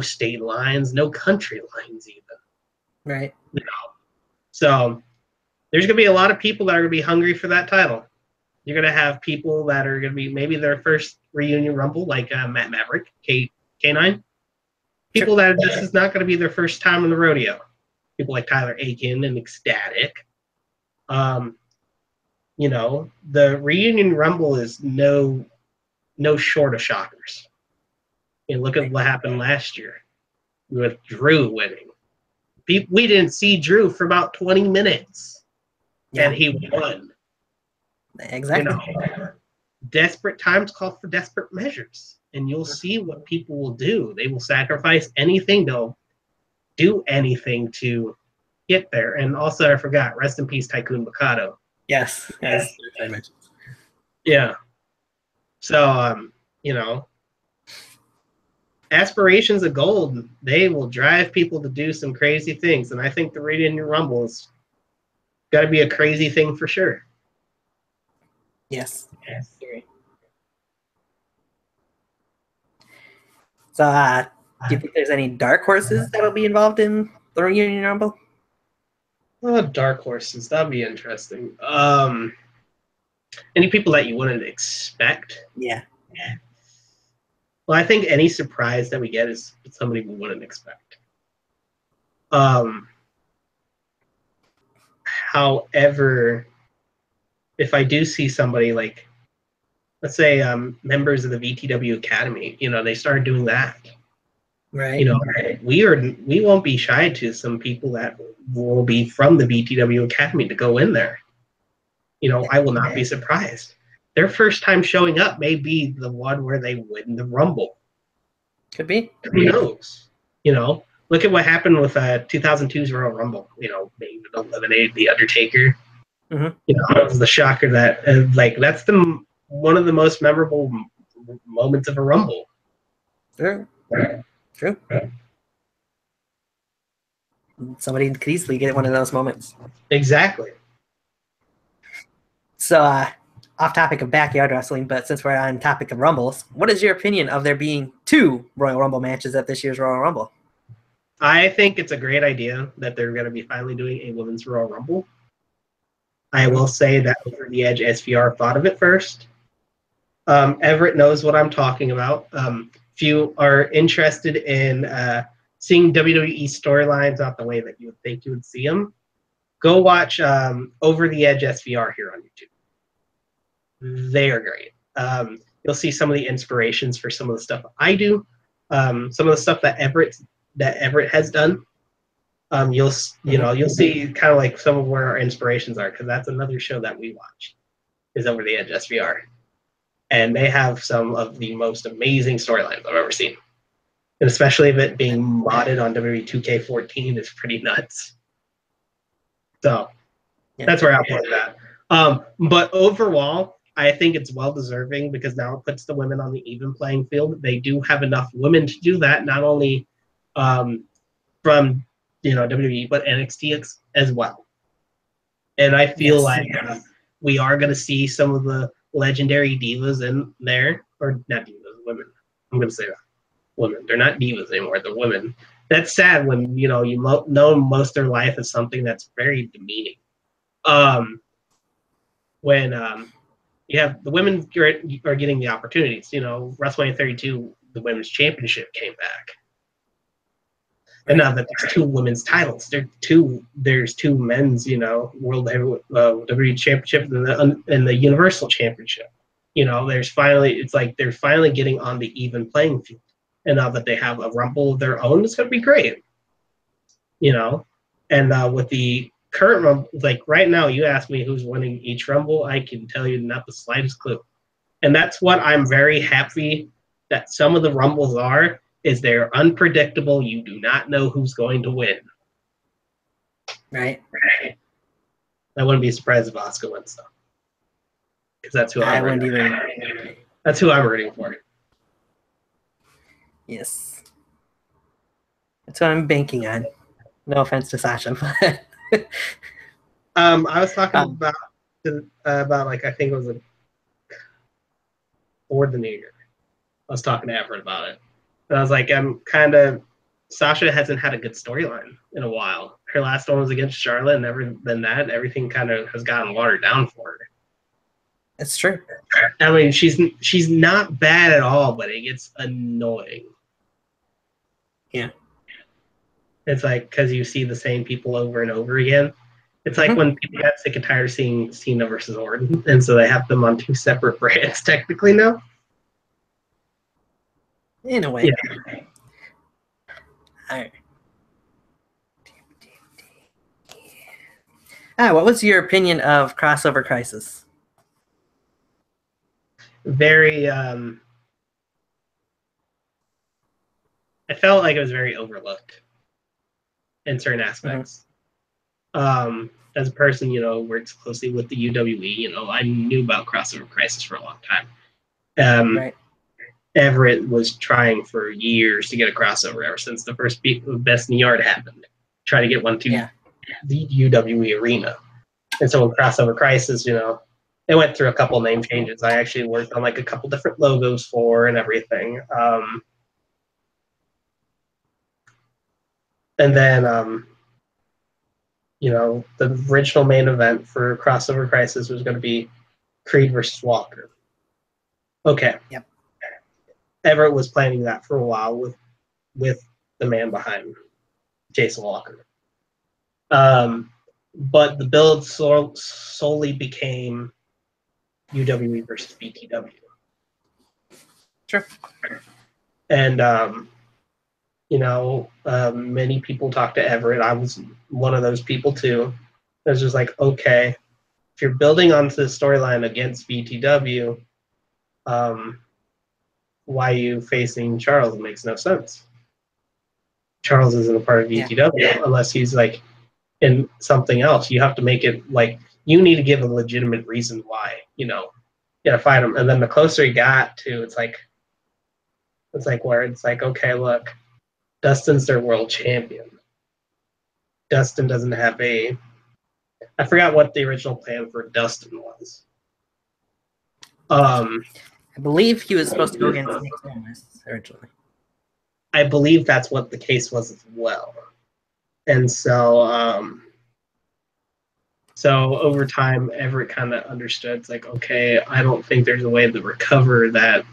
state lines, no country lines even. Right. So there's going to be a lot of people that are going to be hungry for that title. You're going to have people that are going to be maybe their first reunion rumble, like Matt Maverick, K9. People that this is not going to be their first time in the rodeo. People like Tyler Aiken and Ecstatic. The reunion rumble is no short of shockers. Look at what happened last year with Drew winning. We didn't see Drew for about 20 minutes, and he won. Exactly. Desperate times call for desperate measures, and you'll see what people will do. They will sacrifice anything. They'll do anything to get there. And also, I forgot, rest in peace, Tycoon Mikado. Yes. As I mentioned. Yeah. So, aspirations of gold, they will drive people to do some crazy things. And I think the Reunion Rumble has got to be a crazy thing for sure. Yes. So, do you think there's any dark horses that'll be involved in the Reunion Rumble? Oh, dark horses. That'd be interesting. Any people that you wouldn't expect? Yeah. Well, I think any surprise that we get is somebody we wouldn't expect. However, if I do see somebody like, let's say, members of the VTW Academy, they started doing that. Right. We won't be shy to some people that will be from the VTW Academy to go in there. I will not be surprised. Their first time showing up may be the one where they win the Rumble. Could be. Who knows? Look at what happened with 2002's Royal Rumble. They eliminated The Undertaker. It was the shocker that, that's one of the most memorable moments of a Rumble. True. Somebody could easily get one of those moments. Exactly. So, off topic of backyard wrestling, but since we're on topic of Rumbles, what is your opinion of there being 2 Royal Rumble matches at this year's Royal Rumble? I think it's a great idea that they're going to be finally doing a women's Royal Rumble. I will say that Over the Edge SVR thought of it first. Everett knows what I'm talking about. If you are interested in seeing WWE storylines not the way that you would think you would see them, go watch Over the Edge SVR here on YouTube. They are great. You'll see some of the inspirations for some of the stuff I do, some of the stuff that Everett has done. You'll see kind of like some of where our inspirations are, because that's another show that we watch is Over the Edge SVR, and they have some of the most amazing storylines I've ever seen, and especially if it being modded on WWE 2K14 is pretty nuts. So that's where I'll put that. But overall, I think it's well deserving because now it puts the women on the even playing field. They do have enough women to do that, not only from WWE but NXT as well. And I feel like we are going to see some of the legendary divas in there, or not divas, women. I'm going to say that women. They're not divas anymore. They're women. That's sad when you know most of their life is something that's very demeaning. When you have the women are getting the opportunities. WrestleMania 32, the women's championship came back. And now that there's 2 women's titles, there's 2 men's, World WWE Championship and the Universal Championship. They're finally getting on the even playing field. And now that they have a Rumble of their own, it's going to be great. And with the current Rumble, like right now, you ask me who's winning each Rumble, I can tell you not the slightest clue. And that's what I'm very happy that some of the Rumbles is they're unpredictable. You do not know who's going to win. Right. I wouldn't be surprised if Asuka wins, though. Because that's who I'm rooting for. That's who I'm rooting for. Yes. That's what I'm banking on. No offense to Sasha, but I was talking about like I think it was for the New Year. I was talking to Everett about it. And I was like, Sasha hasn't had a good storyline in a while. Her last one was against Charlotte, and everything kind of has gotten watered down for her. It's true. I mean, she's not bad at all, but it gets annoying. Yeah. It's like because you see the same people over and over again. It's like when people get sick and tired of seeing Cena versus Orton, and so they have them on 2 separate brands technically now. In a way. Yeah. All right. What was your opinion of Crossover Crisis? Very, I felt like it was very overlooked in certain aspects. As a person, works closely with the UWE, I knew about Crossover Crisis for a long time. Right. Everett was trying for years to get a crossover ever since the first Best in the Yard happened. Try to get one to the UWE arena. And so when Crossover Crisis, they went through a couple name changes. I actually worked on like a couple different logos for and everything. And then, the original main event for Crossover Crisis was going to be Creed versus Walker. Okay. Yep. Everett was planning that for a while with the man behind Jason Walker. But the build solely became UWE versus BTW. Sure. And, many people talked to Everett. I was one of those people too. I was just like, okay, if you're building onto the storyline against BTW, why are you facing Charles? It makes no sense. Charles isn't a part of BTW unless he's like in something else. You have to make it like you need to give a legitimate reason why, you gotta fight him. And then the closer he got to, it's like where it's like, okay, look, Dustin's their world champion. Dustin doesn't have I forgot what the original plan for Dustin was. I believe he was supposed to go against Nick Thomas originally. I believe that's what the case was as well. And so So over time, Everett kind of understood. It's like, okay, I don't think there's a way to recover that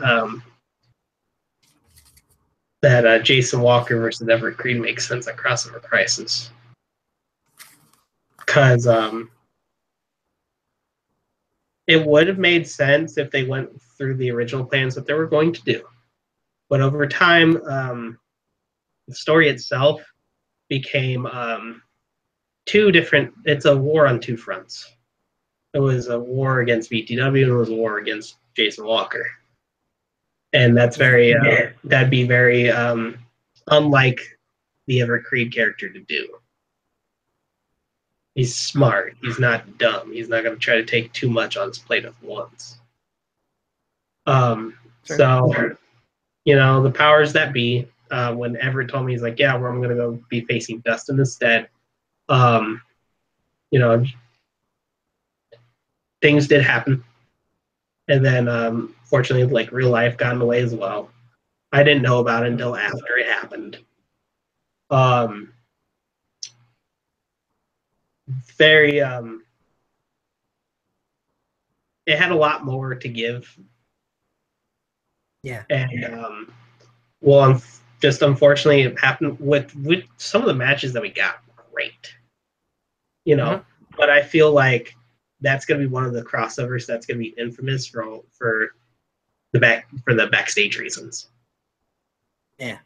Jason Walker versus Everett Crete makes sense at Crossover Crisis, because it would have made sense if they went through the original plans that they were going to do, but over time, the story itself became two different. It's a war on two fronts. It was a war against BTW and it was a war against Jason Walker. And that's very, that'd be very unlike the Everett Crete character to do. He's smart. He's not dumb. He's not going to try to take too much on his plate at once. Sure. So, the powers that be, when Everett told me, he's like, yeah, well, I'm going to go be facing Dustin instead. Things did happen. And then, fortunately, like real life got in the way as well. I didn't know about it until after it happened. It had a lot more to give. Yeah. And, just unfortunately, it happened with some of the matches that we got. Great. But I feel like that's going to be one of the crossovers that's going to be infamous for the backstage reasons. Yeah.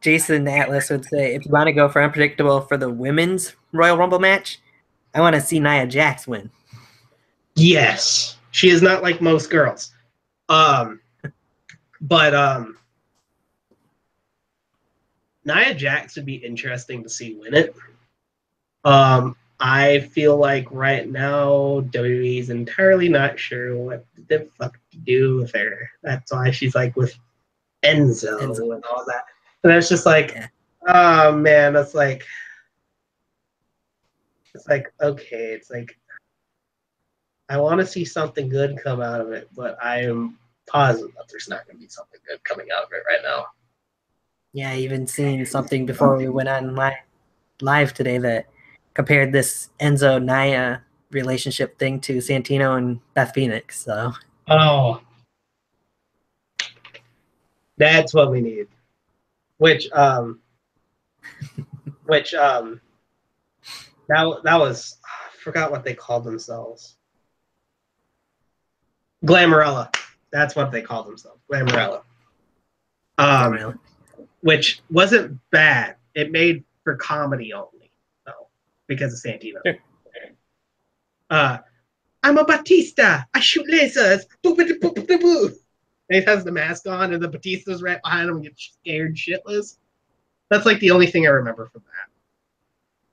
Jason Atlas would say, if you want to go for unpredictable for the women's Royal Rumble match, I want to see Nia Jax win. Yes, she is not like most girls, but Nia Jax would be interesting to see win it. I feel like right now WWE is entirely not sure what the fuck to do with her. That's why she's like with Enzo. And all that. And it's just like, oh man, it's like okay, it's like I want to see something good come out of it, but I am positive that there's not going to be something good coming out of it right now. Yeah, I even seen something before we went on live today that compared this Enzo Nia relationship thing to Santino and Beth Phoenix. So, that's what we need. Which that was, I forgot what they called themselves. Glamorella. That's what they called themselves. Glamorella. Which wasn't bad. It made for comedy only, though, because of Santino. Sure. I'm a Batista. I shoot lasers. Boo, boo, boo, boo, boo. And he has the mask on, and the Batista's right behind him and gets scared shitless. That's like the only thing I remember from that.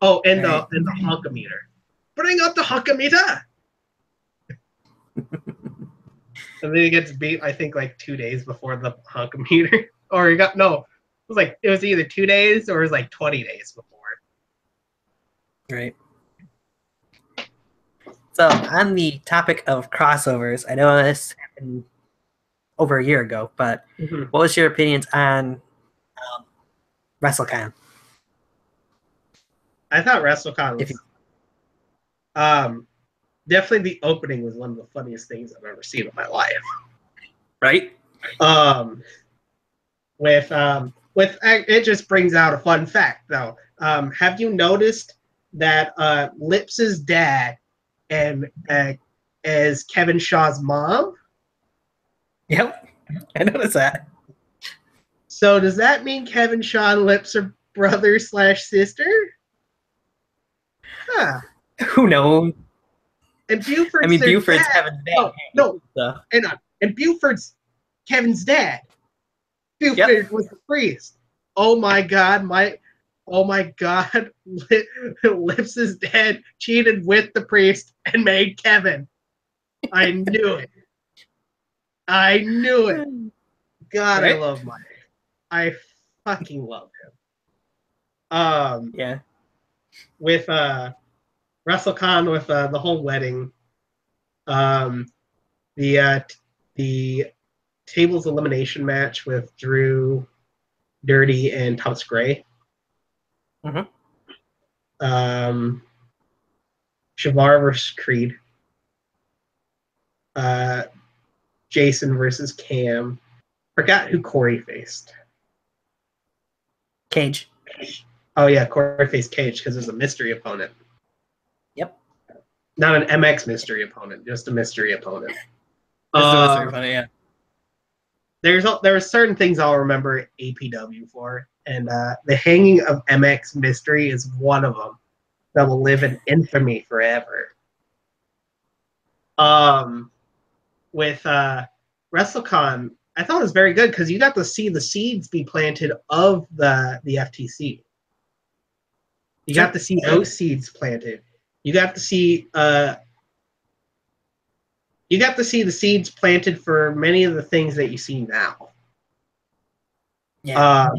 Oh, and the hunkometer. Bring up the hunkometer. And then he gets beat, I think, like 2 days before the hunkometer. Or it was either 2 days or it was like 20 days before. Right. So on the topic of crossovers, I know this happened over a year ago, but what was your opinions on WrestleCon? I thought WrestleCon was definitely the opening was one of the funniest things I've ever seen in my life. Right? With it just brings out a fun fact though. Have you noticed that Lips's dad and is Kevin Shaw's mom? Yep, I noticed that. So does that mean Kevin Shaw and Lips are brother / sister? Huh. Who knows? And Buford's Buford's Kevin's dad. No. Hang on. And Buford's Kevin's dad. Buford was the priest. Oh my God, Lips's dad cheated with the priest and made Kevin. I knew it. God, right? I love Mike. I fucking love him. With WrestleCon, with the whole wedding, the tables elimination match with Drew, Dirty, and Thomas Gray. Shavar versus Creed, Jason versus Cam. Forgot who Corey faced. Cage. Oh yeah, Corey faced Cage because there's a mystery opponent. Yep. Not an MX mystery opponent, just a mystery opponent. Just a mystery opponent, yeah. There are certain things I'll remember APW for, and the hanging of MX Mystery is one of them that will live in infamy forever. With WrestleCon, I thought it was very good because you got to see the seeds be planted of the FTC. You got to see those seeds planted. You got to see the seeds planted for many of the things that you see now. Yeah.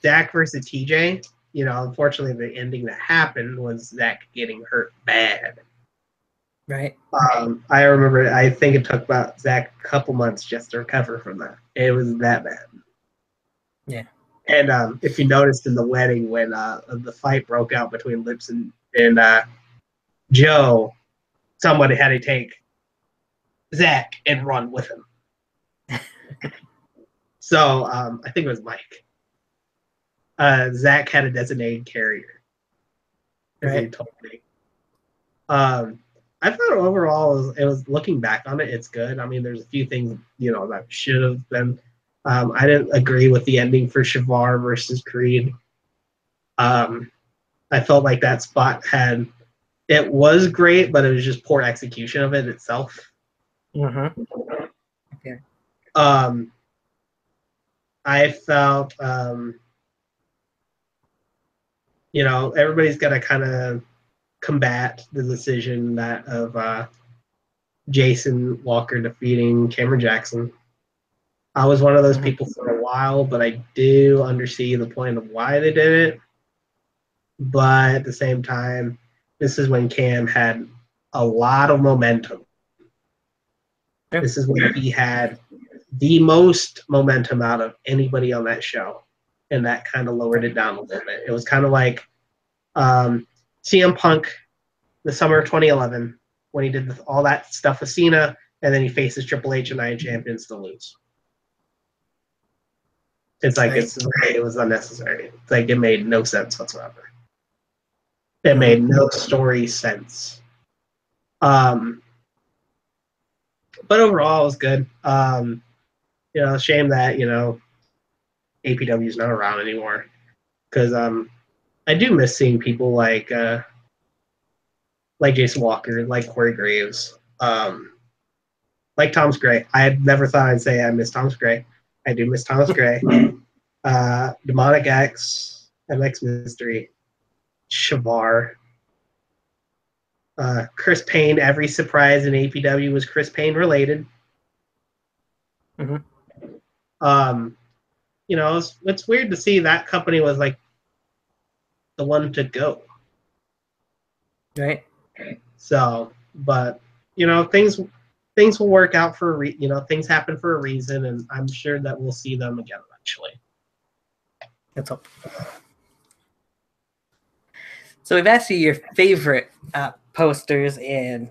Zach versus TJ, unfortunately the ending that happened was Zach getting hurt bad. Right. I remember, I think it took about Zach a couple months just to recover from that. It was that bad. Yeah. And if you noticed in the wedding when the fight broke out between Lips and Joe, somebody had to take Zach and run with him. So I think it was Mike. Zach had a designated carrier, as he told me. I thought overall it was looking back on it, it's good. I mean, there's a few things that should have been. I didn't agree with the ending for Shavar versus Creed. I felt like that spot it was great, but it was just poor execution of it itself. Mm-hmm. Okay. I felt, everybody's got to kind of combat the decision of Jason Walker defeating Cameron Jackson. I was one of those people for a while, but I do understand the point of why they did it. But at the same time, this is when Cam had a lot of momentum. Yeah. This is when he had the most momentum out of anybody on that show. And that kind of lowered it down a little bit. It was kind of like CM Punk, the summer of 2011, when he did all that stuff with Cena, and then he faces Triple H and Iron Champions to lose. It's like it was unnecessary. It's like it made no sense whatsoever. It made no story sense. But overall, it was good. Shame that APW is not around anymore, because I do miss seeing people like Jason Walker, like Corey Graves, like Thomas Gray. I had never thought I'd say I miss Thomas Gray. I do miss Thomas Gray. Demonic X, MX Mystery, Shavar, Chris Payne. Every surprise in APW was Chris Payne related. Mm-hmm. It's weird to see that company was like the one to go. Right. So, but things will work out for things happen for a reason, and I'm sure that we'll see them again eventually. That's all. So we've asked you your favorite posters and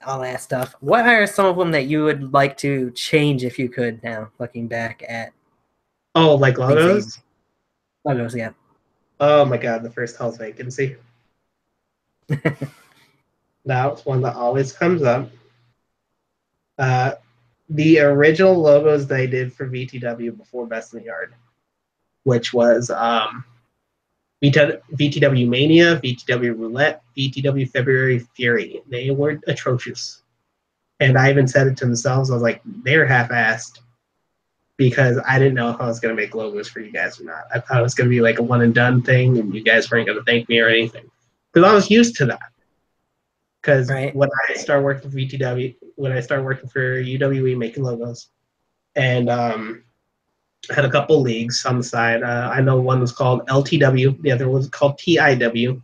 all that stuff. What are some of them that you would like to change if you could now, looking back at? Oh, like logos? Logos, yeah. Oh my god, the first Hell's Vacancy. That's one that always comes up. The original logos they did for VTW before Best in the Yard, which was VTW Mania, VTW Roulette, VTW February Fury. They were atrocious. And I even said it to themselves. I was like, they're half-assed, because I didn't know if I was going to make logos for you guys or not. I thought it was going to be like a one-and-done thing, and you guys weren't going to thank me or anything. Because I was used to that. Because when I started working for VTW, when I started working for UWE making logos, and I had a couple leagues on the side. I know one was called LTW, the other was called TIW.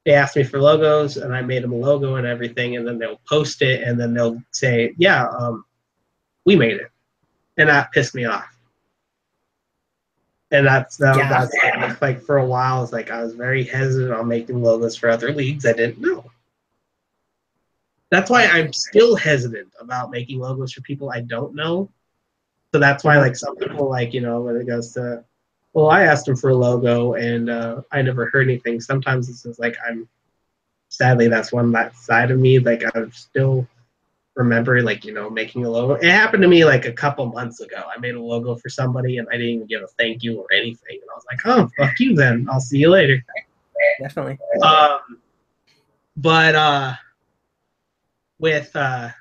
They asked me for logos, and I made them a logo and everything, and then they'll post it, and then they'll say, yeah, we made it. And that pissed me off. And that's like for a while. It's like I was very hesitant on making logos for other leagues I didn't know. That's why I'm still hesitant about making logos for people I don't know. So that's why, like, some people, like, you know, when it goes to, well, I asked them for a logo and I never heard anything. Sometimes it's just like sadly, that's one that side of me. Like, I'm still remember, like, you know, making a logo. It happened to me like a couple months ago. I made a logo for somebody and I didn't even give a thank you or anything. And I was like, oh, fuck you then. I'll see you later. Definitely. But with Hell's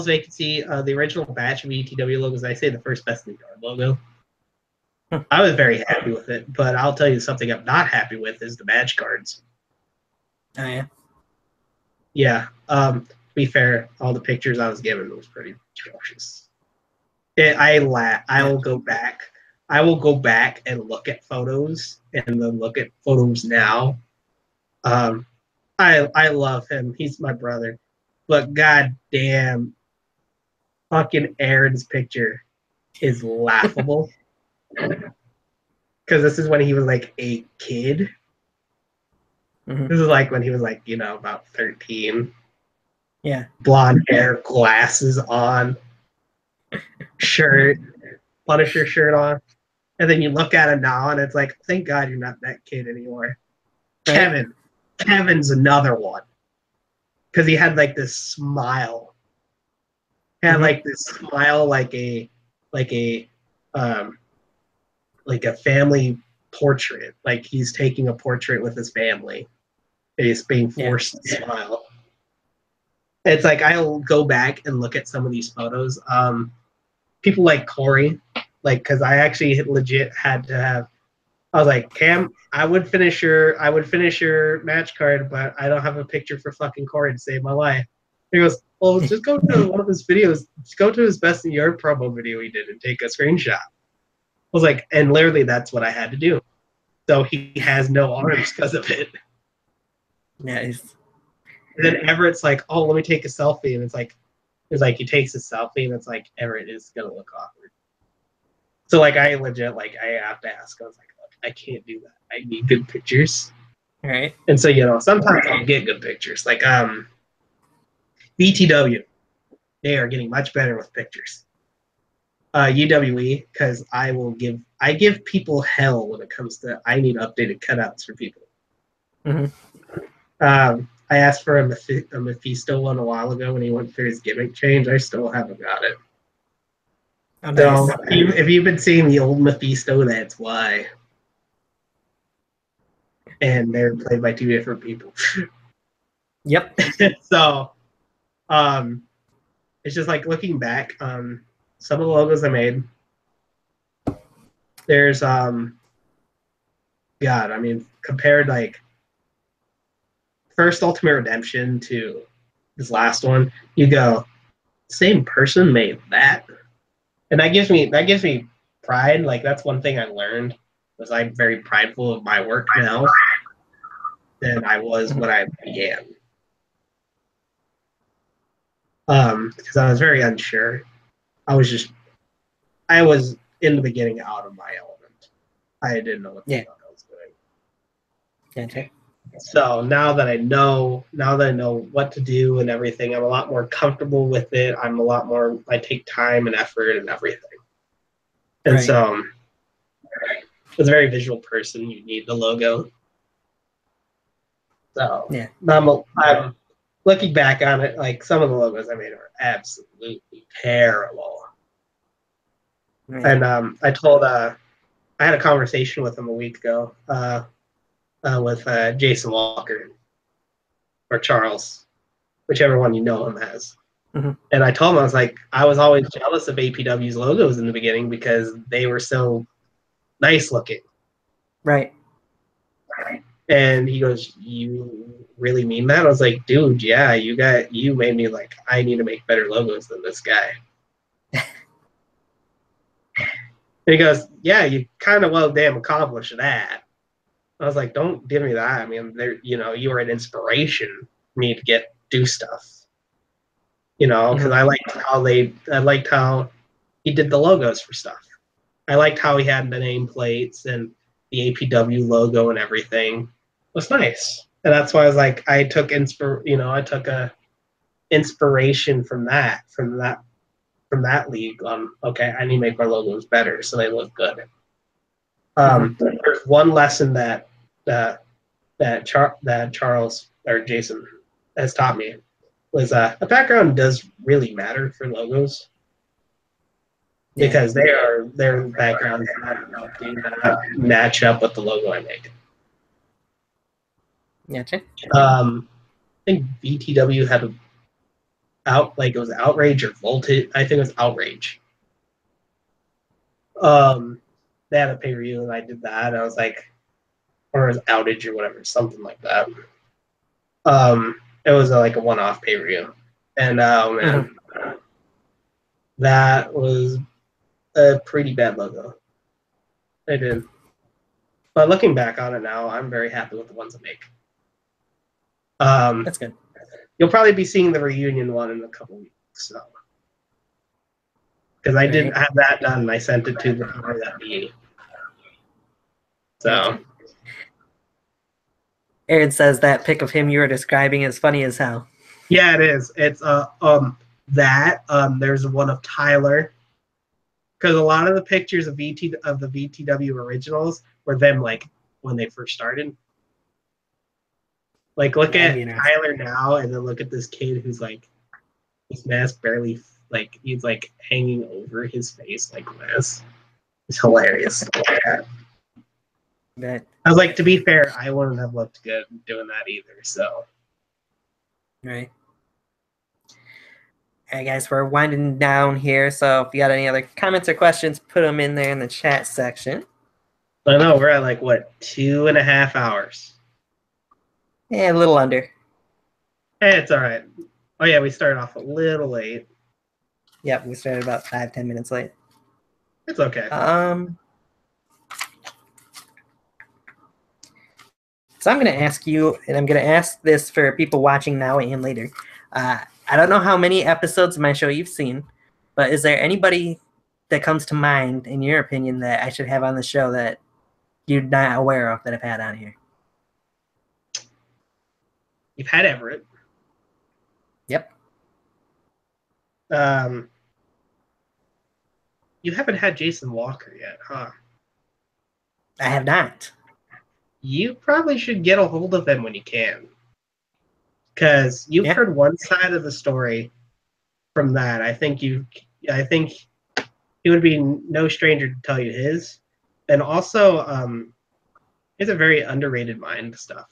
Vacancy, the original batch of ETW logos, I say the first best in the yard logo. I was very happy with it, but I'll tell you something I'm not happy with is the badge cards. Oh, yeah? Yeah. To be fair, all the pictures I was given was pretty atrocious. I will go back. I will go back and look at photos and then look at photos now. I love him. He's my brother. But goddamn, fucking Aaron's picture is laughable. Because this is when he was like a kid. This is like when he was like, you know, about 13. Yeah. Blonde hair, glasses on, shirt, Punisher shirt on. And then you look at him now and it's like, thank God you're not that kid anymore. Right. Kevin's another one. Because he had like this smile. He had like this smile like a family portrait. Like he's taking a portrait with his family. And he's being forced to smile. It's like I'll go back and look at some of these photos. People like Corey, like, because I actually legit had to have. I was like, Cam, I would finish your match card, but I don't have a picture for fucking Corey to save my life. He goes, well, just go to one of his videos. Just go to his Best in Yard promo video he did and take a screenshot. I was like, and literally that's what I had to do. So he has no arms because of it. Nice. And then Everett's like, oh, let me take a selfie. And it's like he takes a selfie and it's like, Everett is going to look awkward. So like I legit, like I have to ask. I was like, look, I can't do that. I need good pictures. All right. And so, you know, sometimes I'll get good pictures. Like BTW, they are getting much better with pictures. UWE, because I give people hell when it comes to I need updated cutouts for people. I asked for a Mephisto one a while ago when he went through his gimmick change. I still haven't got it. Oh, nice. So if you've been seeing the old Mephisto, that's why. And they're played by two different people. Yep. So, it's just like looking back, some of the logos I made. There's God, I mean, compared like first Ultimate Redemption to this last one, you go, same person made that, and that gives me pride. Like that's one thing I learned was I'm very prideful of my work now than I was when I began. Because I was very unsure. I was in the beginning out of my element. I didn't know what the fuck I was doing. Okay. So now that I know what to do and everything, I'm a lot more comfortable with it. I take time and effort and everything. And so, as a very visual person, you need the logo. So, I'm looking back on it, like some of the logos I made are absolutely terrible. Right. And I had a conversation with him a week ago. With Jason Walker or Charles, whichever one you know him as. And I told him, I was like, I was always jealous of APW's logos in the beginning because they were so nice looking. Right. And he goes, you really mean that? I was like, dude, yeah, you made me like, I need to make better logos than this guy. And he goes, yeah, you kind of well damn accomplished that. I was like, don't give me that. I mean, you were an inspiration for me to do stuff. You know, because I liked how he did the logos for stuff. I liked how he had the nameplates and the APW logo and everything. It was nice, and that's why I was like, I took I took a inspiration from that league. Okay, I need to make my logos better so they look good. There's one lesson that Charles or Jason has taught me was a background does really matter for logos because their backgrounds do not match up with the logo I make. Gotcha. I think VTW had it was Outrage or Voltage. I think it was Outrage. They had a pay per view and I did that. I was like, or it was Outage or whatever, something like that. It was like a one-off pay per view, and man, that was a pretty bad logo. I did, but looking back on it now, I'm very happy with the ones I make. That's good. You'll probably be seeing the reunion one in a couple weeks, so because I didn't have that done, and I sent it to the power that be. So. Gotcha. Aaron says that pic of him you were describing is funny as hell. Yeah, it is. It's there's one of Tyler, because a lot of the pictures of the VTW originals were them like when they first started. Like look at Tyler now, and then look at this kid who's like his mask barely he's like hanging over his face like this. It's hilarious. But I was like, to be fair, I wouldn't have looked good doing that either. So, right. All right, guys, we're winding down here. So if you got any other comments or questions, put them in there in the chat section. I know we're at like what 2.5 hours. Yeah, a little under. Hey, it's all right. Oh yeah, we started off a little late. Yep, we started about 5-10 minutes late. It's okay. So I'm going to ask you, and I'm going to ask this for people watching now and later. I don't know how many episodes of my show you've seen, but is there anybody that comes to mind, in your opinion, that I should have on the show that you're not aware of that I've had on here? You've had Everett. Yep. You haven't had Jason Walker yet, huh? I have not. You probably should get a hold of him when you can. Because you've heard one side of the story from that. I think he would be no stranger to tell you his. And also, he's a very underrated mind stuff.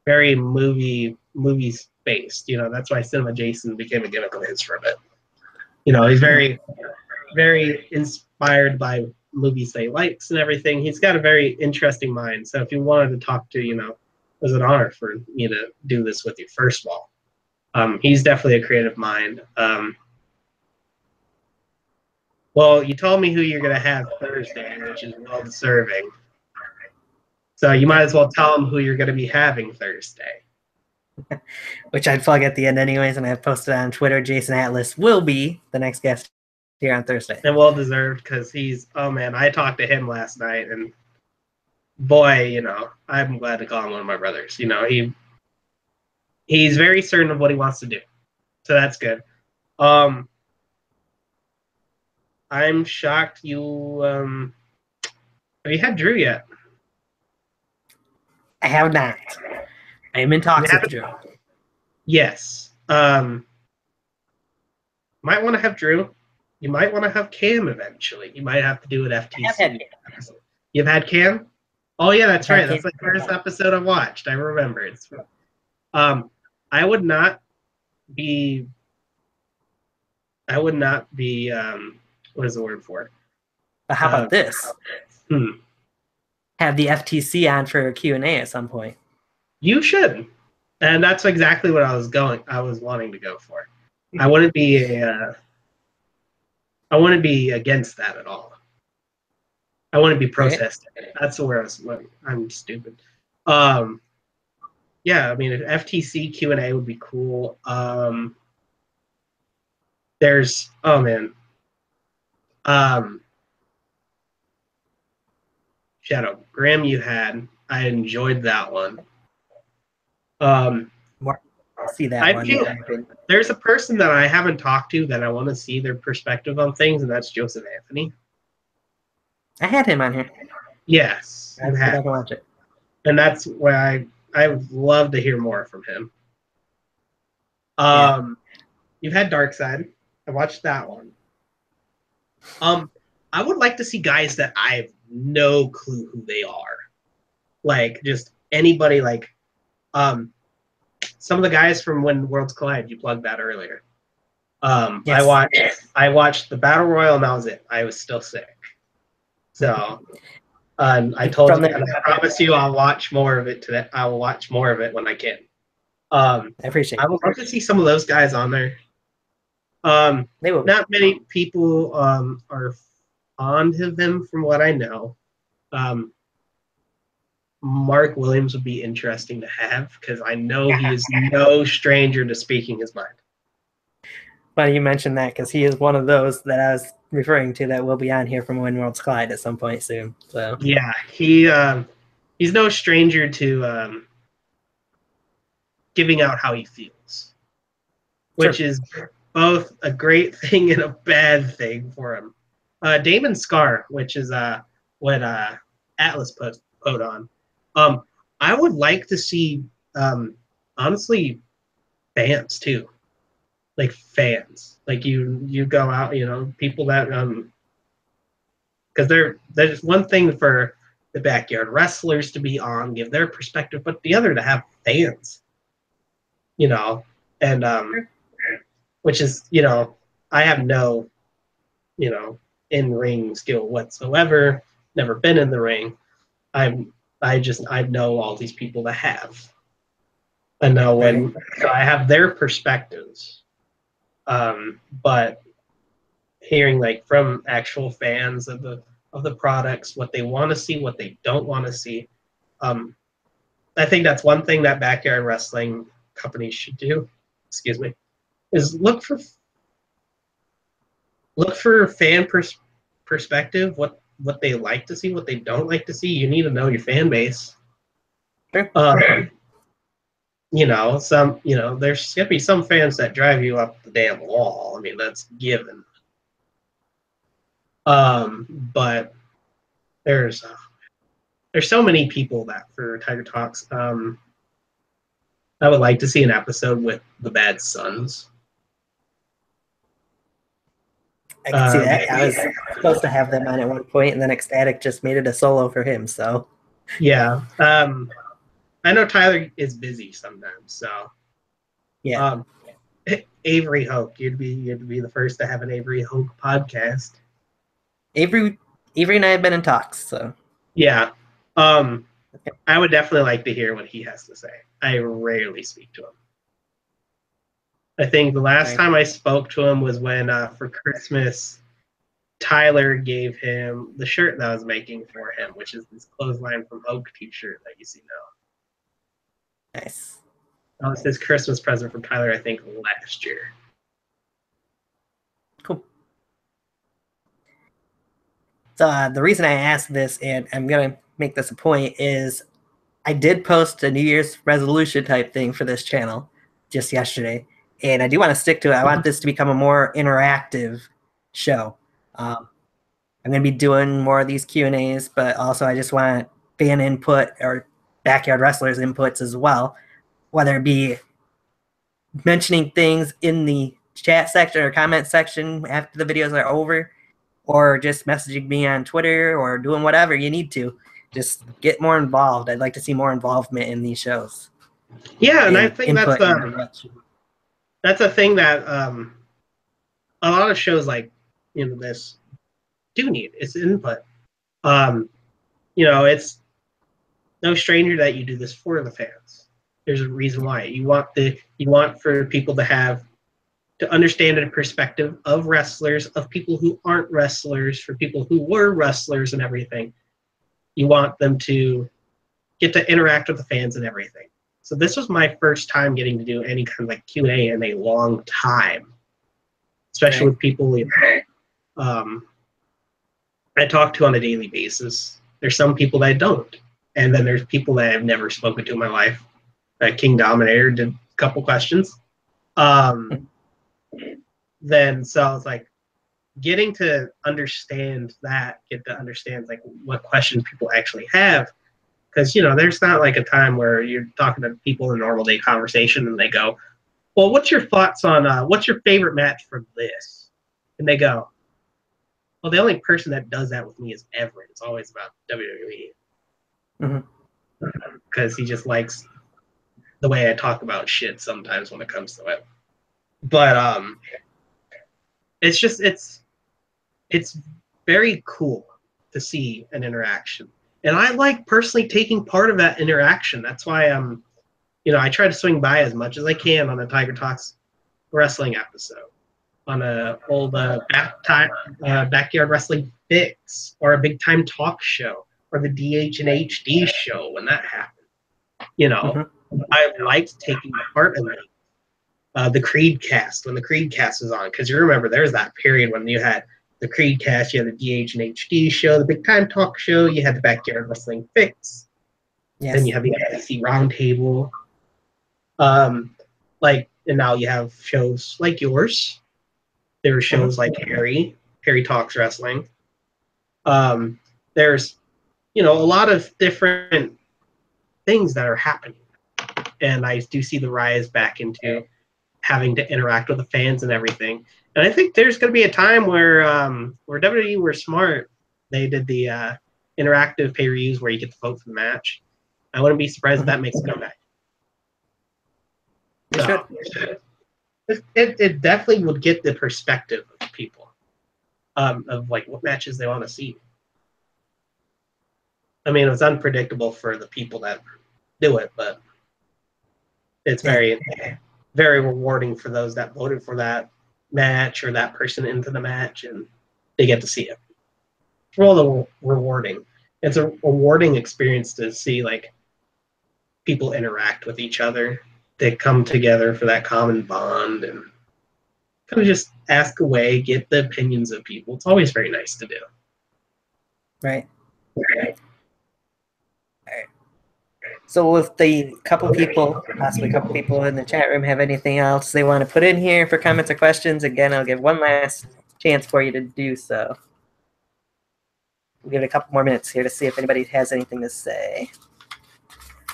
Very movies based. You know, that's why Cinema Jason became a gimmick of his for a bit. You know, he's very, very inspired by movies that he likes and everything. He's got a very interesting mind. So if you wanted to talk to, you know, it was an honor for me to do this with you, first of all. He's definitely a creative mind. Well, you told me who you're going to have Thursday, which is well-deserving. So you might as well tell him who you're going to be having Thursday. Which I'd plug at the end anyways, and I've posted on Twitter, Jason Atlas will be the next guest here on Thursday. And well-deserved, because he's, oh man, I talked to him last night, and boy, you know, I'm glad to call him one of my brothers. You know, he's very certain of what he wants to do. So that's good. I'm shocked you have you had Drew yet? I have not. I am in talks with Drew. Yes. Might want to have Drew. You might want to have Cam eventually. You might have to do an FTC. You've had Cam? Oh yeah, that's right. That's the first episode I watched. I remember it. I would not be what is the word for it? But how about this? Have the FTC on for a Q&A at some point. You should. And that's exactly what I was wanting to go for. I wouldn't be against that at all. I wouldn't be protesting. Right. That's where I'm stupid. Yeah, I mean, if FTC Q&A would be cool. There's, oh man. Shadow Grim you had. I enjoyed that one. More see that I one. feel there's a person that I haven't talked to that I want to see their perspective on things, and that's Joseph Anthony. I had him on here. Yes, I can watch it. And that's why I would love to hear more from him. Yeah. You've had Darkside. I watched that one. I would like to see guys that I have no clue who they are. Like just anybody like some of the guys from When Worlds Collide, you plugged that earlier. Yes. I watched the Battle Royal and that was it. I was still sick. So I told you, and I promise you I'll watch more of it today. I will watch more of it when I can. I appreciate it. I would love to see some of those guys on there. Not many people are fond of him from what I know. Mark Williams would be interesting to have because I know he is no stranger to speaking his mind. Funny you mentioned that because he is one of those that I was referring to that will be on here from When Worlds Collide at some point soon. So yeah, he's no stranger to giving out how he feels, which is both a great thing and a bad thing for him. Damon Scar, which is what Atlas put on. I would like to see, honestly, fans too, like fans. Like you go out, people that because there's one thing for the backyard wrestlers to be on, give their perspective, but the other to have fans, and which is I have no in-ring skill whatsoever, never been in the ring. I know all these people that have. I know so I have their perspectives. But hearing like from actual fans of the products, what they want to see, what they don't want to see. I think that's one thing that backyard wrestling companies should do. Excuse me, is look for fan perspective. What they like to see, what they don't like to see. You need to know your fan base. Sure. There's gonna be some fans that drive you up the damn wall. I mean, that's given. But there's so many people that for Tiger Talks, I would like to see an episode with the Bad Sons. I can see that. I was supposed to have them on at one point, and then Ecstatic just made it a solo for him. So, yeah. I know Tyler is busy sometimes, so yeah. Avery Hoke, you'd be the first to have an Avery Hoke podcast. Avery and I have been in talks, so yeah. I would definitely like to hear what he has to say. I rarely speak to him. I think the last time I spoke to him was when for Christmas, Tyler gave him the shirt that I was making for him, which is this Clothesline from Hoke t-shirt that you see now. Nice. That was his Christmas present from Tyler, I think, last year. Cool. So the reason I asked this, and I'm going to make this a point, is I did post a New Year's resolution type thing for this channel just yesterday, and I do want to stick to it. I want this to become a more interactive show. I'm going to be doing more of these Q&As, but also I just want fan input or backyard wrestlers inputs as well, whether it be mentioning things in the chat section or comment section after the videos are over, or just messaging me on Twitter or doing whatever you need to. Just get more involved. I'd like to see more involvement in these shows. Yeah, and I think that's a thing that a lot of shows like this do need. It's input. It's no stranger that you do this for the fans. There's a reason why. You want for people to understand a perspective of wrestlers, of people who aren't wrestlers, for people who were wrestlers and everything. You want them to get to interact with the fans and everything. So this was my first time getting to do any kind of like Q&A in a long time, especially with people I talk to on a daily basis. there's some people that don't. And then there's people that I've never spoken to in my life. King Dominator did a couple questions. Then so I was like, getting to understand that, get to understand like what questions people actually have, because there's not like a time where you're talking to people in a normal day conversation and they go, well, what's your thoughts on what's your favorite match from this? And they go, well, the only person that does that with me is Everett. It's always about WWE. Because he just likes the way I talk about shit sometimes when it comes to it. But it's just it's very cool to see an interaction, and I like personally taking part of that interaction. That's why I try to swing by as much as I can on a Tiger Talks wrestling episode, on a old backyard wrestling fix, or a big time talk show, or the DH and HD show when that happened. I liked taking part in that. The Creed cast, when the Creed cast was on, because you remember there's that period when you had the Creed cast, you had the DH and HD show, the big time talk show, you had the backyard wrestling fix, then you have the SEC roundtable, and now you have shows like yours. There are shows like Harry Talks Wrestling. There's a lot of different things that are happening, and I do see the rise back into having to interact with the fans and everything. And I think there's going to be a time where WWE were smart. They did the interactive pay-per-views where you get to vote for the match. I wouldn't be surprised if that makes a comeback. It definitely would get the perspective of people of like what matches they want to see. I mean, it's unpredictable for the people that do it, but it's very, very rewarding for those that voted for that match or that person into the match, and they get to see it. It's really rewarding. It's a rewarding experience to see like people interact with each other. They come together for that common bond and kind of just ask away, get the opinions of people. It's always very nice to do. Right. So if the possibly a couple people in the chat room have anything else they want to put in here for comments or questions, again, I'll give one last chance for you to do so. We'll give it a couple more minutes here to see if anybody has anything to say.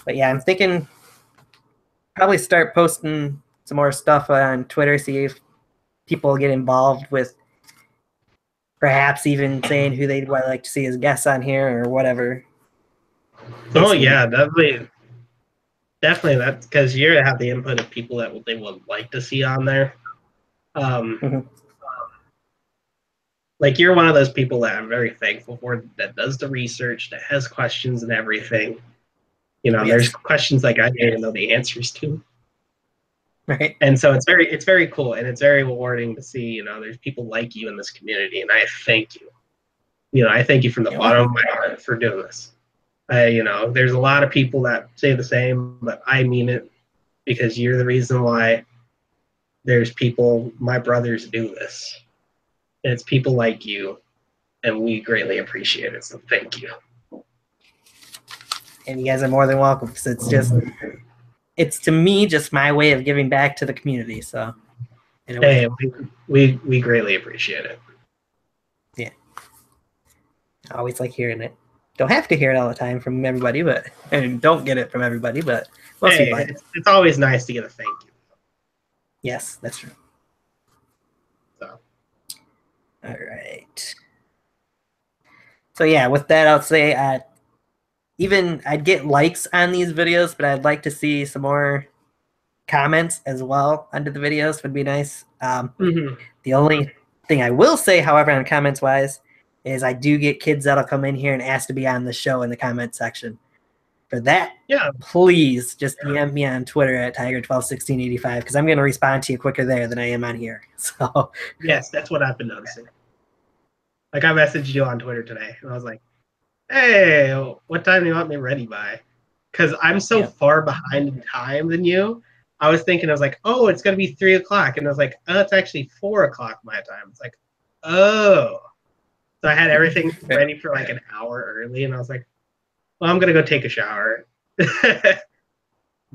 But yeah, I'm thinking probably start posting some more stuff on Twitter, see if people get involved with perhaps even saying who they'd like to see as guests on here or whatever. Oh yeah, definitely that, because you have the input of people that they would like to see on there. Like you're one of those people that I'm very thankful for, that does the research, that has questions and everything. There's questions like I didn't even know the answers to. Right. And so it's very cool, and it's very rewarding to see, there's people like you in this community, and I thank you. I thank you from the bottom of my heart for doing this. There's a lot of people that say the same, but I mean it, because you're the reason why there's people, my brothers, do this. And it's people like you, and we greatly appreciate it, so thank you. And you guys are more than welcome, because it's to me just my way of giving back to the community. So, hey, we greatly appreciate it. Yeah, I always like hearing it. Don't have to hear it all the time from everybody, and don't get it from everybody, but most people. It's always nice to get a thank you. Yes, that's true. So, all right. So yeah, with that, I'll say I'd get likes on these videos, but I'd like to see some more comments as well under the videos. Would be nice. The only thing I will say, however, on comments wise, is I do get kids that'll come in here and ask to be on the show in the comment section. For that, please just DM me on Twitter at Tiger121685, because I'm going to respond to you quicker there than I am on here. So yes, that's what I've been noticing. Like I messaged you on Twitter today, and I was like, hey, what time do you want me ready by? Because I'm so far behind in time than you. I was like, oh, it's going to be 3 o'clock. And I was like, oh, it's actually 4 o'clock my time. It's like, oh. So I had everything ready for like an hour early, and I was like, well, I'm going to go take a shower. There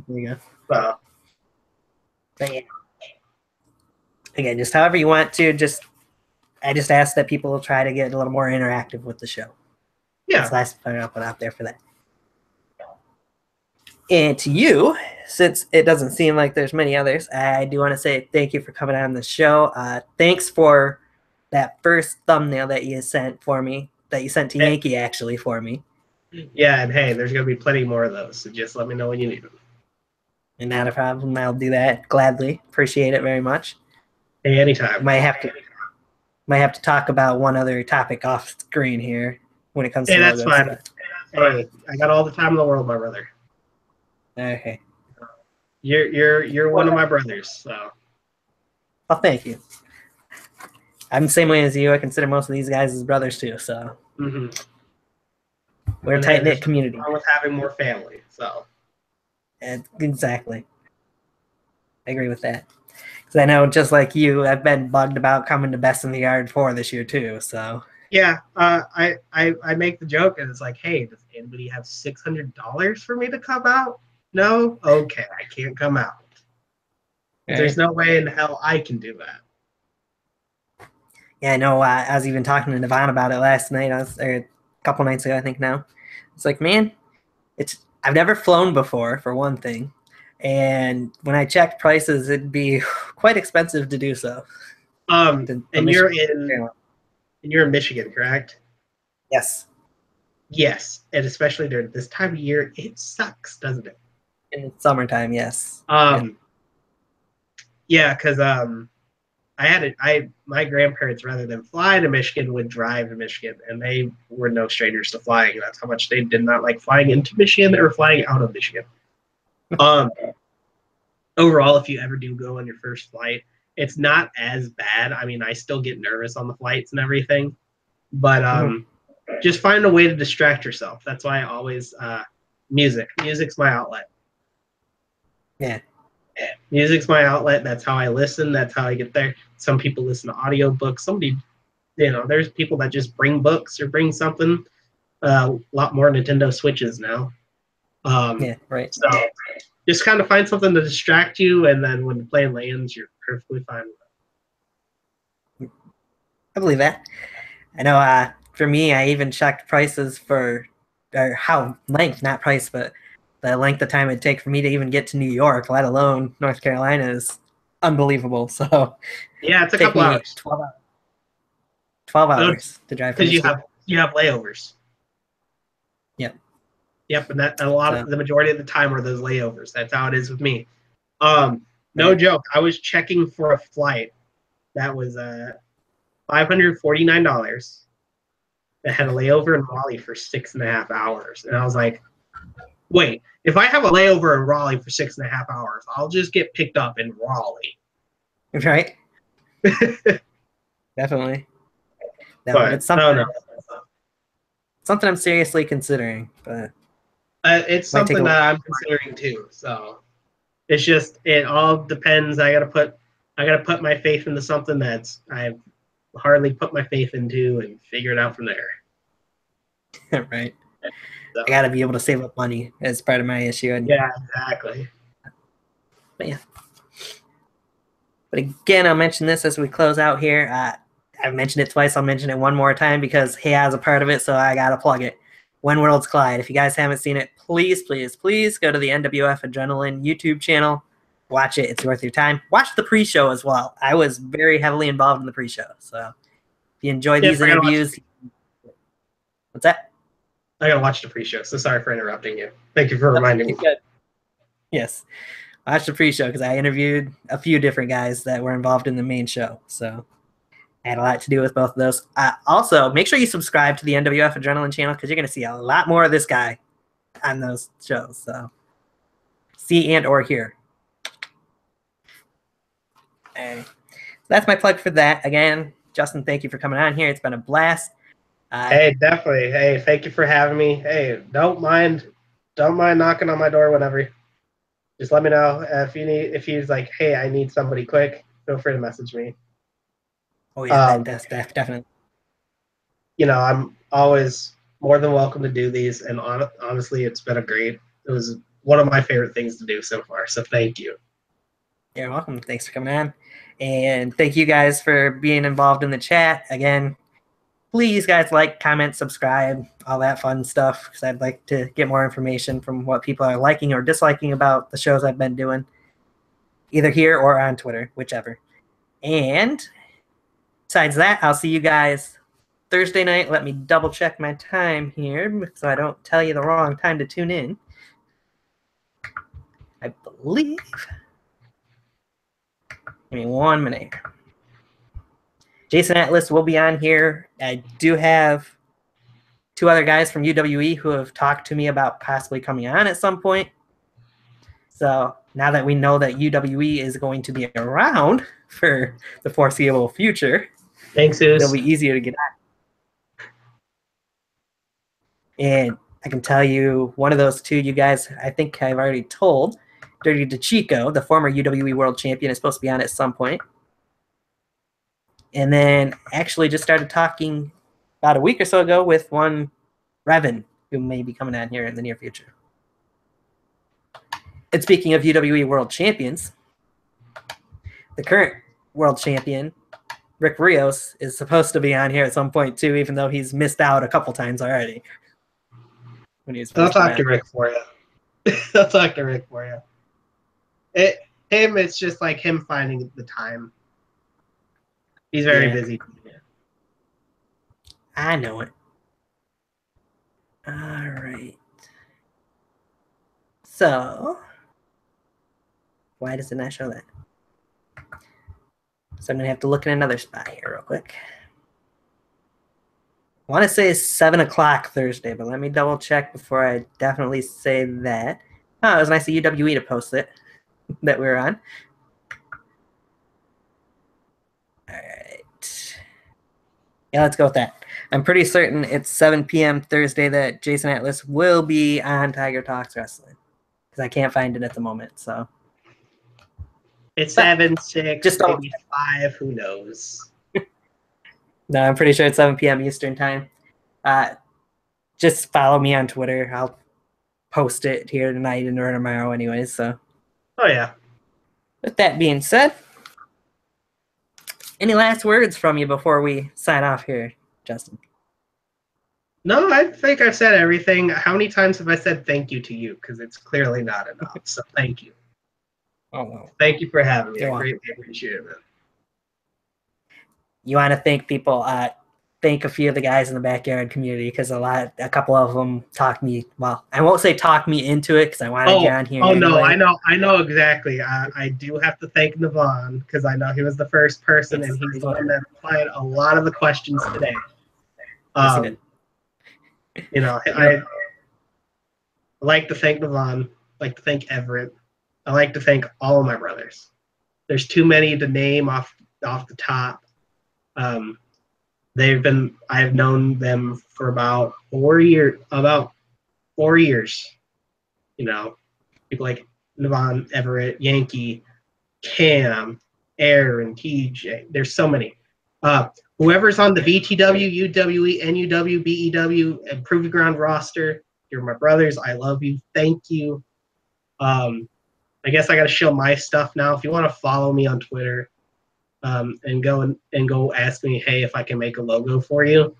you go. So, But yeah. Again, just however you want to. I just ask that people try to get a little more interactive with the show. yeah. That's the last point I'll put out there for that. And to you, since it doesn't seem like there's many others, I do want to say thank you for coming on the show. Thanks for that first thumbnail that you sent for me, that you sent to Yankee actually for me. Yeah, and hey, there's going to be plenty more of those, so just let me know when you need them. And not a problem. I'll do that gladly. Appreciate it very much. Hey, anytime. Might have to talk about one other topic off screen here when it comes to that's logos. fine. Hey, I got all the time in the world, my brother. Okay. You're one of my brothers, so. Well, thank you. I'm the same way as you. I consider most of these guys as brothers too. So we're a tight knit community. I was having more family, so. And exactly. I agree with that. Because I know, just like you, I've been bugged about coming to Best in the Yard 4 this year too. So. Yeah, I make the joke, and it's like, hey, does anybody have $600 for me to come out? No? Okay, I can't come out. Right. There's no way in hell I can do that. Yeah, I know. I was even talking to Naveen about it last night. Or a couple nights ago, I think now. It's like, man, I've never flown before, for one thing. And when I checked prices, it'd be quite expensive to do so. And you're in Michigan, correct? Yes. Yes, and especially during this time of year, it sucks, doesn't it? In summertime, yes. Yeah, because my grandparents, rather than fly to Michigan, would drive to Michigan, and they were no strangers to flying. That's how much they did not like flying into Michigan or flying out of Michigan. Overall, if you ever do go on your first flight, it's not as bad. I mean, I still get nervous on the flights and everything, but just find a way to distract yourself. That's why I always music's my outlet. Yeah. Music's my outlet. That's how I listen. That's how I get there. Some people listen to audiobooks. There's people that just bring books or bring something. A lot more Nintendo Switches now. Yeah, right. So just kind of find something to distract you, and then when the plane lands, you're perfectly fine with it. I believe that. I know for me, I even checked prices for not price, but the length of time it'd take for me to even get to New York, let alone North Carolina, is unbelievable. So yeah, it's a couple hours. 12 hours to drive. Because you have layovers. Yep, and the majority of the time are those layovers. That's how it is with me. No joke. I was checking for a flight that was $549 that had a layover in Raleigh for 6.5 hours, and I was like, wait, if I have a layover in Raleigh for 6.5 hours, I'll just get picked up in Raleigh. Right. Definitely. But it's something. Something I'm seriously considering, but it's something that I'm considering too. So it's just, it all depends. I gotta put my faith into something that's I've hardly put my faith into and figure it out from there. Right. So. I gotta be able to save up money as part of my issue. Yeah, exactly. But yeah. But again, I'll mention this as we close out here. I've mentioned it twice. I'll mention it one more time because he has a part of it, so I gotta plug it. When Worlds Collide. If you guys haven't seen it, please, please, please go to the NWF Adrenaline YouTube channel. Watch it. It's worth your time. Watch the pre-show as well. I was very heavily involved in the pre-show. So if you enjoy these interviews... What's that? I gotta watch the pre-show, so sorry for interrupting you. Thank you for reminding me. Good. Yes. Watch the pre-show because I interviewed a few different guys that were involved in the main show. So I had a lot to do with both of those. Also, make sure you subscribe to the NWF Adrenaline channel because you're going to see a lot more of this guy on those shows. So see and or hear. So that's my plug for that. Again, Justin, thank you for coming on here. It's been a blast. Hey, definitely. Hey, thank you for having me. Hey, don't mind knocking on my door, whatever. Just let me know if he's like, hey, I need somebody quick. Feel free to message me. Oh yeah, that's definitely. I'm always more than welcome to do these. And honestly, it's been it was one of my favorite things to do so far. So thank you. You're welcome. Thanks for coming on. And thank you guys for being involved in the chat. Again, please, guys, like, comment, subscribe, all that fun stuff, because I'd like to get more information from what people are liking or disliking about the shows I've been doing, either here or on Twitter, whichever. And besides that, I'll see you guys Thursday night. Let me double check my time here so I don't tell you the wrong time to tune in. I believe. Give me 1 minute. Jason Atlas will be on here. I do have 2 other guys from UWE who have talked to me about possibly coming on at some point. So now that we know that UWE is going to be around for the foreseeable future, thanks, it'll be easier to get on. And I can tell you one of those 2 you guys, I think I've already told, Dirty DeChico, the former UWE World Champion, is supposed to be on at some point. And then actually just started talking about a week or so ago with one Revan, who may be coming on here in the near future. And speaking of UWE World Champions, the current World Champion, Rick Rios, is supposed to be on here at some point too, even though he's missed out a couple times already. I'll talk to Rick for you. I'll talk to Rick for you. It's just like him finding the time. He's very busy. I know it. All right. So, why does it not show that? So I'm going to have to look in another spot here real quick. I want to say it's 7 o'clock Thursday, but let me double check before I definitely say that. Oh, it was nice of UWE to post it that we were on. All right. Yeah, let's go with that. I'm pretty certain it's 7 p.m. Thursday that Jason Atlas will be on Tiger Talks Wrestling, because I can't find it at the moment. So it's 7, 6, just maybe 5. Who knows? No, I'm pretty sure it's 7 p.m. Eastern time. Just follow me on Twitter. I'll post it here tonight and or tomorrow anyways. So. Oh, yeah. With that being said, any last words from you before we sign off here, Justin? No, I think I've said everything. How many times have I said thank you to you? Because it's clearly not enough. So thank you. Oh, well. Thank you for having me. I greatly appreciate it, man. You want to thank people, thank a few of the guys in the backyard community, because a couple of them talked me, well, I won't say talk me into it because I wanted you on here. Oh, anyway. No, I know exactly. I do have to thank Naveen, because I know he was the first person, and he's the one that applied a lot of the questions today. I like to thank Naveen, I like to thank Everett. I like to thank all of my brothers. There's too many to name off the top. I've known them for about 4 years. People like Naveen, Everett, Yankee, Cam, Aaron, TJ. There's so many. Whoever's on the BTW, UWE, NuW, BEW, and Prove the Ground roster, you're my brothers. I love you. Thank you. I guess I got to show my stuff now. If you want to follow me on Twitter, and go ask me, hey, if I can make a logo for you.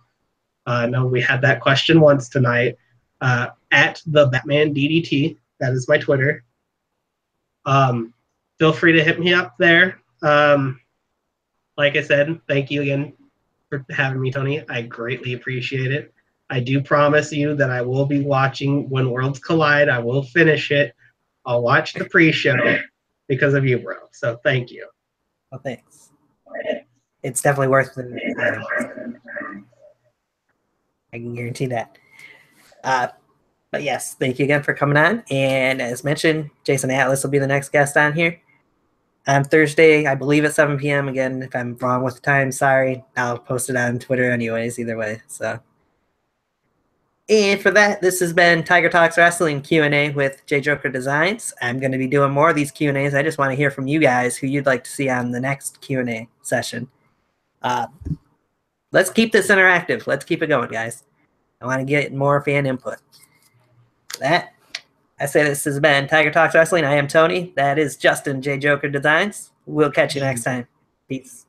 I know we had that question once tonight. At the Batman DDT, that is my Twitter. Feel free to hit me up there. Like I said, thank you again for having me, Tony. I greatly appreciate it. I do promise you that I will be watching When Worlds Collide. I will finish it. I'll watch the pre-show because of you, bro. So thank you. Well, thanks. It's definitely worth it. I can guarantee that. But yes, thank you again for coming on. And as mentioned, Jason Atlas will be the next guest on here on Thursday, I believe at 7 p.m. Again, if I'm wrong with the time, sorry. I'll post it on Twitter anyways, either way. So, and for that, this has been Tiger Talks Wrestling Q&A with J Joker Designs. I'm going to be doing more of these Q&As. I just want to hear from you guys who you'd like to see on the next Q&A session. let's keep this interactive. Let's keep it going, guys. I want to get more fan input. That I say this has been Tiger Talks Wrestling. I am Tony. That is Justin J. Joker Designs. We'll catch you next time. Peace.